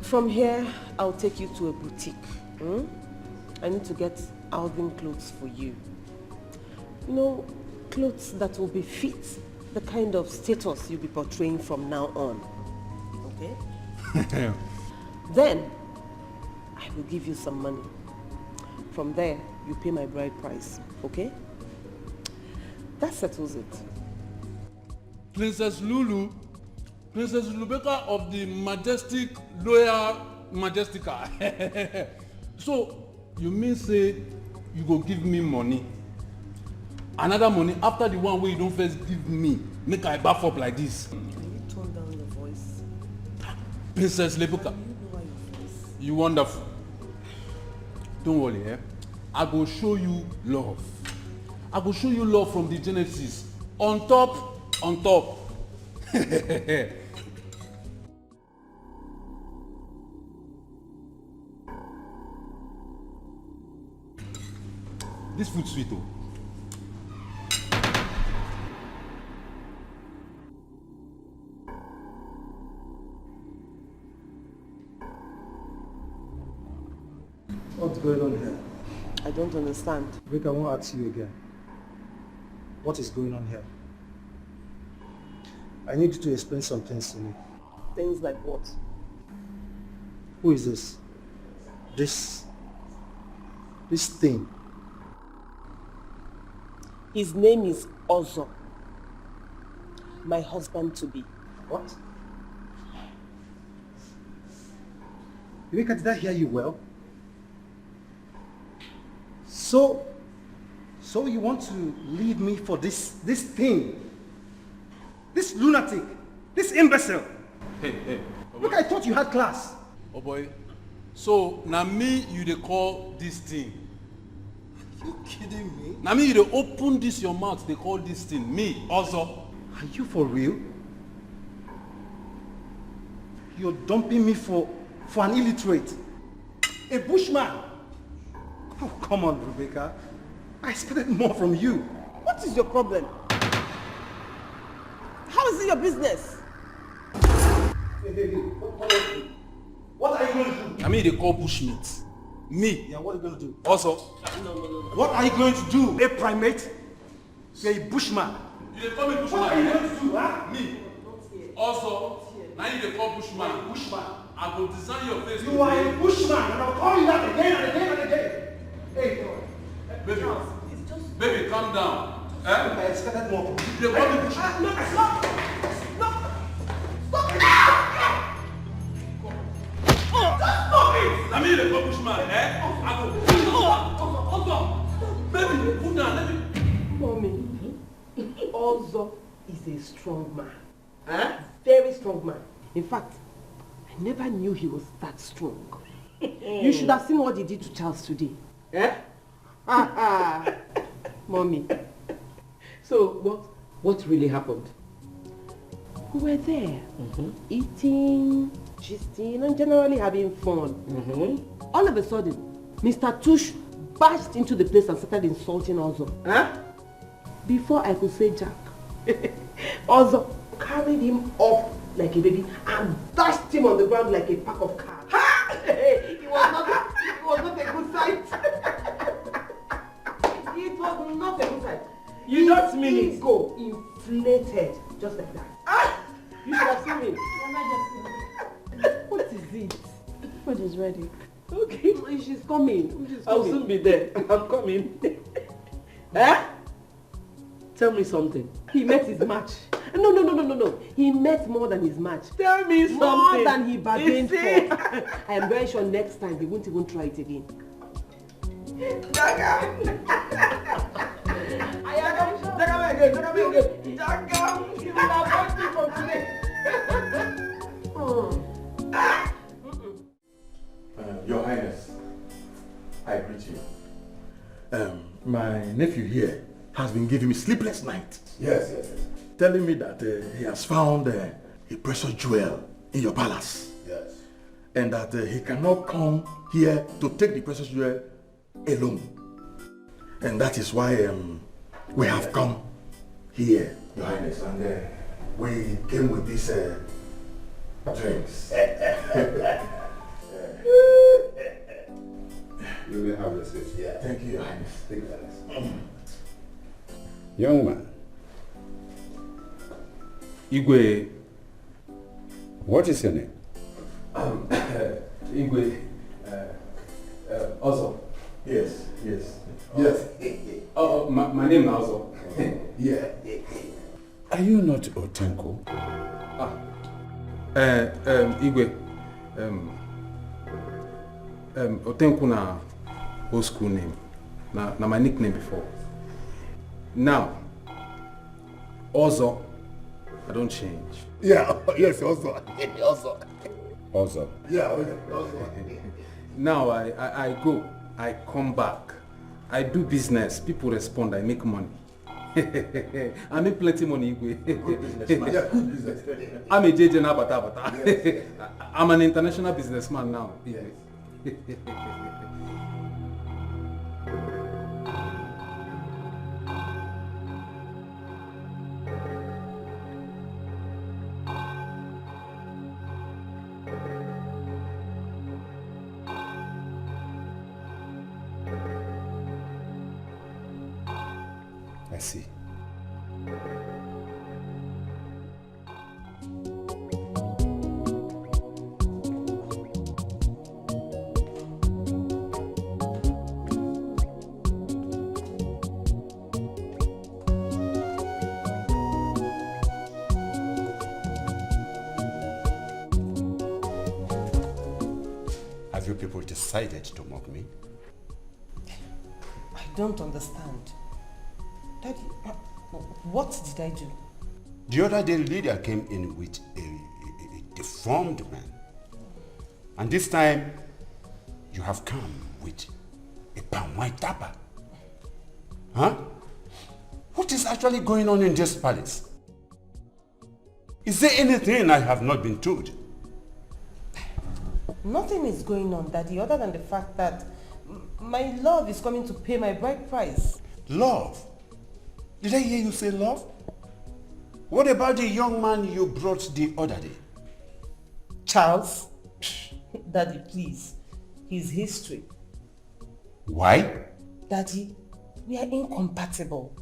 From here, I'll take you to a boutique. I need to get Alvin clothes for you. You know, clothes that will befit the kind of status you'll be portraying from now on. Okay? Then, I will give you some money. From there, you pay my bride price. Okay? That settles it.
Princess Lulu, Princess Lubeka of the Majestic Loyal Majestica. So, you mean say you go give me money? Another money after the one where you don't first give me, make I baff up like this?
Can you tone down your voice?
Princess Lebuka, you wonderful. Don't worry, I go show you love. I go show you love from the Genesis. On top, on top. This food sweet though.
What's going on here?
I don't understand.
Rick, I want to ask you again. What is going on here? I need you to explain some things to me.
Things like what?
Who is this? This thing.
His name is Ozo. My husband to be.
What? Rebecca, did I hear you well? So you want to leave me for this thing? This lunatic? This imbecile?
Hey.
Look, I thought you had class.
Oh boy. So, now me you dey call this thing?
Are you kidding me?
Now me you dey open this your mouth, they call this thing. Me, also.
Are you for real? You're dumping me for an illiterate. A bushman. Oh, come on, Rebecca. I expected more from you.
What is your problem? How is it your business?
Hey, what are you going to do?
I mean they call bushmeat. Me.
Yeah, what are you going to do?
Also.
No.
What are you going to do? A primate? You're a bushman.
You dey call me bushman?
What are you going to do, huh?
Me. Also, now you dey call bushman.
Bushman.
I will design your face.
You are a bushman, and I'll call you that again and again and again. Hey,
baby, calm down.
I expected more from you.
You dey call me bushman?
No, stop!
Stop it! I mean the call bushman, eh? I go. Baby, put down, let me.
Mommy, Ozo is a strong man. Huh? Very strong man. In fact, I never knew he was that strong. You should have seen what he did to Charles today. Eh? Mommy. So, what really happened? We were there, eating, gisting, and generally having fun. All of a sudden, Mr. Tush barged into the place and started insulting Ozo. Huh? Before I could say Jack, Ozo carried him up like a baby and dashed him on the ground like a pack of cards. It was not a good sight. It was not a good sight. You don't mean it. His ego inflated just like that. You should have seen me. What is it?
Food is ready.
Okay, she's coming. I'll soon be there. I'm coming. Eh? Tell me something. He met his match. No. He met more than his match. Tell me something. More than he bargained for. I am very sure next time he won't even try it again. You will avoid me from today.
Your Highness, I greet you. My nephew here has been giving me sleepless nights. Yes. Telling me that he has found a precious jewel in your palace. Yes. And that he cannot come here to take the precious jewel alone. And that is why we have come here, Your Highness, and we came with these drinks.
You may have a seat.
Yeah. Thank you, Your Highness.
Thank you, Highness. Young man.
Igwe.
What is your name?
Igwe. Ozo.
Yes.
My name is Ozo.
Yeah.
Are you not Otenko?
Igwe. Otenko na old school name. Na my nickname before. Now, Ozo, I don't change.
Yeah, yes, Ozo.
Ozo.
Yeah, Ozo.
Now I go, I come back. I do business, people respond, I make money. I make plenty money.
Good businessman. Yeah, good business.
I'm a JJ Nabata. Yes. I'm an international businessman now. Yes.
I see. Have you people decided to mock me?
I don't understand. Daddy, what did I do?
The other day, Lydia came in with a deformed man. And this time, you have come with a palm white dapper. Huh? What is actually going on in this palace? Is there anything I have not been told?
Nothing is going on, Daddy, other than the fact that my love is coming to pay my bride price.
Love? Did I hear you say love? What about the young man you brought the other day?
Charles? Daddy, please. He's history.
Why?
Daddy, we are incompatible.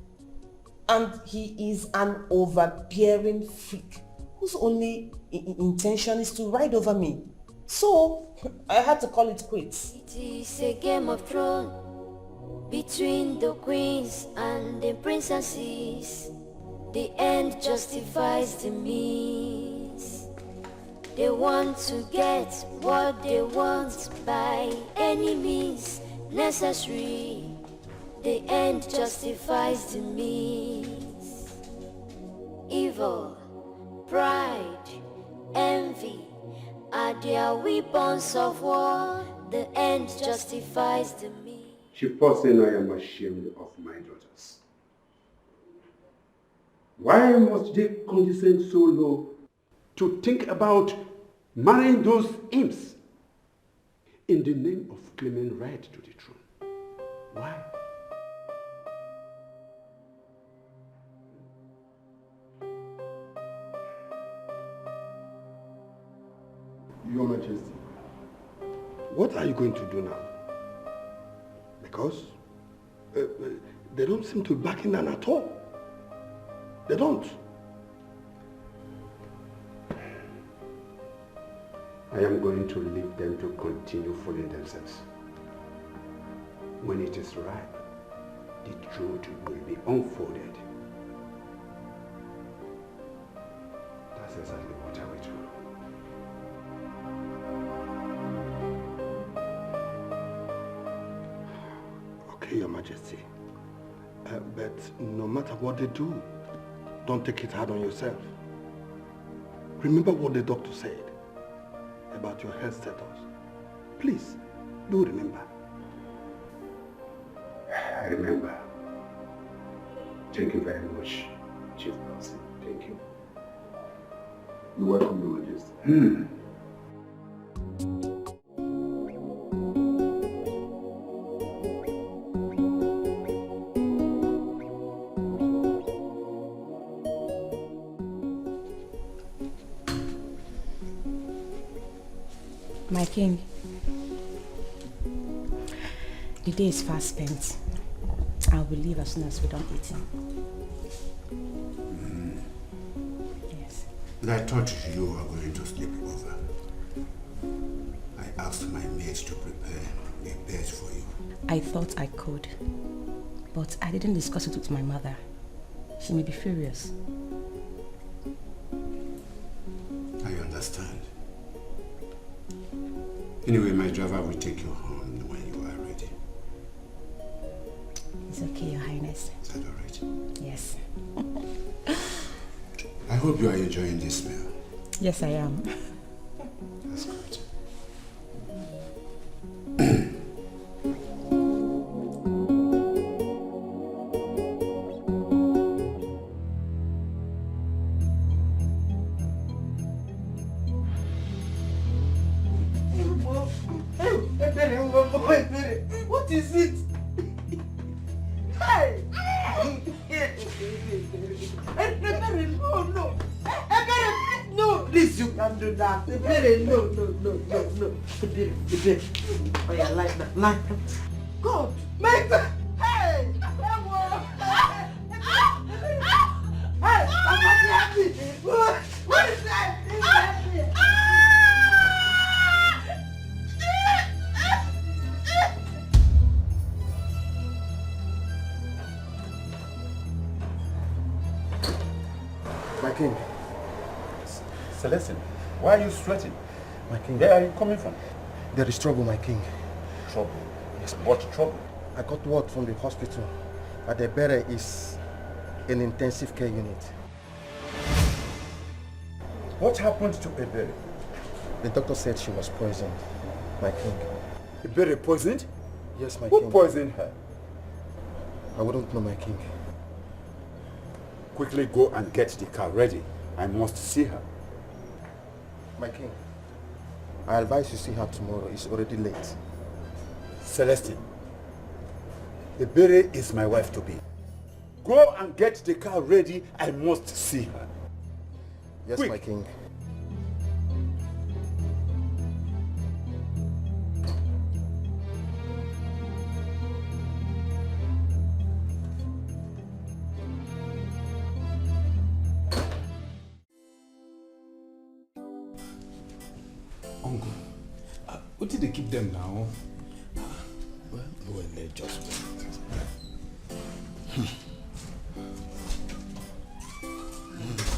And he is an overbearing freak whose only intention is to ride over me. So, I had to call it quits.
It is a game of thrones between the queens and the princesses. The end justifies the means. They want to get what they want by any means necessary. The end justifies the means. Evil, pride, envy are their weapons of war. The end justifies the means.
Chief person, I am ashamed of my daughters. Why must they condescend so low to think about marrying those imps in the name of claiming right to the throne? Why?
Your Majesty, what are you going to do now? Because they don't seem to be backing down at all. They don't.
I am going to leave them to continue fooling themselves. When it is ripe, the truth will be unfolded. That's exactly what I will do.
Okay, Your Majesty. But no matter what they do, don't take it hard on yourself. Remember what the doctor said about your health status. Please, do remember.
I remember. Thank you very much, Chief Person. Thank you.
You're welcome, Your Majesty.
My king, the day is fast spent. I will leave as soon as we're done eating. Yes.
But I thought you were going to sleep over. I asked my maid to prepare a bed for you.
I thought I could, but I didn't discuss it with my mother. She may be furious.
I understand. Anyway, my driver will take you home when you are ready.
It's okay, Your Highness.
Is that all right?
Yes.
I hope you are enjoying this meal.
Yes, I am.
That's good.
What is it? Hey! Ebere, no. Ebere, no. Please, you can't do that. Ebere, no. Ebere. Oh, yeah, like that. God, make that. Hey!
king.
Celestine, why are you sweating?
My king.
Where are you coming from?
There is trouble, my king.
Trouble? Yes. What trouble?
I got word from the hospital that Ebere is in intensive care unit.
What happened to Ebere?
The doctor said she was poisoned, my king.
Ebere poisoned?
Yes, my
Who
king.
Who poisoned her?
I wouldn't know, my king.
Quickly go and get the car ready. I must see her.
My king, I advise you see her tomorrow. It's already late.
Celestine, Ebere is my wife-to-be. Go and get the car ready. I must see her.
Yes,
Quick.
my king.
Uncle, what did they keep them now?
Well, they just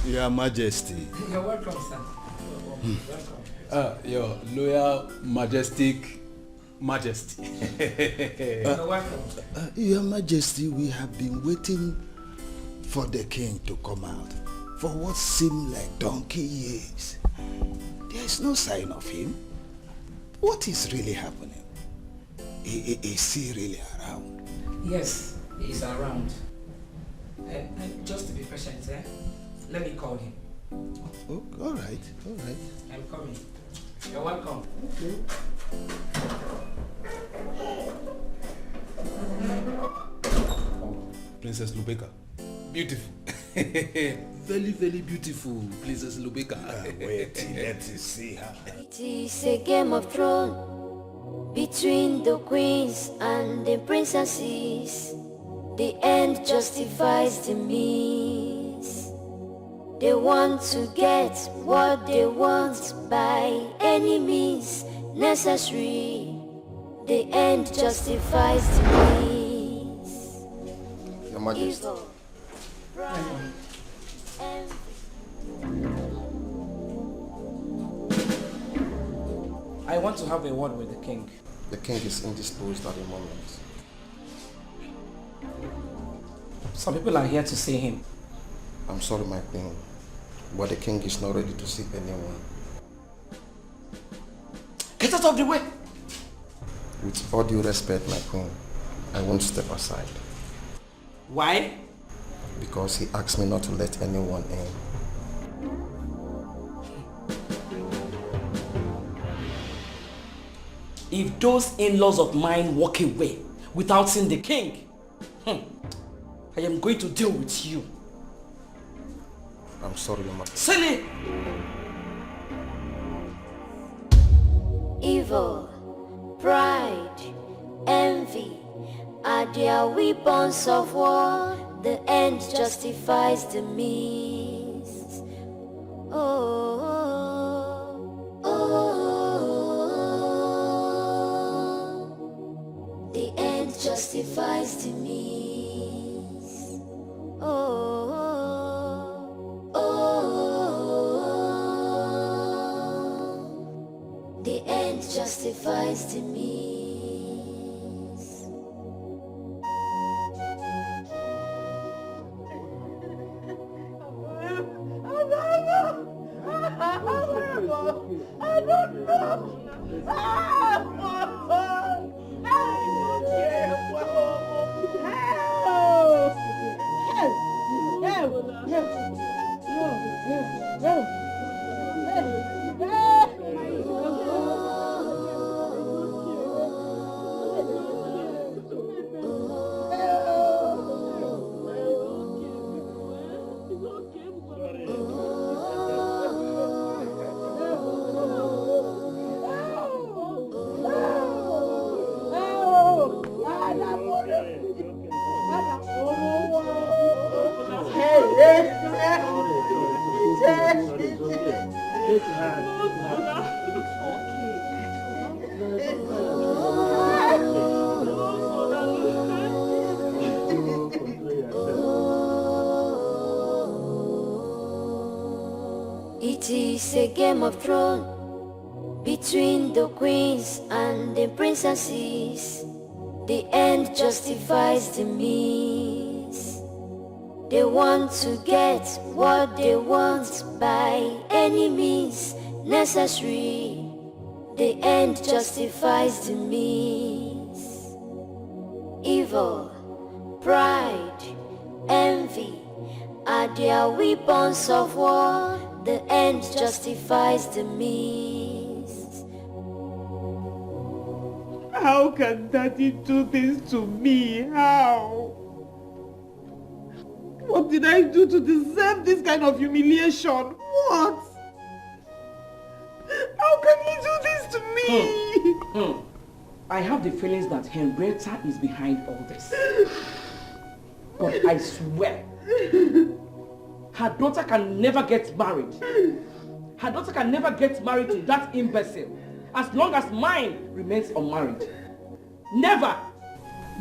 Your Majesty.
You're welcome, sir. Welcome.
Your loyal, majestic majesty.
You're welcome.
Your Majesty, we have been waiting for the king to come out for what seemed like donkey years. There is no sign of him. What is really happening? Is he really around?
Yes, he's around. Just to be patient, eh? Let me call him.
Oh, all right, all right.
I'm coming. You're welcome.
Okay.
Princess Lubeka. Beautiful. Very, very beautiful, Princess Lubeka.
Wait, let us see her.
It is a game of thrones between the queens and the princesses. The end justifies the means. They want to get what they want by any means necessary. The end justifies the means.
Your Majesty.
Evil, pride, envy.
I want to have a word with the king.
The king is indisposed at the moment.
Some people are here to see him.
I'm sorry, my queen, but the king is not ready to see anyone.
Get out of the way!
With all due respect, my queen, I won't step aside.
Why?
Because he asked me not to let anyone in.
If those in-laws of mine walk away without seeing the king, I am going to deal with you.
I'm sorry, Your Majesty.
Silly!
Evil, pride, envy are their weapons of war. The end justifies the means. Oh, the end justifies the means. The end justifies the means.
I don't know.
It is a game of thrones between the queens and the princesses. The end justifies the means. They want to get what they want by any means necessary. The end justifies the means. Evil, pride, envy are their weapons of war. The end justifies the means.
How can Daddy do this to me? How? What did I do to deserve this kind of humiliation? What? How can he do this to me?
I have the feelings that Henrietta is behind all this. But I swear, her daughter can never get married. Her daughter can never get married to that imbecile as long as mine remains unmarried. Never!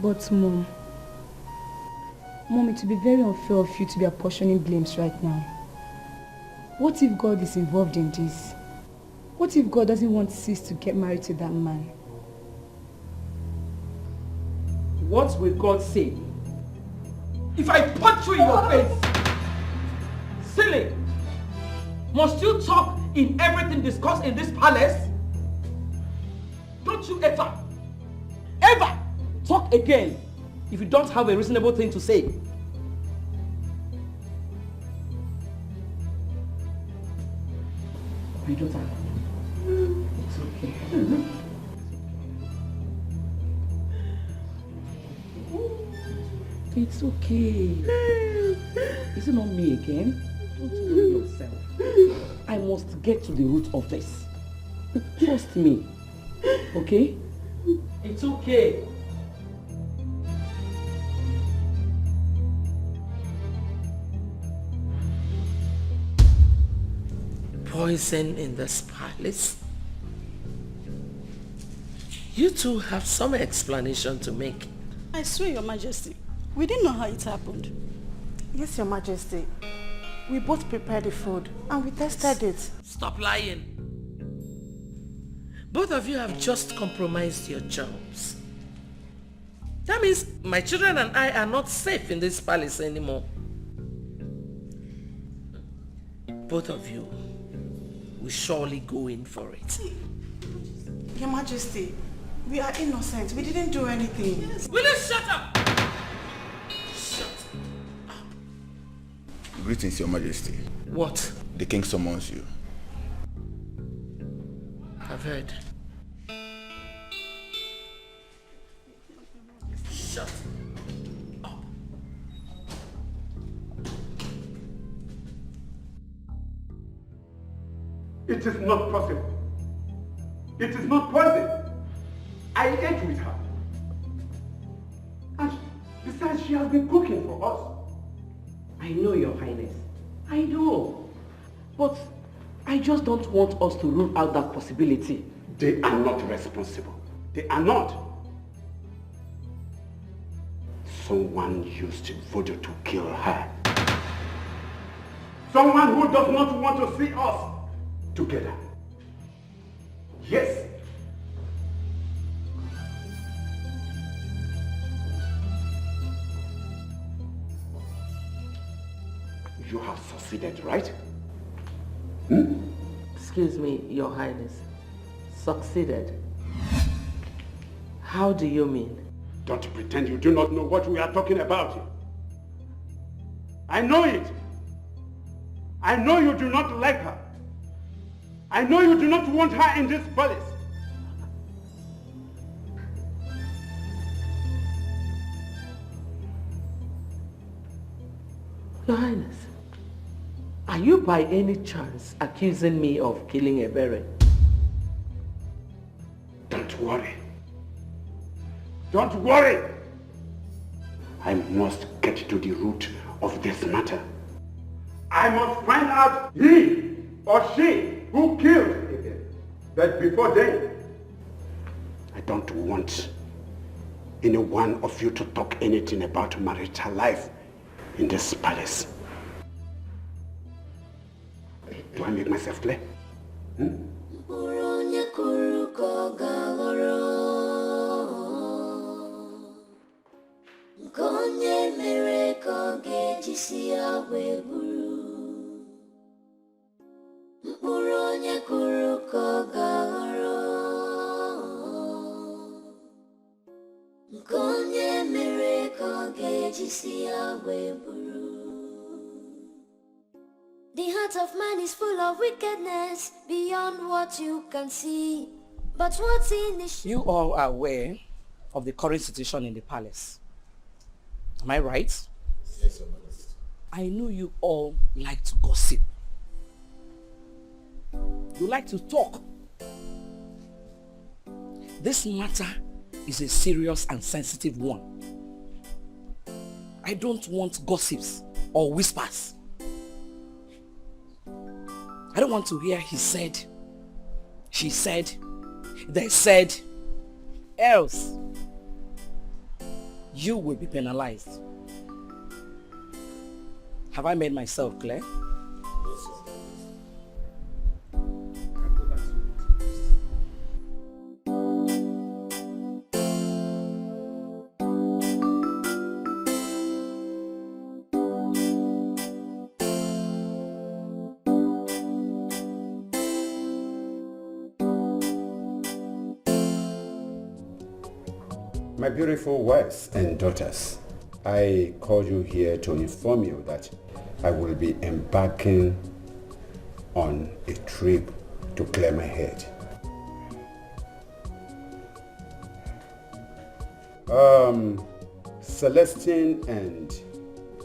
But Mom, it would be very unfair of you to be apportioning blames right now. What if God is involved in this? What if God doesn't want Sis to get married to that man?
What will God say if I punch you in your face? Silly! Must you talk in everything discussed in this palace? Don't you ever talk again if you don't have a reasonable thing to say. My daughter, it's okay. It's okay. Is it not me again? Don't worry yourself. I must get to the root of this. Trust me. Okay? It's okay.
Poison in this palace? You two have some explanation to make.
I swear, Your Majesty, we didn't know how it happened.
Yes, Your Majesty. We both prepared the food and we tested it.
Stop lying. Both of you have just compromised your jobs. That means my children and I are not safe in this palace anymore. Both of you will surely go in for it.
Your Majesty, we are innocent. We didn't do anything.
Yes. Will you shut up?
Greetings, Your Majesty.
What?
The king summons you.
I've heard. Shut up.
It is not possible. It is not possible. I ate with her. And besides, she has been cooking for us.
I know, Your Highness. I know. But I just don't want us to rule out that possibility.
They are not responsible. They are not. Someone used voodoo to kill her. Someone who does not want to see us together. Yes. You have succeeded, right?
Excuse me, Your Highness. Succeeded? How do you mean?
Don't pretend you do not know what we are talking about here. I know it. I know you do not like her. I know you do not want her in this palace.
Your Highness, are you by any chance accusing me of killing Ebere?
Don't worry. Don't worry. I must get to the root of this matter. I must find out he or she who killed Ebere. But before then, I don't want any one of you to talk anything about marital life in this palace. Do I make myself clear?
The heart of man is full of wickedness beyond what you can see. But what's in the...
You all are aware of the current situation in the palace. Am I right?
Yes, Your Majesty.
I know you all like to gossip. You like to talk. This matter is a serious and sensitive one. I don't want gossips or whispers. I don't want to hear he said, she said, they said, else you will be penalized. Have I made myself clear?
My beautiful wives and daughters, I call you here to inform you that I will be embarking on a trip to clear my head. Celestine and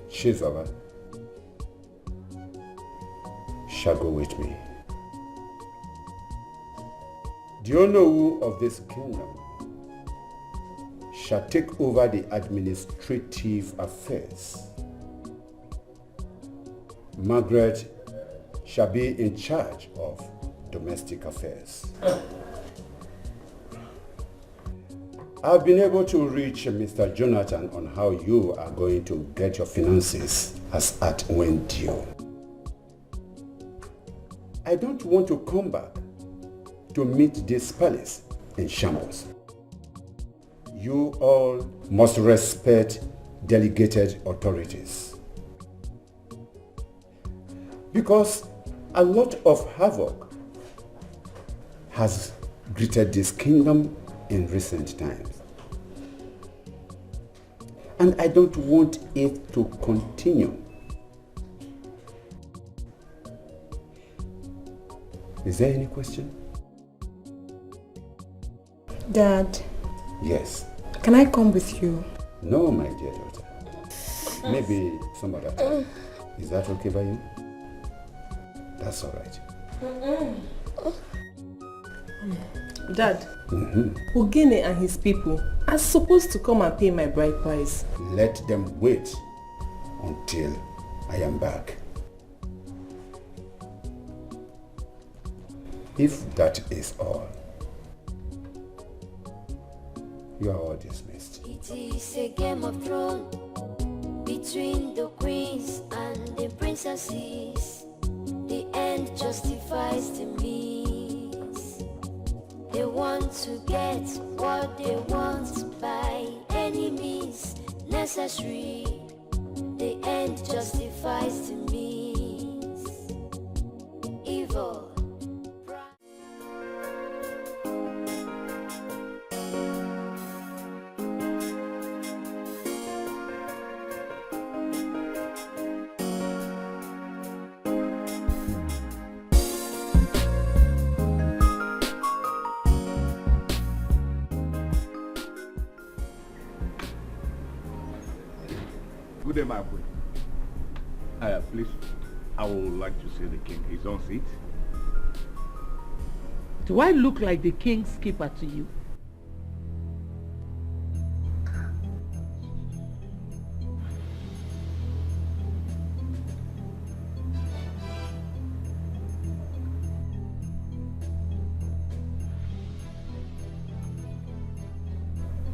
Chizoba shall go with me. Do you know who of this kingdom shall take over the administrative affairs? Margaret shall be in charge of domestic affairs. I've been able to reach Mr. Jonathan on how you are going to get your finances as at when due. I don't want to come back to meet this palace in shambles. You all must respect delegated authorities, because a lot of havoc has greeted this kingdom in recent times. And I don't want it to continue. Is there any question?
Dad.
Yes.
Can I come with you?
No, my dear daughter. Maybe some other time. Is that okay by you? That's all right.
Dad, Ogene and his people are supposed to come and pay my bride price.
Let them wait until I am back. If that is all, you are all dismissed.
It is a game of thrones between the queens and the princesses. The end justifies the means. They want to get what they want by any means necessary. The end justifies the means. Evil.
Good day, my queen. Please, I would like to see the king. He's on seat.
Do I look like the king's keeper to you?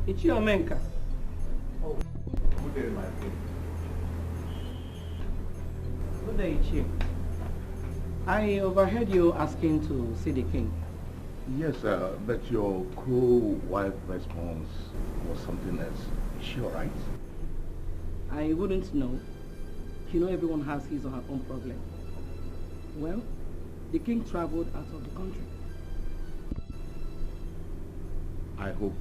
It's your Menka.
Good day, my queen.
Good day, Ichi.
I overheard you asking to see the king.
Yes, but your co-wife response was something else. Is she alright?
I wouldn't know. You know everyone has his or her own problem. Well, the king traveled out of the country.
I hope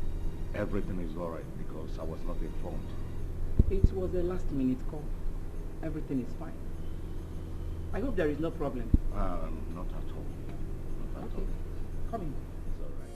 everything is alright because I was not informed.
It was a last-minute call. Everything is fine. I hope there is no problem.
Not at all. Not at all.
Come in.
It's alright.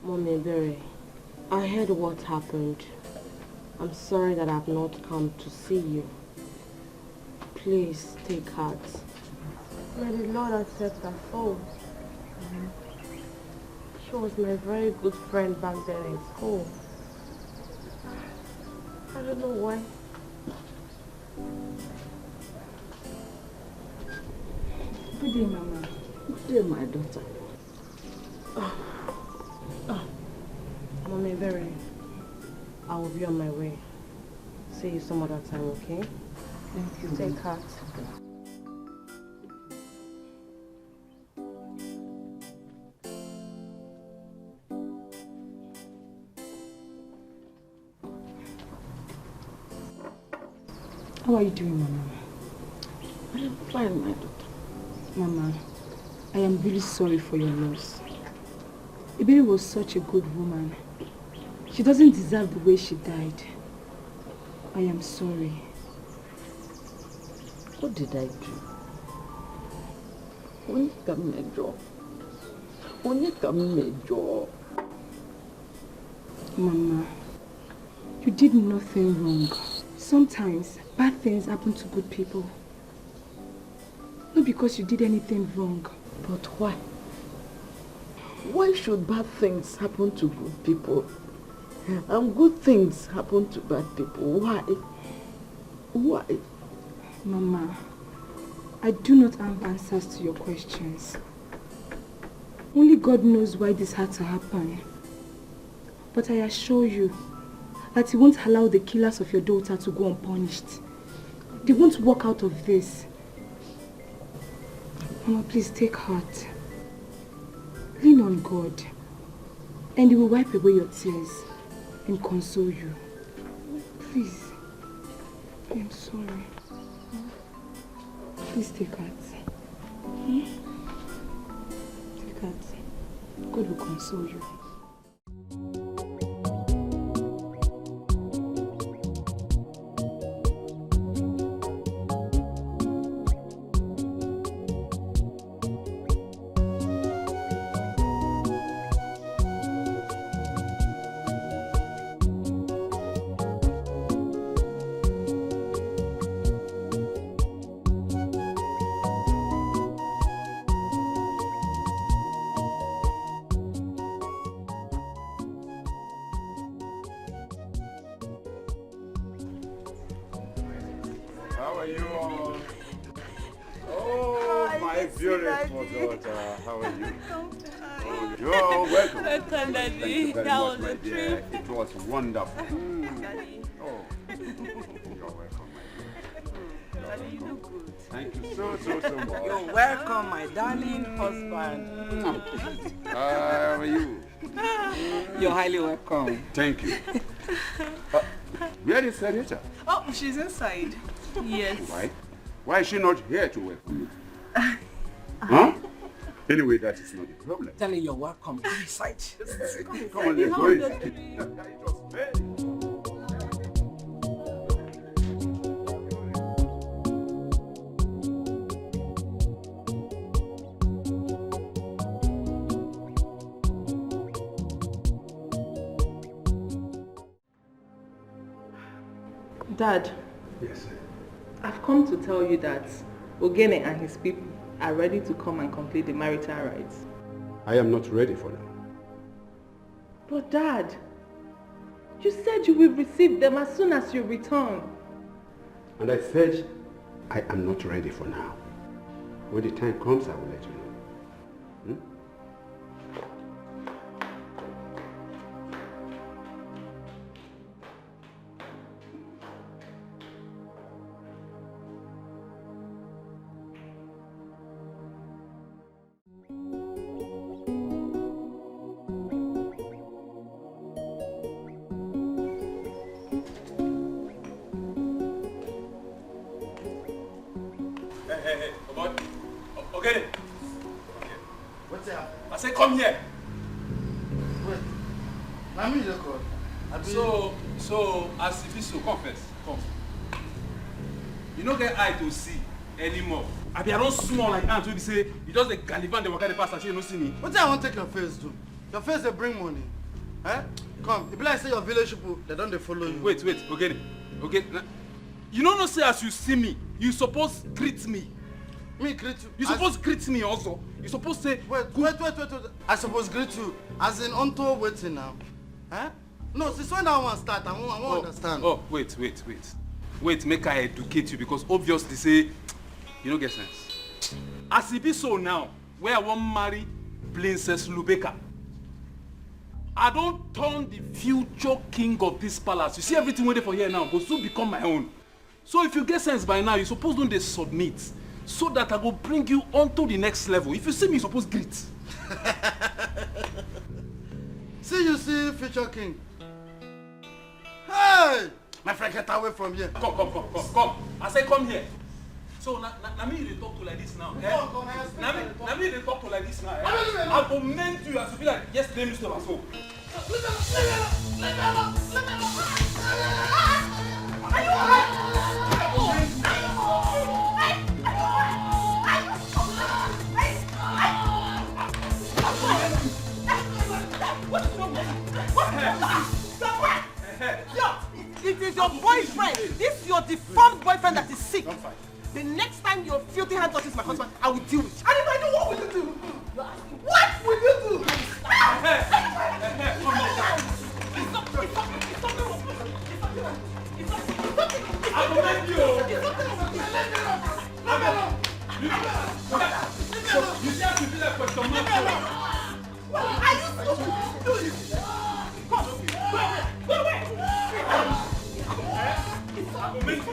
Mommy Ebere, I heard what happened. I'm sorry that I've not come to see you. Please take heart.
May the Lord accept her soul.
She was my very good friend back then in school. I don't know why.
Good day, Mama.
Good day, my daughter.
Mommy, Ebere, I will be on my way. See you some other time, okay?
Thank you.
Take heart.
How are you doing, Mama?
I am fine, my daughter.
Mama, I am really sorry for your loss. Ebere was such a good woman. She doesn't deserve the way she died. I am sorry.
What did I do?
Mama, you did nothing wrong. Sometimes bad things happen to good people. Not because you did anything wrong.
But why? Why should bad things happen to good people? And good things happen to bad people? Why? Why?
Mama, I do not have answers to your questions. Only God knows why this had to happen. But I assure you that He won't allow the killers of your daughter to go unpunished. They won't walk out of this. Mama, please take heart. Lean on God, and He will wipe away your tears and console you. Please, I am sorry. Please take heart. Take heart. God will console you.
How are you all? Oh, my beautiful daughter. How are you? Oh, you're welcome.
Welcome, Daddy.
Thank you very
That
much,
was
my
a
dear.
trip.
It was wonderful.
Daddy.
Oh, you're welcome, my dear.
Daddy, you look good.
Thank you so much.
You're welcome, my darling husband.
How are you?
You're highly welcome.
Thank you. Where is Sarita?
Oh, she's inside. Yes.
Why? Why is she not here to welcome you? Huh? Anyway, that is not the problem.
Telling you're welcome. Inside.
Come on, let's go in.
Dad.
Yes, sir.
I've come to tell you that Ogene and his people are ready to come and complete the marital rites.
I am not ready for now.
But Dad, you said you will receive them as soon as you return.
And I said, I am not ready for now. When the time comes, I will let you know.
Hey, come on. Okay.
What's up?
I said come here.
Wait. I'm in the court.
So as if so, come first. Come. You don't get eye to see anymore. I don't small like ant wey be say you just dey gallivant dey waka dey pass and say you no see me.
What I want take your face do? Your face they bring money. Eh? Come, it be like say your village people they don't they follow you.
Wait, okay. You don't know say as you see me, you suppose greet me.
Me greet you?
You suppose greet me also. You suppose say
Wait. I suppose greet you as in unto waiting now. Eh? No, since when that one start, I won't understand.
Oh, wait. Wait, make I educate you because obviously say you don't get sense.
As it be so now, where I want marry Princess Lubeka. I don't turn the future king of this palace. You see everything waiting for here now go soon become my own. So if you get sense by now, you suppose don't they submit so that I go bring you onto the next level. If you see me, you suppose greet.
See, future king. Hey! My friend, get away from here.
Come. I say come here. So, now me they talk to like this now. Now me they talk to like this now. I will mend you as to be like yesterday, Mr. Vaso. Are you alright?
It is your boyfriend. This is your deformed boyfriend that is sick. Don't fight. The next time your filthy hand touches my husband, I will deal with it. And if I do, what will you do? What will you do?
I will make you. You have to be that question mark.
Are you supposed to do this? Come, go away. I will make you.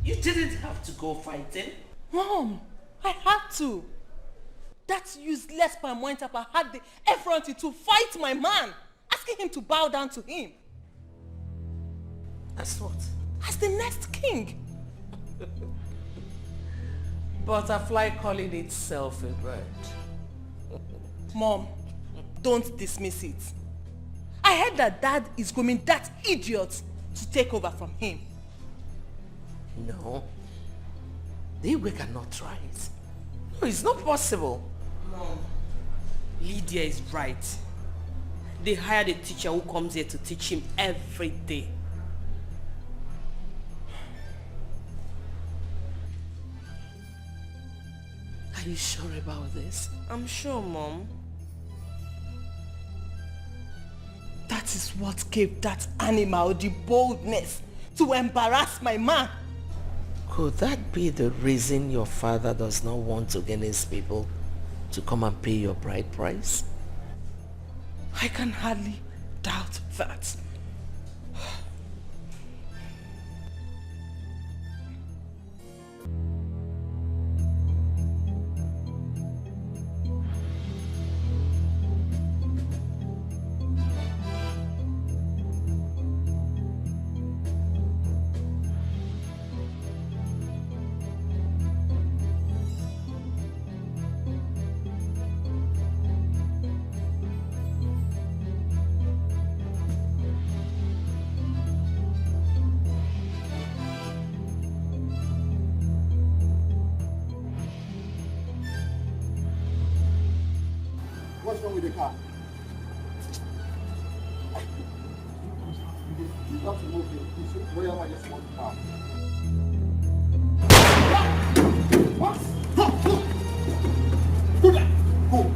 You didn't have to go fighting.
Mom, I had to. That useless Pamointapa had the effrontery to fight my man, asking him to bow down to him.
As what?
As the next king.
Butterfly calling itself a bird.
Mom, don't dismiss it. I heard that Dad is grooming that idiot to take over from him.
No. The Igwe cannot try it. No, it's not possible.
Mom, Lydia is right. They hired a teacher who comes here to teach him every day.
Are you sure about this?
I'm sure, Mom.
That is what gave that animal the boldness to embarrass my man.
Could that be the reason your father does not want Ogene's people to come and pay your bride price?
I can hardly doubt that.
What's wrong with the car? You have to move it. You should where am I just want the car? What? Go back! Go!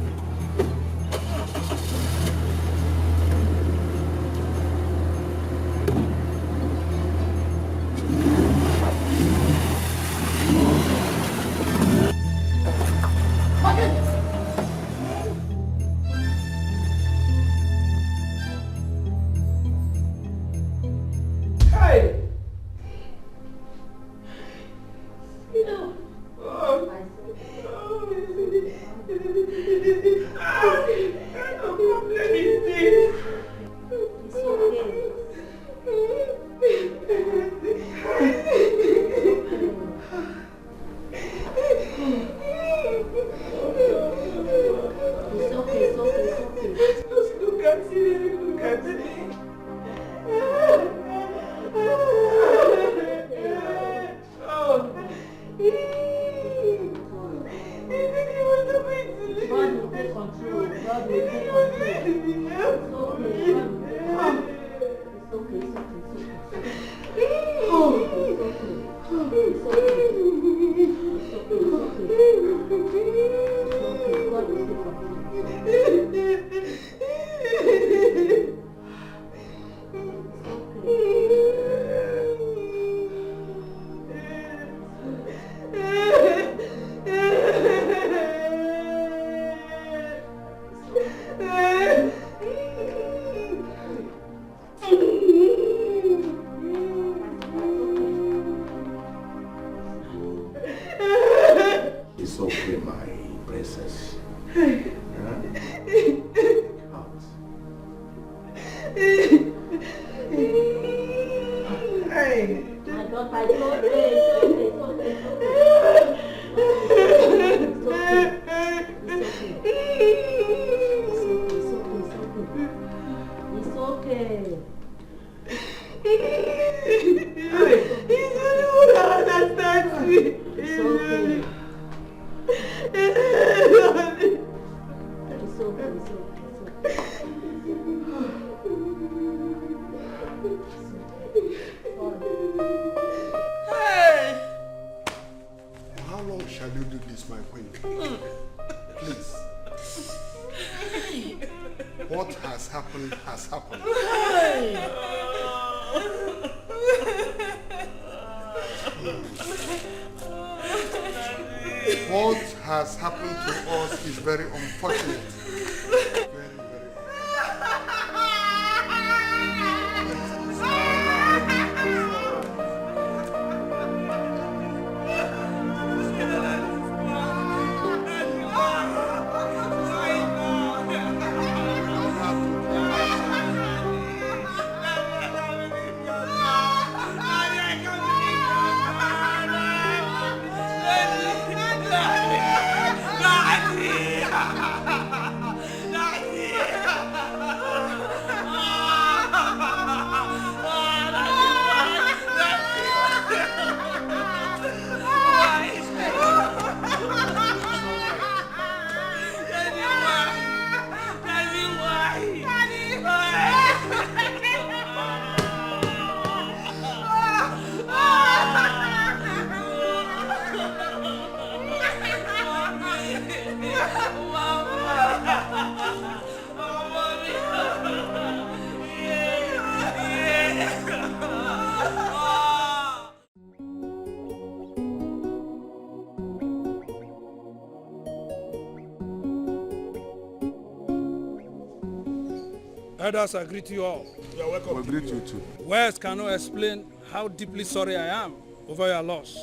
Elders, I greet you all.
You are welcome.
We
greet you too.
Words cannot explain how deeply sorry I am over your loss.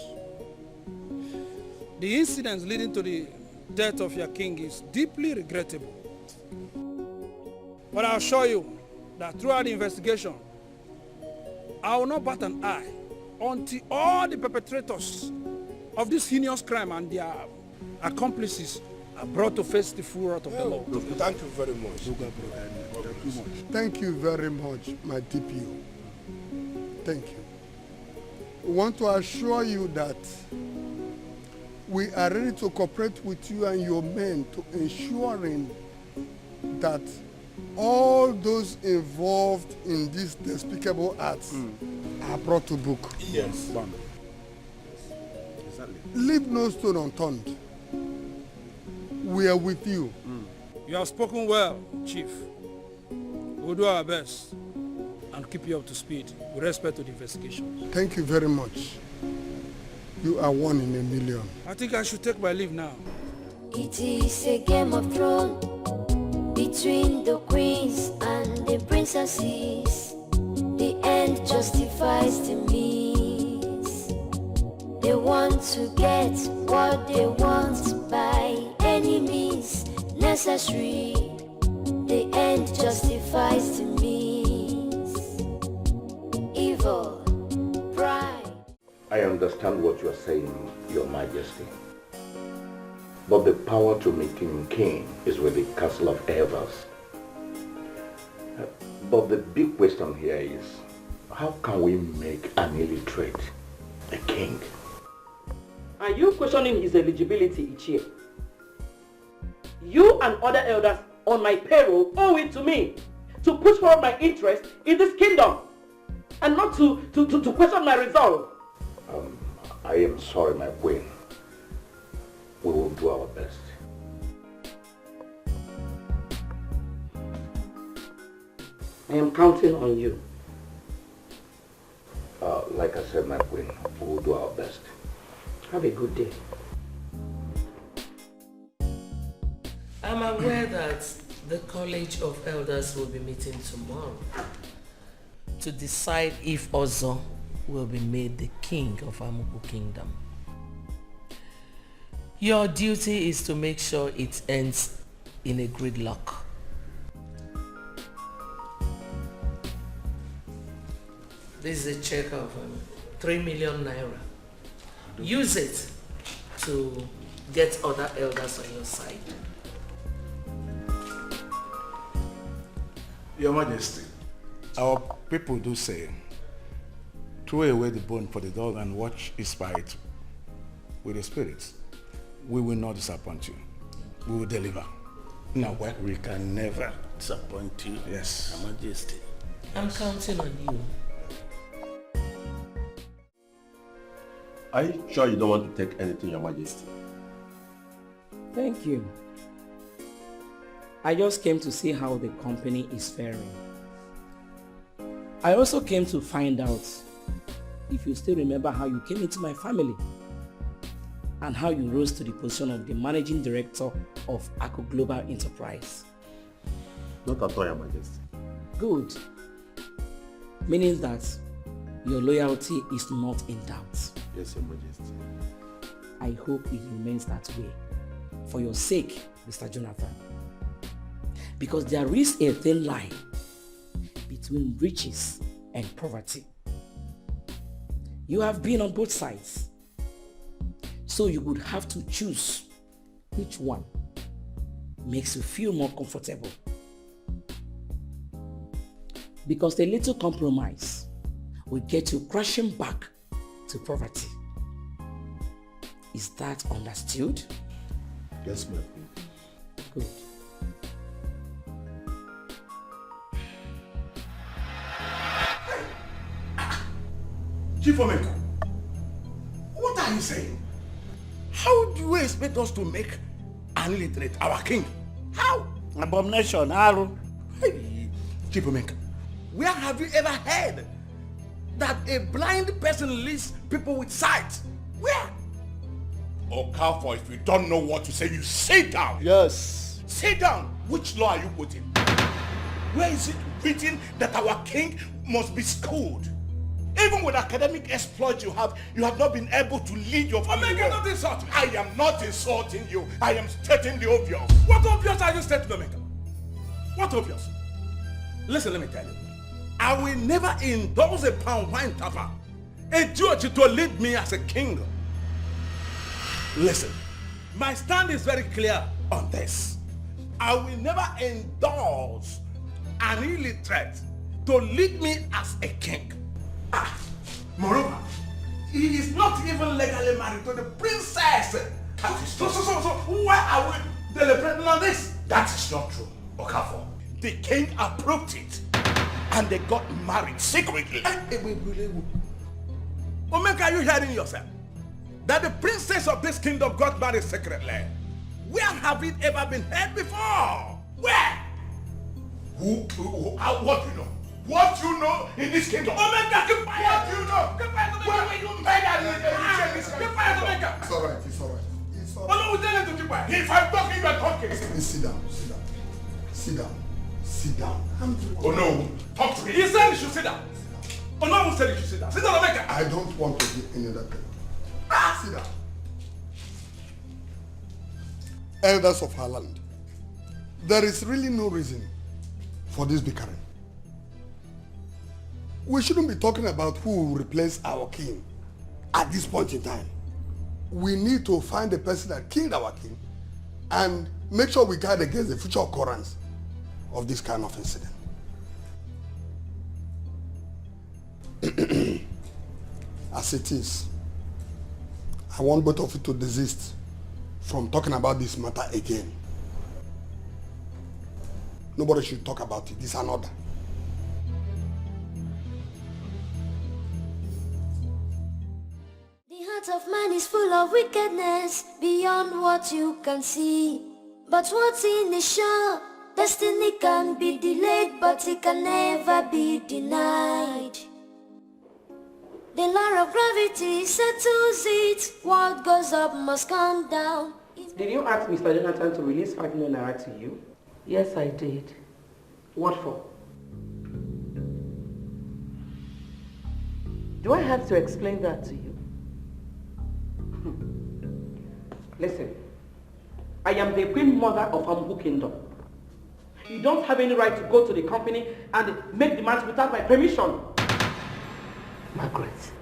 The incidents leading to the death of your king is deeply regrettable. But I'll assure you that throughout the investigation, I will not bat an eye until all the perpetrators of this heinous crime and their accomplices are brought to face the full wrath of the law.
Thank you very much.
Thank you very much, my DPO. Thank you. We want to assure you that we are ready to cooperate with you and your men to ensuring that all those involved in these despicable acts are brought to book.
Yes. Exactly.
Leave no stone unturned. We are with you.
You have spoken well, Chief. We'll do our best and keep you up to speed with respect to the investigation.
Thank you very much. You are one in a million.
I think I should take my leave now.
It is a game of thrones between the queens and the princesses. The end justifies the means. They want to get what they want by any means necessary. The end justifies the means. Evil, pride.
I understand what you are saying, Your Majesty. But the power to make him king is with the Council of Elders. But the big question here is, how can we make an illiterate a king?
Are you questioning his eligibility, Ichie? You and other elders on my payroll owe it to me to push forward my interest in this kingdom and not to question my resolve.
I am sorry, my queen. We will do our best.
I am counting on you.
Like I said, my queen, we will do our best.
Have a good day.
I'm aware that the College of Elders will be meeting tomorrow to decide if Ozo will be made the king of Amuku Kingdom. Your duty is to make sure it ends in a gridlock. This is a check of
3 million naira. Use it to get other elders on your side.
Your Majesty, our people do say, throw away the bone for the dog and watch his fight with the spirits. We will not disappoint you. We will deliver.
Now what? We can never disappoint you.
Yes.
Your Majesty.
I'm counting on you.
Are you sure you don't want to take anything, Your Majesty?
Thank you. I just came to see how the company is faring. I also came to find out if you still remember how you came into my family and how you rose to the position of the managing director of Okoh Global Enterprise.
Not at all, Your Majesty.
Good. Meaning that your loyalty is not in doubt.
Yes, Your Majesty.
I hope it remains that way. For your sake, Mr. Jonathan. Because there is a thin line between riches and poverty. You have been on both sides. So you would have to choose which one makes you feel more comfortable. Because a little compromise will get you crashing back to poverty. Is that understood?
Yes, ma'am.
Good.
Chief Omeko, what are you saying? How do you expect us to make an illiterate our king? How?
Abomination, Haru.
Hey, Chief Omeko, where have you ever heard that a blind person leads people with sight? Where? Okafor, if you don't know what to say, you sit down.
Yes.
Sit down. Which law are you putting? Where is it written that our king must be schooled? Even with academic exploits you have not been able to lead your family. Omega, not insult me. I am not insulting you. I am stating the obvious. What obvious are you stating, Omega? What obvious? Listen, let me tell you. I will never endorse a pound wine tapper, a judge to lead me as a king. Listen, my stand is very clear on this. I will never endorse an illiterate to lead me as a king. Moreover, he is not even legally married to the princess. So why are we deliberating on this? That is not true, Okafor. The king approved it, and they got married secretly. Omeka, are you hearing yourself? That the princess of this kingdom got married secretly. Where have it ever been heard before? Where? What do you know? What you know in this kingdom? Omega, keep quiet. What do you know? Keep quiet, Omega. Where you made that? Keep quiet, Omega.
It's alright, it's alright. It's alright.
Oh no, we tell him to keep quiet. If I'm talking, you are talking.
Please sit down, sit down. Sit down. Sit down.
Oh no, talk to me. He said you should sit down. Oh no, who said you should sit down? Sit down, Omega.
I don't want to do any other thing. Sit down. Elders of our land, there is really no reason for this bickering. We shouldn't be talking about who will replace our king at this point in time. We need to find the person that killed our king and make sure we guard against the future occurrence of this kind of incident. As it is, I want both of you to desist from talking about this matter again. Nobody should talk about it. This is an order.
The heart of man is full of wickedness beyond what you can see. But what's in the sure? Destiny can be delayed, but it can never be denied. The law of gravity settles it. What goes up must come down.
Did you ask Mr. Jonathan to release 5 million naira to you?
Yes, I did.
What for?
Do I have to explain that to you?
Listen, I am the queen mother of Ambu Kingdom. You don't have any right to go to the company and make demands without my permission.
Margaret,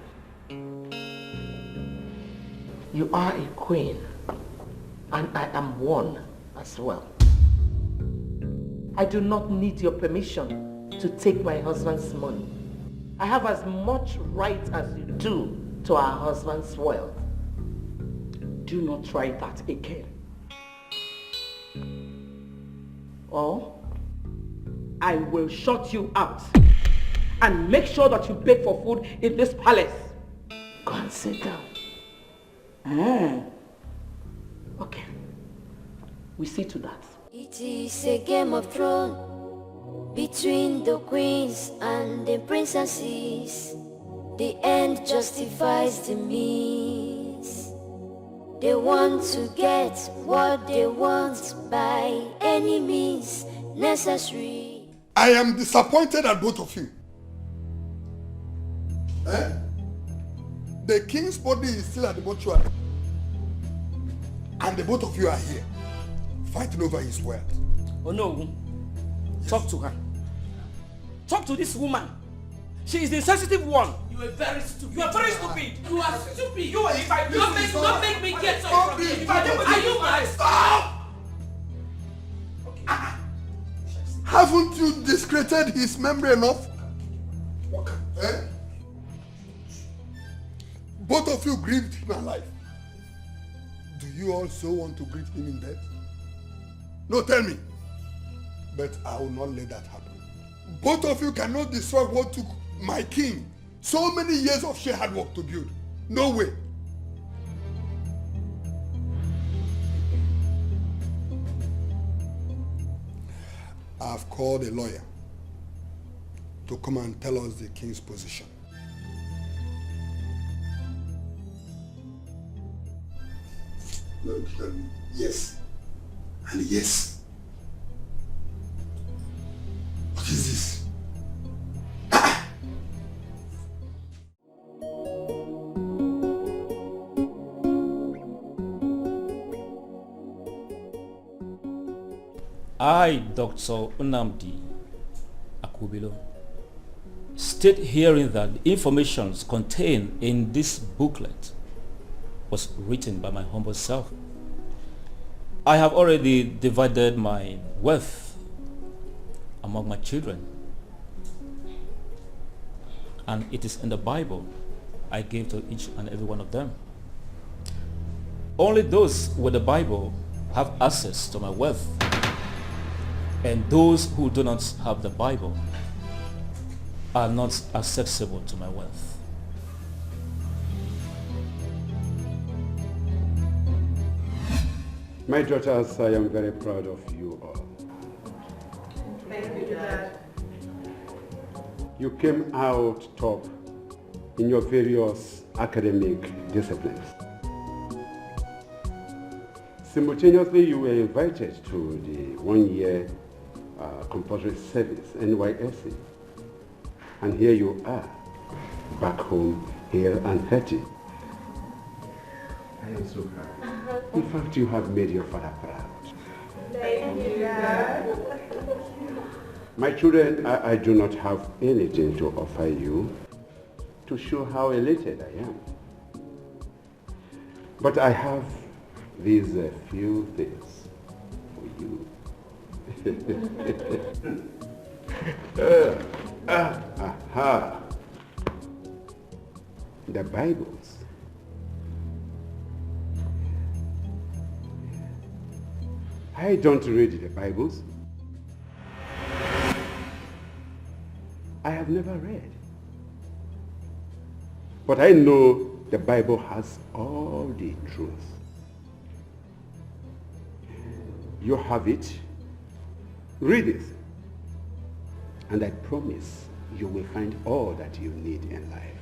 You are a queen, and I am one as well. I do not need your permission to take my husband's money. I have as much right as you do to our husband's wealth. Do not try that again. Or I will shut you out and make sure that you beg for food in this palace. Go and sit down. Okay. We see to that.
It is a game of thrones between the queens and the princesses. The end justifies the means. They want to get what they want by any means necessary.
I am disappointed at both of you. The king's body is still at the mortuary. And the both of you are here, fighting over his wealth.
Oh no. Talk to her. Talk to this woman. She is the sensitive one.
You are very stupid.
You are very stupid.
You are stupid.
You are, if I
don't make me get so from you. If I do with you,
stop! Haven't you discredited his memory enough? Both of you grieved him alive. Do you also want to grieve him in death? No, tell me. But I will not let that happen. Both of you cannot destroy what took my king so many years of sheer hard work to build. No way. I've called a lawyer to come and tell us the king's position. No, tell me yes and yes. What is this?
I, Dr. Nnamdi Akubilo, state herein that the information contained in this booklet was written by my humble self. I have already divided my wealth among my children, and it is in the Bible I gave to each and every one of them. Only those with the Bible have access to my wealth, and those who do not have the Bible are not accessible to my wealth.
My daughters, I am very proud of you all.
Thank you, Dad.
You came out top in your various academic disciplines. Simultaneously, you were invited to the one-year compulsory service, NYSC. And here you are, back home, here and healthy. I am so proud. In fact, you have made your father proud.
Thank you, Dad.
My children, I do not have anything to offer you to show how elated I am. But I have these few things for you. Aha! The Bibles. I don't read the Bibles. I have never read. But I know the Bible has all the truth. You have it. Read it. And I promise you will find all that you need in life.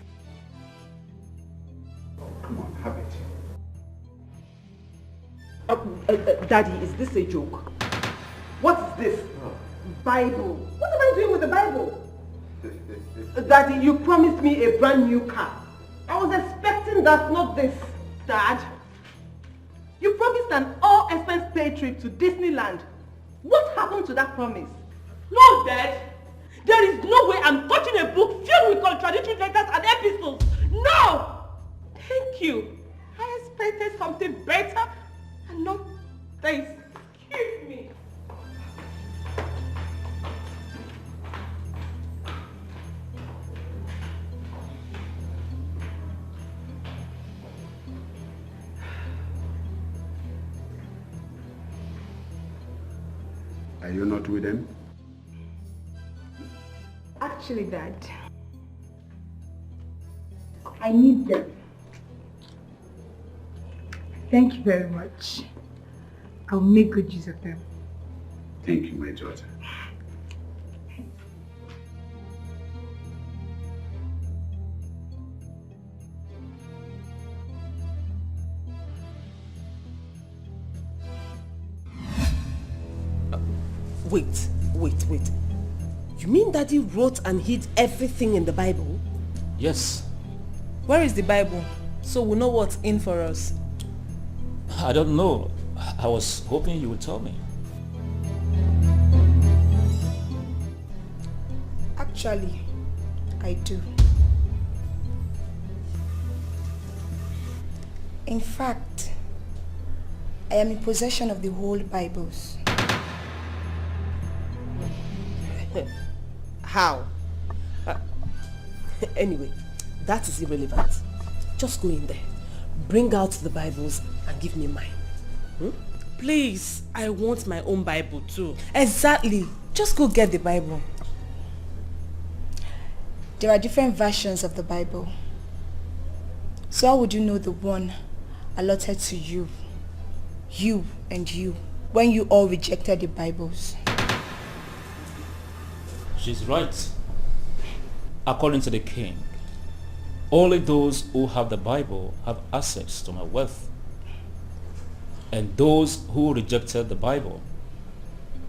Oh, come on, have it.
Daddy, is this a joke? What is this? Bible. What am I doing with the Bible? Daddy, you promised me a brand new car. I was expecting that, not this. Dad, you promised an all-expense paid trip to Disneyland. What happened to that promise? No, Dad. There is no way I'm touching a book filled with contradictory letters and epistles. No! Thank you. I
expected something better and not this. Excuse me.
Are you not with them?
Actually, Dad, I need them. Thank you very much. I'll make good use of them.
Thank you, my daughter.
Wait. You mean Daddy wrote and hid everything in the Bible?
Yes.
Where is the Bible? So we know what's in for us.
I don't know. I was hoping you would tell me.
Actually, I do. In fact, I am in possession of the whole Bibles.
How? Anyway, that is irrelevant. Just go in there, bring out the Bibles and give me mine. Please, I want my own Bible too.
Exactly. Just go get the Bible.
There are different versions of the Bible. So how would you know the one allotted to you, when you all rejected the Bibles?
She's right. According to the king, only those who have the Bible have access to my wealth. And those who rejected the Bible,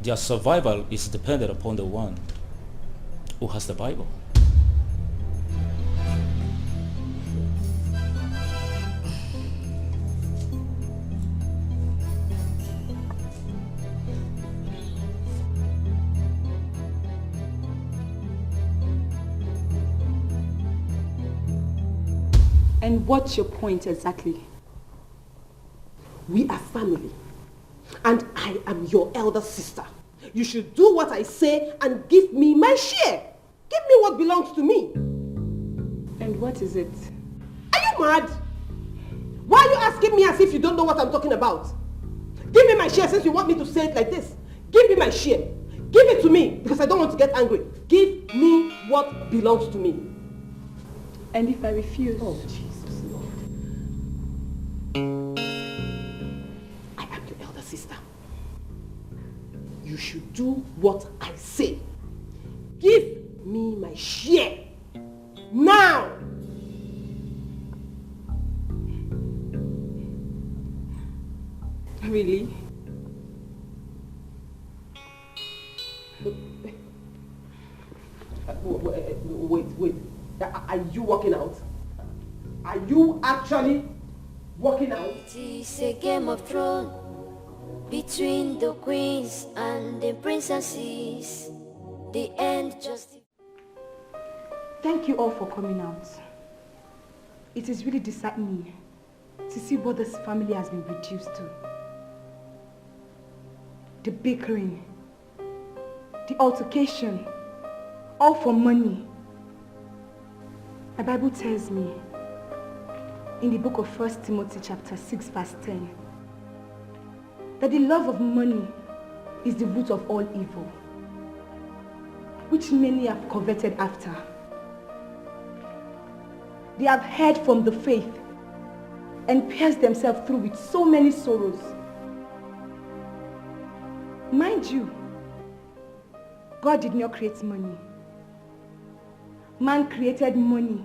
their survival is dependent upon the one who has the Bible.
And what's your point exactly?
We are family, and I am your elder sister. You should do what I say and give me my share. Give me what belongs to me.
And what is it?
Are you mad? Why are you asking me as if you don't know what I'm talking about? Give me my share since you want me to say it like this. Give me my share. Give it to me because I don't want to get angry. Give me what belongs to me.
And if I refuse?
Oh, Jesus, Lord. I am your elder sister. You should do what I say. Give me my share. Now!
Really?
Wait. Are you walking out? Are you actually walking out?
It is a game of thrones between the queens and the princesses. The end just...
Thank you all for coming out. It is really disheartening to see what this family has been reduced to. The bickering, the altercation, all for money. My Bible tells me in the book of 1 Timothy chapter 6 verse 10 that the love of money is the root of all evil, which many have coveted after. They have heard from the faith and pierced themselves through with so many sorrows. Mind you, God did not create money. Man created money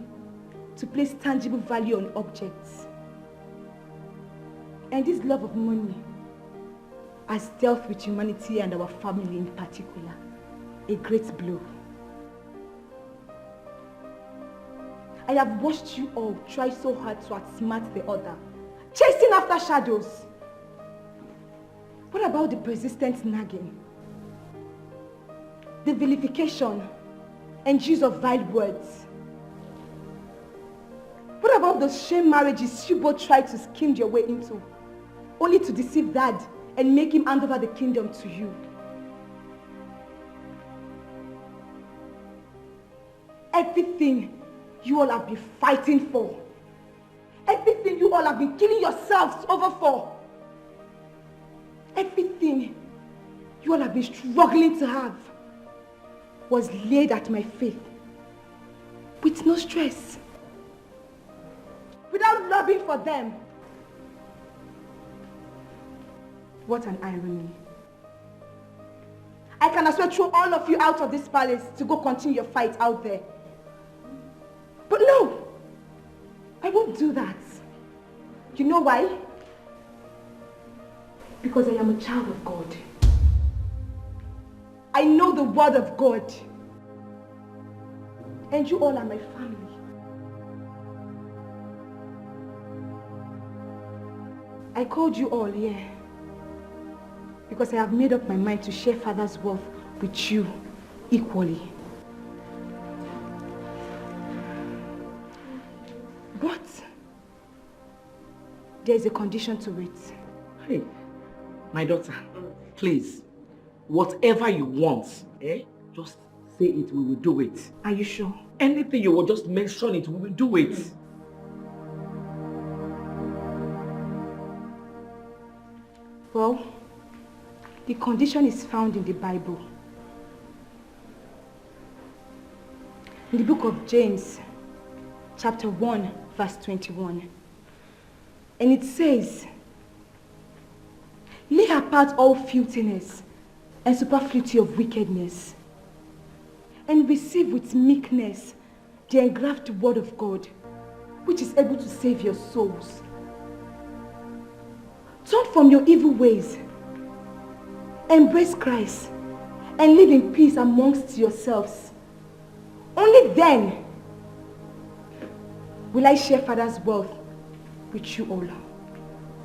to place tangible value on objects. And this love of money has dealt with humanity and our family in particular a great blow. I have watched you all try so hard to outsmart the other, chasing after shadows. What about the persistent nagging, the vilification and use of vile words? What about those shame marriages you both tried to scheme your way into, only to deceive Dad and make him hand over the kingdom to you? Everything you all have been fighting for, everything you all have been killing yourselves over for, everything you all have been struggling to have was laid at my feet with no stress, without lobbying for them. What an irony. I can as well throw all of you out of this palace to go continue your fight out there. But no, I won't do that. You know why? Because I am a child of God. I know the word of God. And you all are my family. I called you all here because I have made up my mind to share Father's wealth with you equally. But there is a condition to it.
Hey, my daughter, please, whatever you want, just say it, we will do it.
Are you sure?
Anything you will just mention it, we will do it.
Well, the condition is found in the Bible. In the book of James, chapter 1, verse 21. And it says, lay apart all filthiness and superfluity of wickedness, and receive with meekness the engrafted word of God, which is able to save your souls. Turn from your evil ways, embrace Christ, and live in peace amongst yourselves. Only then will I share Father's wealth with you all.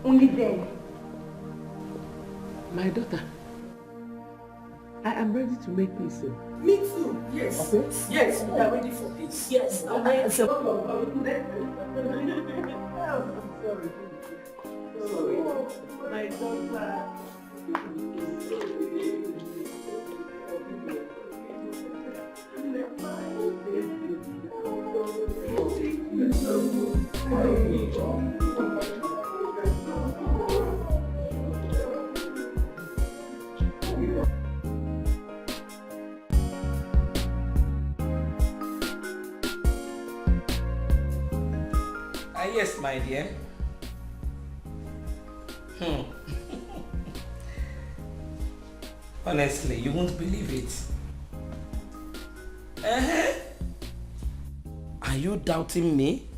Only then.
My daughter, I am ready to make peace.
Me too. Yes. Okay. Yes, we are ready for peace. Yes.
I'm sorry. My daughter.
Yes, my dear. Honestly, you won't believe it. Are you doubting me?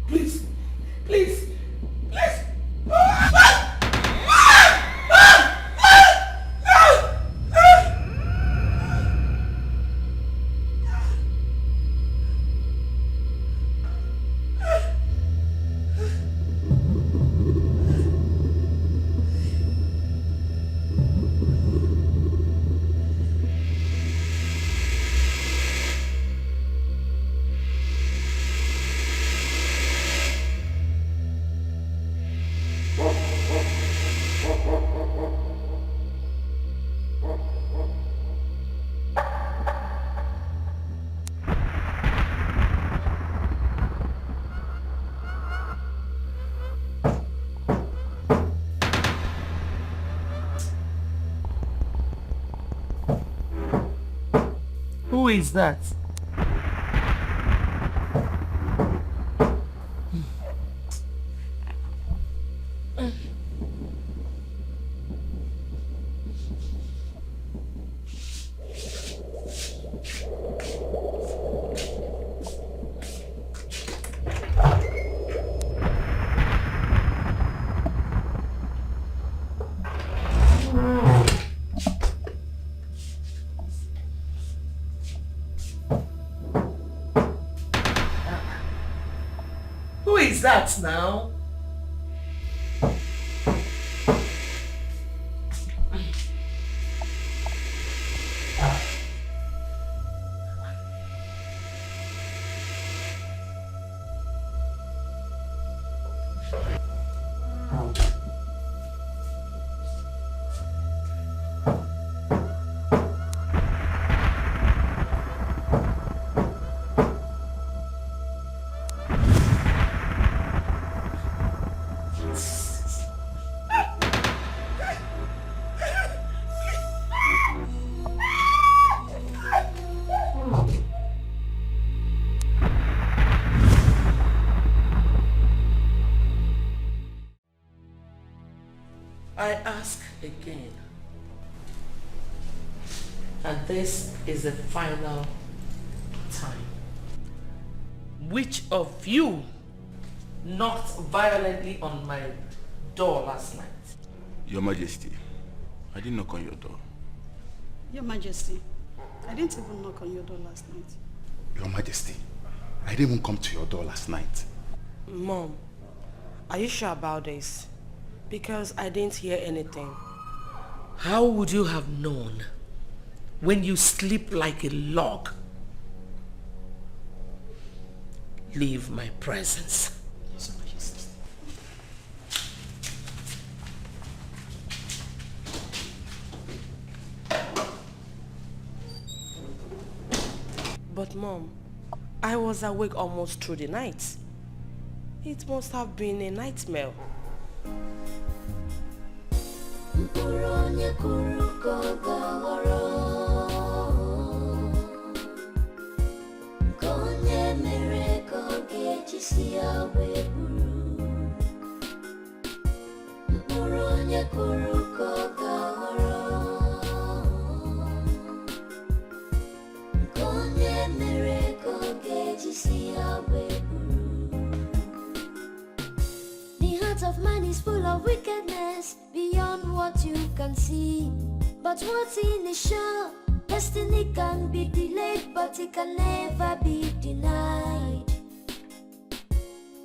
Please.
Who is that? That now? And this is the final time. Which of you knocked violently on my door last night?
Your Majesty, I didn't knock on your door.
Your Majesty, I didn't even knock on your door last night.
Your Majesty, I didn't even come to your door last night.
Mom, are you sure about this? Because I didn't hear anything.
How would you have known when you sleep like a log? Leave my presence.
Yes, Your Majesty.
But Mom, I was awake almost through the night. It must have been a nightmare.
The heart of man is full of wickedness beyond what you can see. But what's in the show? Destiny can be delayed, but it can never be denied.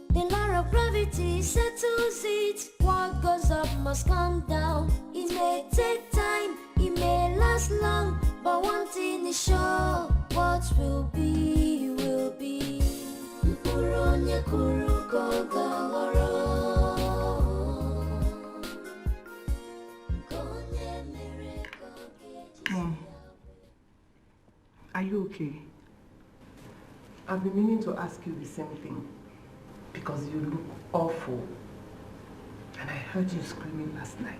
The law of gravity settles it. What goes up must come down. It may take time, it may last long, but one thing is sure, what will be, will be.
Mom, are you okay?
I've been meaning to ask you the same thing because you look awful and I heard you screaming last night.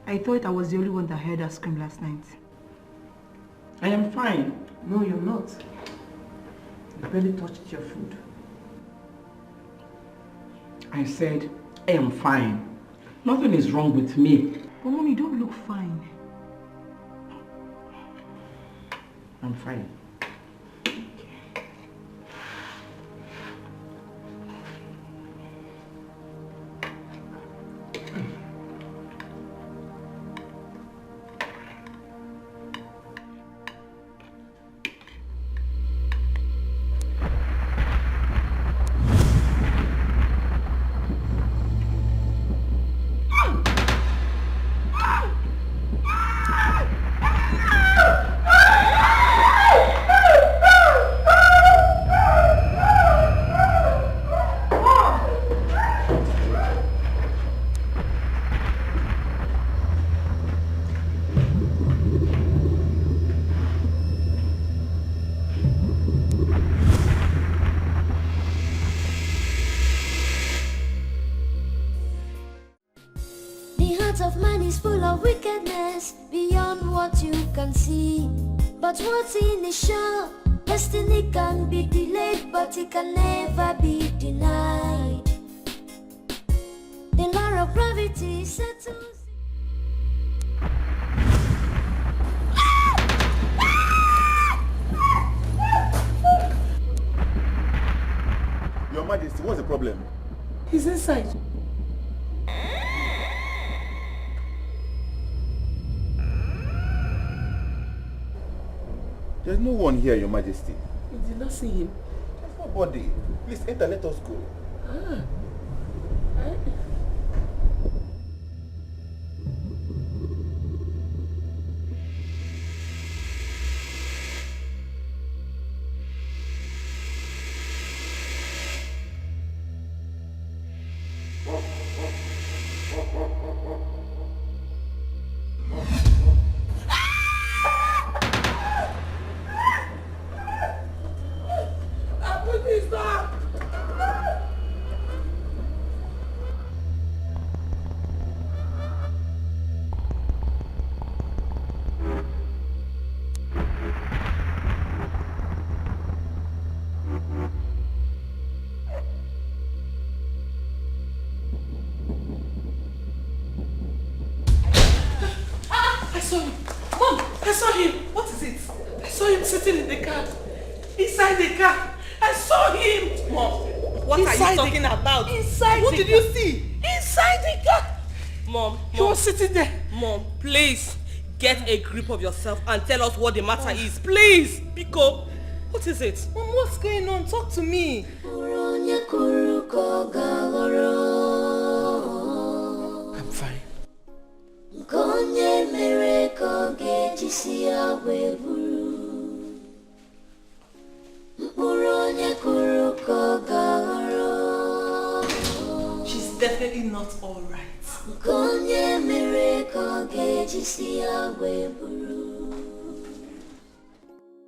I thought I was the only one that heard her scream last night.
I am fine.
No, you're not. You barely touched your food.
I said, I am fine. Nothing is wrong with me.
But Mom, you don't look fine.
I'm fine.
But what's in the show? Destiny can be delayed, but it can never be denied. The law of gravity settles.
Your Majesty, what's the problem?
He's inside.
There's no one here, Your Majesty.
You did not see him?
There's nobody. Please enter, let us go.
Mom, I saw him. What is it? I saw him sitting in the car. Inside the car. I saw him. Mom,
what are you talking about?
Inside
What
the
did
car.
you see?
Inside the car.
Mom,
He was sitting there.
Mom, please get a grip of yourself and tell us what the matter is. Please, Biko. What is it? Mom, what's going on? Talk to me.
I'm fine.
She's definitely not all right.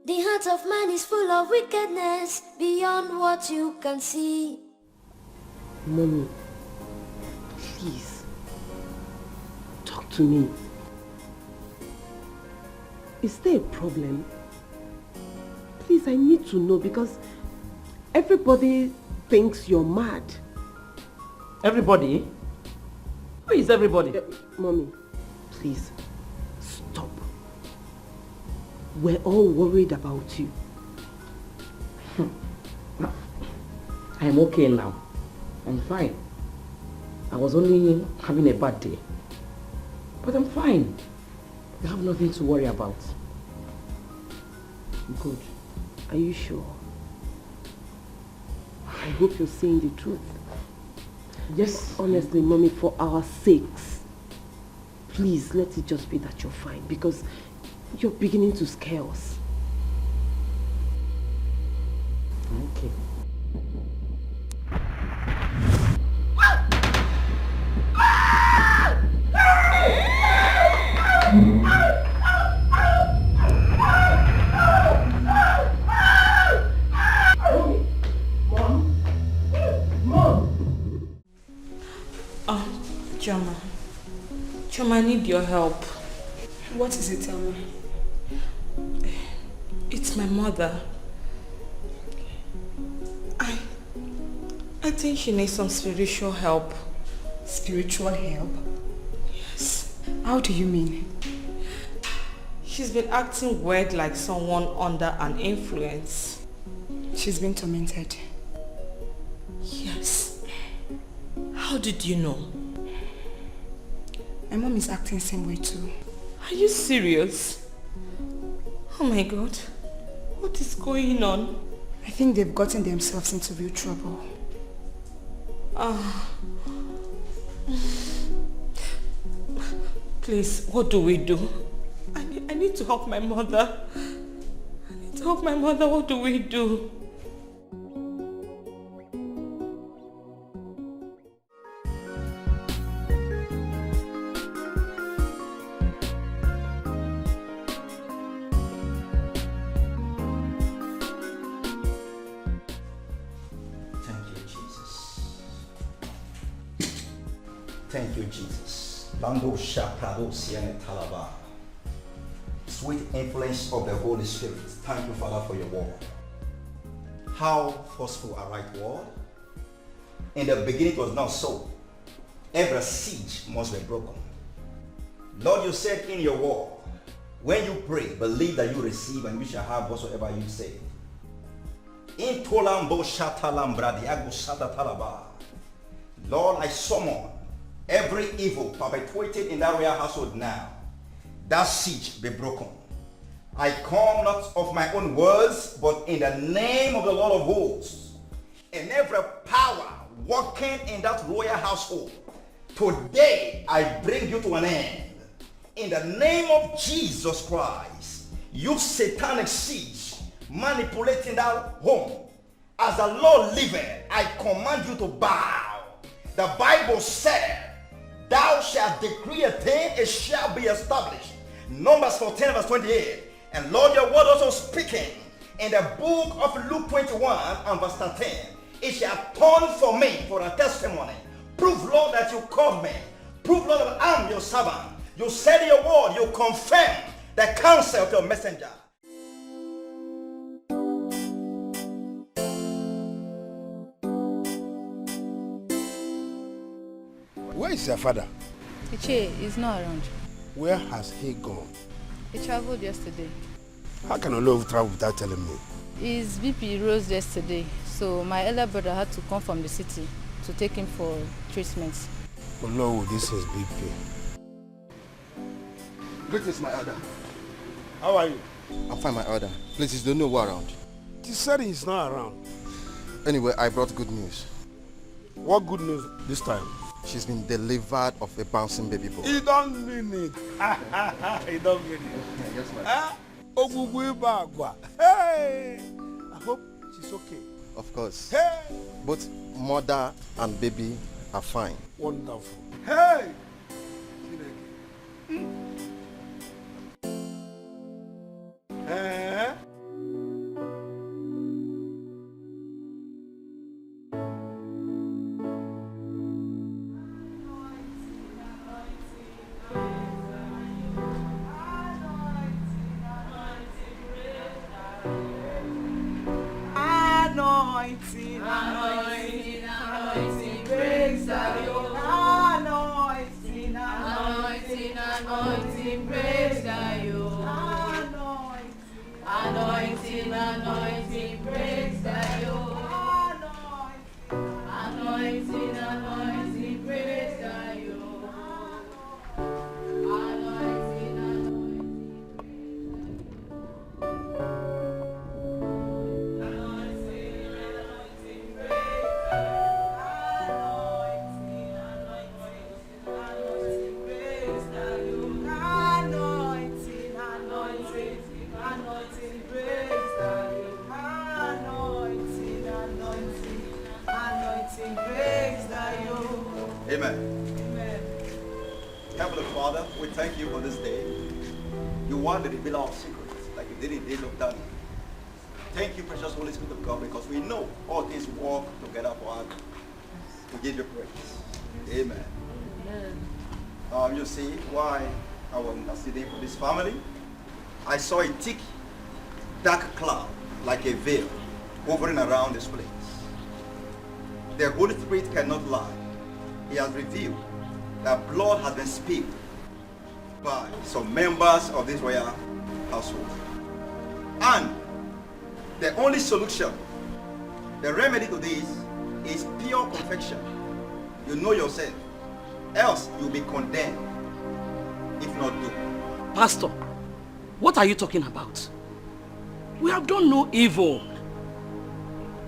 The heart of man is full of wickedness beyond what you can see.
Mommy, please, talk to me. Is there a problem? Please, I need to know because everybody thinks you're mad.
Everybody? Who is everybody?
Mommy, please, stop. We're all worried about you.
I am okay now. I'm fine. I was only having a bad day. But I'm fine. I have nothing to worry about.
Good. Are you sure? I hope you're saying the truth.
Yes.
Honestly, Mommy, for our sakes, please let it just be that you're fine because you're beginning to scare us.
Okay.
Choma, I need your help.
What is it, tell me?
It's my mother. I think she needs some spiritual help.
Spiritual help?
Yes.
How do you mean?
She's been acting weird like someone under an influence.
She's been tormented?
Yes. How did you know?
My mom is acting the same way too.
Are you serious? Oh my God. What is going on?
I think they've gotten themselves into real trouble.
Please, what do we do? I need to help my mother. I need to help my mother. What do we do?
Thank you, Jesus. Lando Shaprado Siene Talaba. Sweet influence of the Holy Spirit. Thank you, Father, for your word. How forceful a right word. In the beginning it was not so. Every siege must be broken. Lord, you said in your word, when you pray, believe that you receive and you shall have whatsoever you say. In Tolambo Shatalam Bradiago Satatalaba. Lord, I summon every evil perpetuated in that royal household now, that siege be broken. I come not of my own words, but in the name of the Lord of hosts. And every power working in that royal household, today I bring you to an end. In the name of Jesus Christ, you satanic siege manipulating that home. As the Lord liveth, I command you to bow. The Bible said, thou shalt decree a thing, it shall be established. Numbers 14 verse 28. And Lord, your word also speaking in the book of Luke 21 and verse 13. It shall turn for me for a testimony. Prove, Lord, that you called me. Prove, Lord, that I am your servant. You said your word, you confirm the counsel of your messenger.
Where is your father?
Uche is not around.
Where has he gone?
He traveled yesterday.
How can Olowu travel without telling me?
His BP rose yesterday, so my elder brother had to come from the city to take him for treatments.
Olowu, this is BP.
Greetings, my elder.
How are you?
I'm fine, my elder. Please, you don't know who around.
He said he's not around.
Anyway, I brought good news.
What good news this time?
She's been delivered of a bouncing baby boy.
He don't mean it. He don't mean it.
Yes, my
Hey! I hope she's okay.
Of course.
Hey!
Both mother and baby are fine.
Wonderful. Hey!
Anointing, anointing, anointing breaks the yoke. Anointing, anointing, anointing breaks the yoke. Anointing, anointing breaks the yoke. Anointing, anointing breaks the yoke. Anointing,
Amen. Amen. Heavenly Father, we thank you for this day. You are the revealer of secrets, like you did in the day of Daniel. Thank you, precious Holy Spirit of God, because we know all things work together for our good. We give you praise. Amen. Amen. You see why I was interceding for this family? I saw a thick, dark cloud, like a veil, hovering around this place. The Holy Spirit cannot lie. He has revealed that blood has been spilled by some members of this royal household. And the only solution, the remedy to this, is pure confession. You know yourself, else you'll be condemned, if not doomed.
Pastor, what are you talking about? We have done no evil.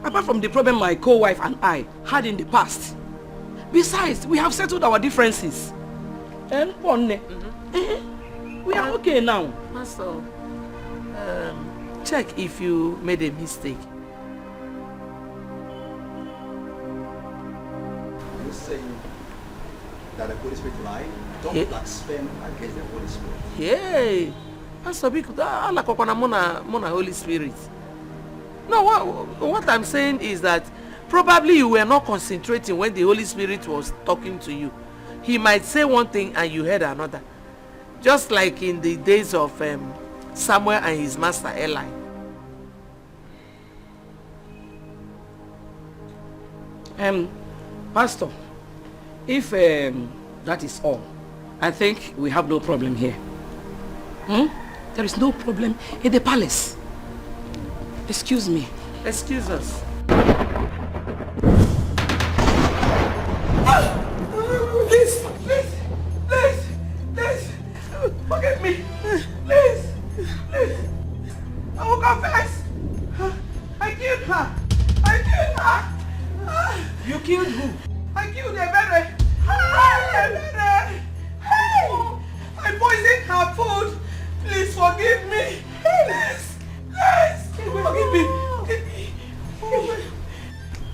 Apart from the problem my co-wife and I had in the past. Besides, we have settled our differences. And we are okay now.
Pastor, check if you made a mistake.
Are you saying that the Holy Spirit lied? Don't blaspheme against the Holy Spirit.
Hey, Pastor, Allah kokona mona Holy Spirit. No, what I'm saying is that probably you were not concentrating when the Holy Spirit was talking to you. He might say one thing and you heard another. Just like in the days of Samuel and his master Eli.
Pastor, if that is all, I think we have no problem here. There is no problem in the palace. Excuse me.
Excuse us.
Please, forgive me. Please. I will confess. I killed her.
You killed who?
I killed Ebere. Ebere. I poisoned her food. Please forgive me. Please. Forgive me.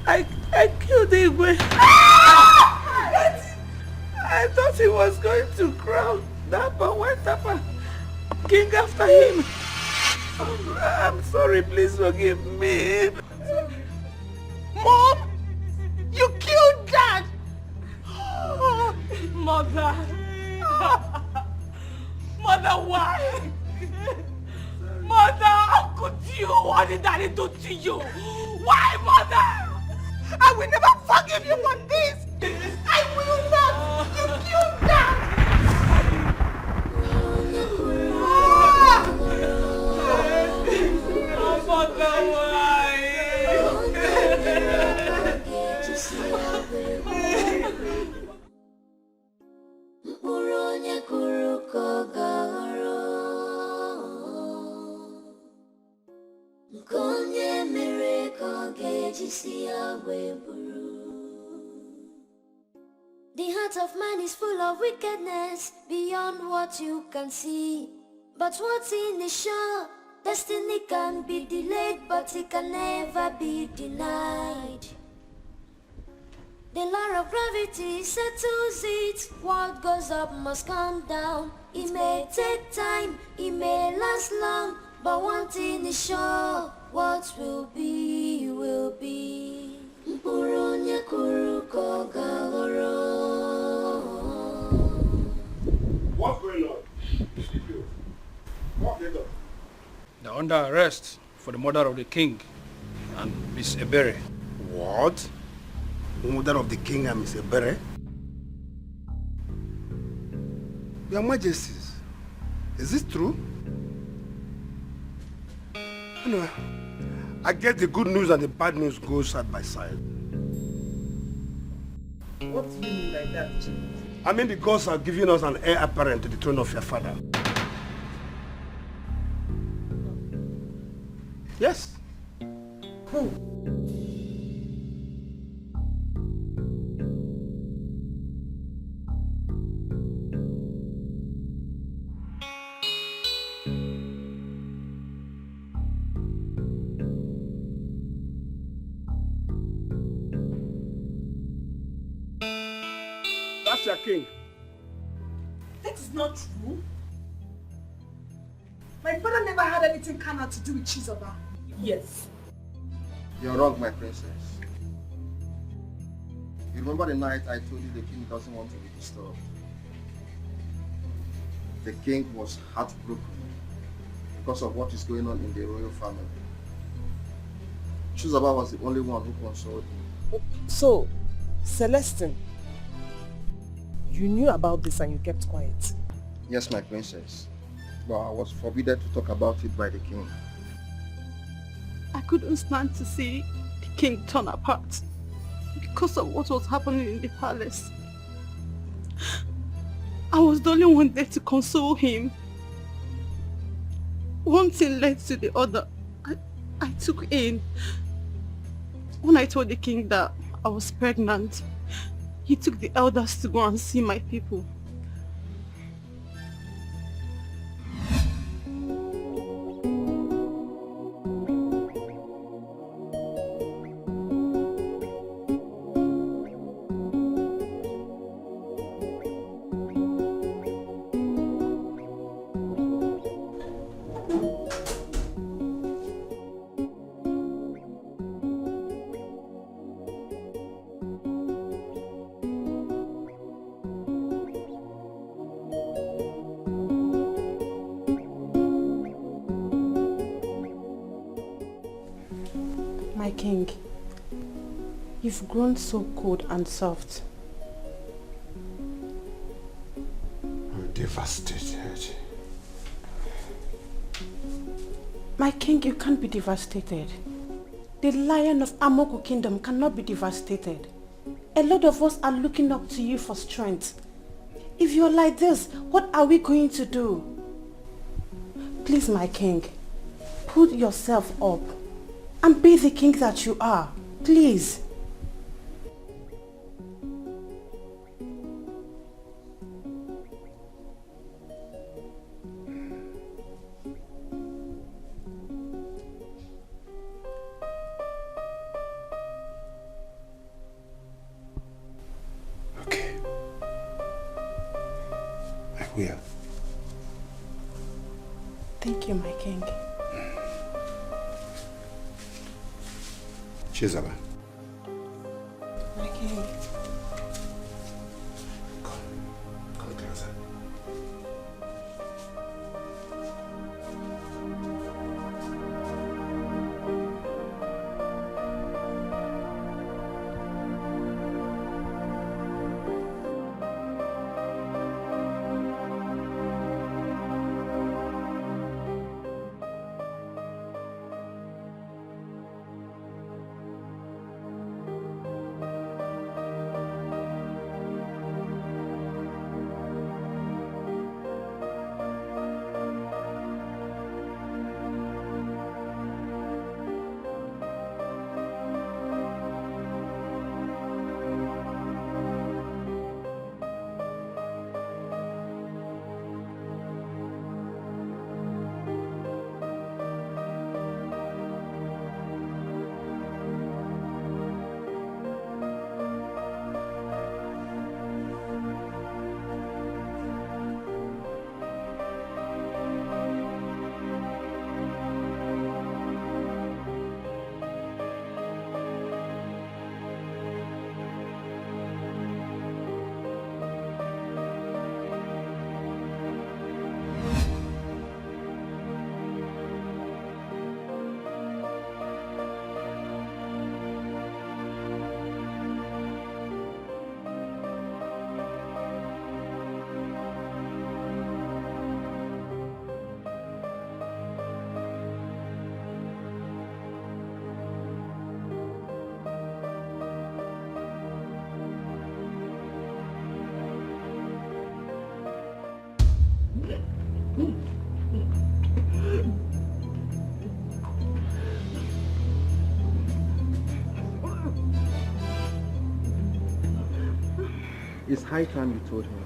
I killed Igwe. I thought he was going to crown Dapper when Dapper king after him. I'm sorry, please forgive me.
Mom, you killed Dad.
Mother. Mother, why? Mother, how could you? What did Daddy do to you? Why, Mother?
I will never forgive you for this. I will not. You killed Dad.
The heart of man is full of wickedness beyond what you can see. But what's in the shore? Destiny can be delayed, but it can never be denied. The law of gravity settles it. What goes up must come down. It may take time, it may last long, but one thing is sure, what will be, will be.
What's going on? What have they done?
They're under arrest for the murder of the king and Miss Ebere.
What? The murder of the king and Miss Ebere? Your Majesties, is this true? Anyway, I guess the good news and the bad news go side by side.
What do you mean by that?
I mean the gods are giving us an heir apparent to the throne of your father. Yes.
Who?
That's your king.
That is not true. My father never had anything carnal to do with Chizoba. Yes.
You're wrong, my princess. You remember the night I told you the king doesn't want to be disturbed? The king was heartbroken because of what is going on in the royal family. Chizoba was the only one who consoled him.
So, Celestine, you knew about this and you kept quiet.
Yes, my princess. But I was forbidden to talk about it by the king.
I couldn't stand to see the king turn apart because of what was happening in the palace. I was the only one there to console him. One thing led to the other. I took in. When I told the king that I was pregnant, he took the elders to go and see my people. My king, you've grown so cold and soft.
I'm devastated.
My king, you can't be devastated. The lion of Amoko kingdom cannot be devastated. A lot of us are looking up to you for strength. If you're like this, what are we going to do? Please, my king, put yourself up and be the king that you are. Please.
Okay. I will.
Thank you, my king.
Chizoba.
My king.
Come closer.
It's high time you told me.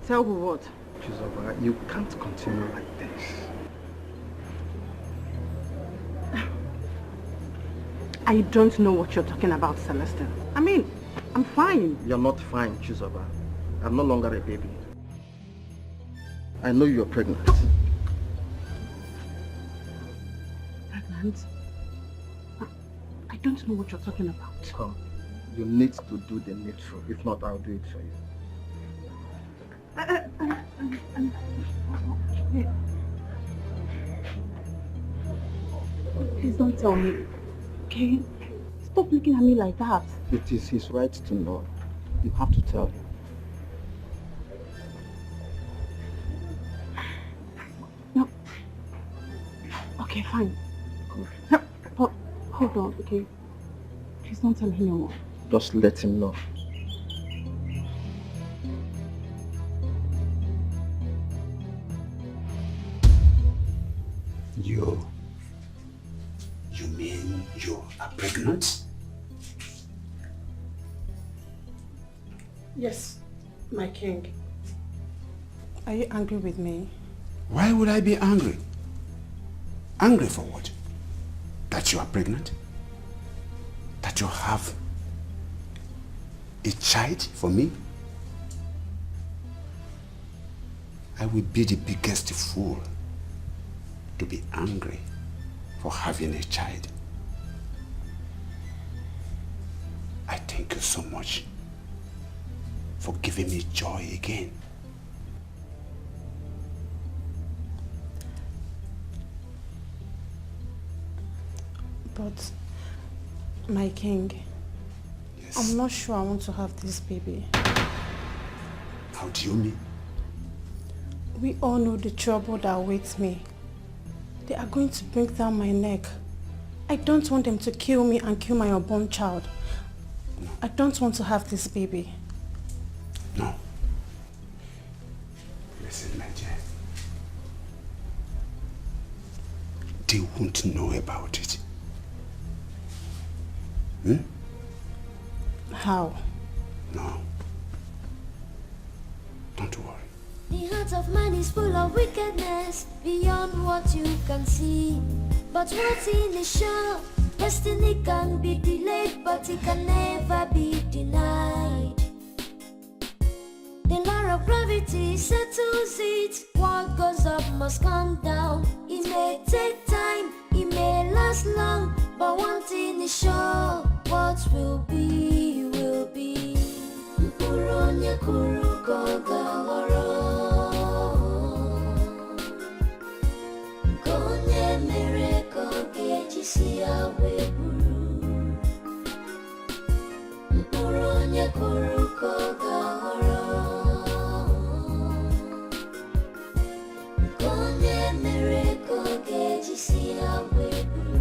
Tell me what?
Chizoba, you can't continue like this.
I don't know what you're talking about, Celeste. I mean, I'm fine.
You're not fine, Chizoba. I'm no longer a baby. I know you're pregnant.
Pregnant? I don't know what you're talking about.
Come, you need to do the needful. If not, I'll do it for you.
Please don't tell me. Okay? Stop looking at me like that.
It is his right to know. You have to tell him.
No. Okay, fine. No, but hold on, okay? Please don't tell him anymore.
Just let him know.
You mean you are pregnant?
Yes, my king. Are you angry with me?
Why would I be angry? Angry for what? That you are pregnant? That you have a child for me? I will be the biggest fool to be angry for having a child. I thank you so much for giving me joy again.
But, my king, yes. I'm not sure I want to have this baby.
How do you mean?
We all know the trouble that awaits me. They are going to break down my neck. I don't want them to kill me and kill my unborn child. No. I don't want to have this baby.
No. Listen, my dear. They won't know about it.
How?
No. Don't worry.
The heart of man is full of wickedness beyond what you can see. But what's in the show? Destiny can be delayed, but it can never be denied. The law of gravity settles it. What goes up must come down. It may take time, it may last long, but one thing is sure, what will be, will be. Mpuronya kuruko gawaro. Konye mereko gejisi awe buru. Mpuronya kuruko gawaro. Konye mereko gejisi awe buru.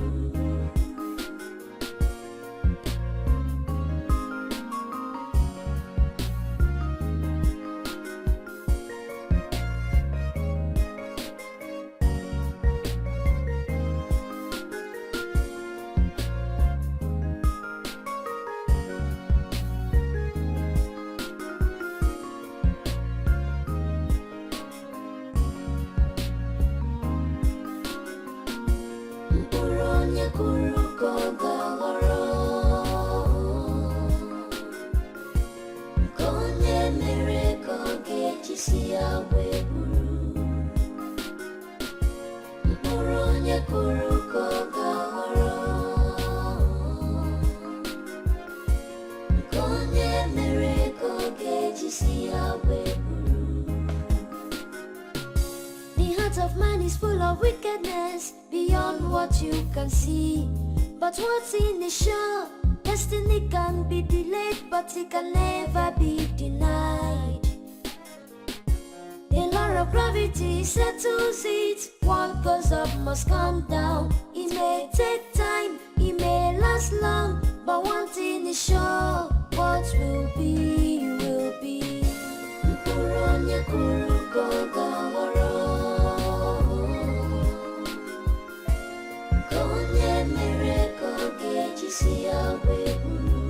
The heart of man is full of wickedness beyond what you can see. But what's in the show? Destiny can be delayed, but it can never be denied. The law of gravity settles it. What goes up must come down. It may take time, it may last long, but one thing is sure, what will be, will be. Mpuronya kuruko gawaro. Konye mereko gejisi awe buru.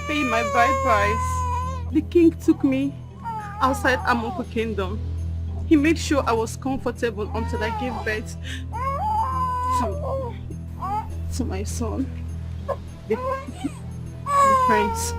pay my bride price. The king took me outside Amoko Kingdom. He made sure I was comfortable until I gave birth to my son, the prince.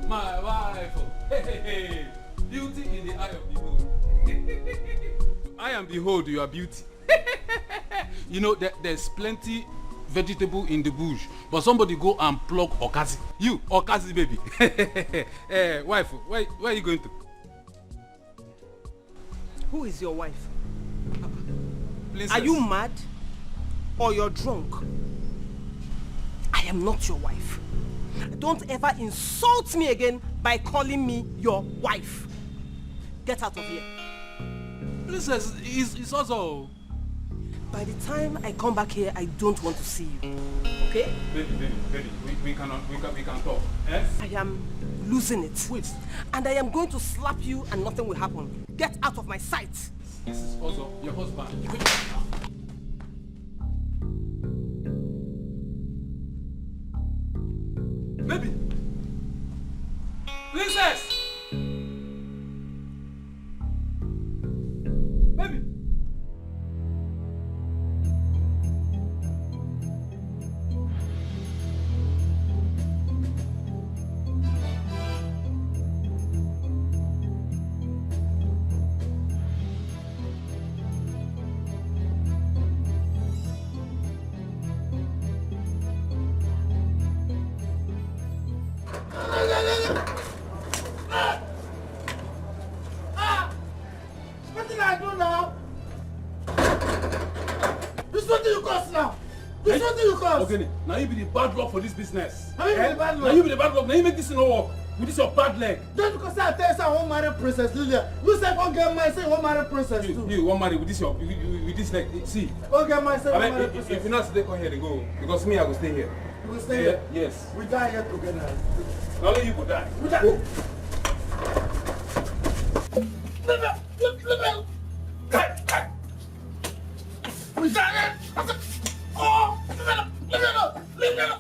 My wife. Hey. Beauty in the eye of the beholder. I am behold your beauty. You know, there's plenty vegetable in the bush, but somebody go and pluck okazi. You, okazi baby. Wife, where are you going to?
Who is your wife?
Princess.
Are you mad? Or you're drunk? I am not your wife. Don't ever insult me again by calling me your wife. Get out of here.
Princess, it's also...
By the time I come back here, I don't want to see you. Okay?
Baby, we can talk. Eh?
I am losing it. Wait. And I am going to slap you and nothing will happen. Get out of my sight.
This is also your husband. Baby! Princess! Baby!
What did I do now? This what you cause now? This what you cause?
Okay, now you be the bad luck for this business.
Now you be the bad luck.
Now you be the bad luck. Now you make this no work with this your bad leg.
Just because I tell you say I won't marry Princess Lilia, you say one girl might say you won't marry Princess too.
You won't marry with this your with this leg. See.
One girl might say you won't marry Princess.
If you not stay, come here, they go. Because me, I will stay here.
You will stay here?
Yes.
We die here together.
Not only you will die.
We die.
Go.
We die here. Oh, leave me alone.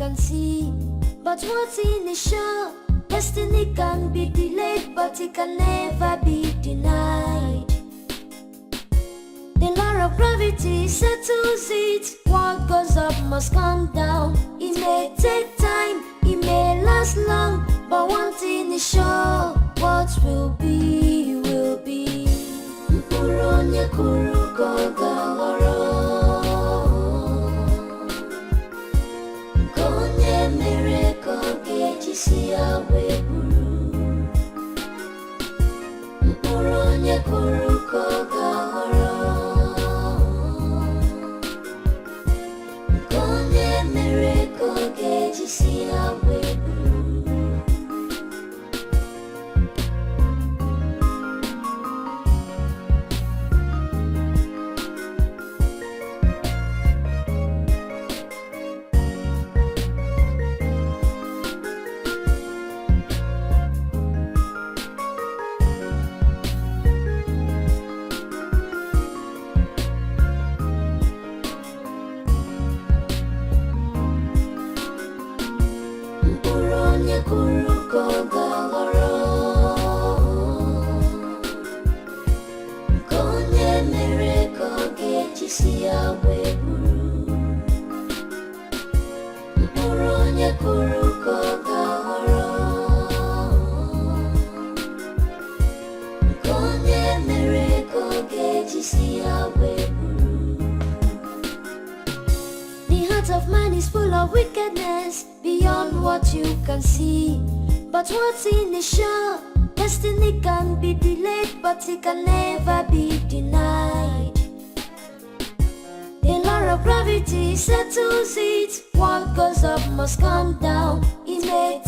can see. But what's in the show? Destiny can be delayed, but it can never be denied. The law of gravity settles it. What goes up must come down. It may take time, it may last long, but one thing is sure, what will be, will be. Mpuronye kuruko gawaro, konye mereko gejisi yawe buru. Mpuronye kuruko gawaro, konye mereko gejisi yawe buru. The heart of man is full of wickedness beyond what you can see. But what's in the show? Destiny can be delayed, but it can never be denied. The law of gravity settles it. What goes up must come down. It may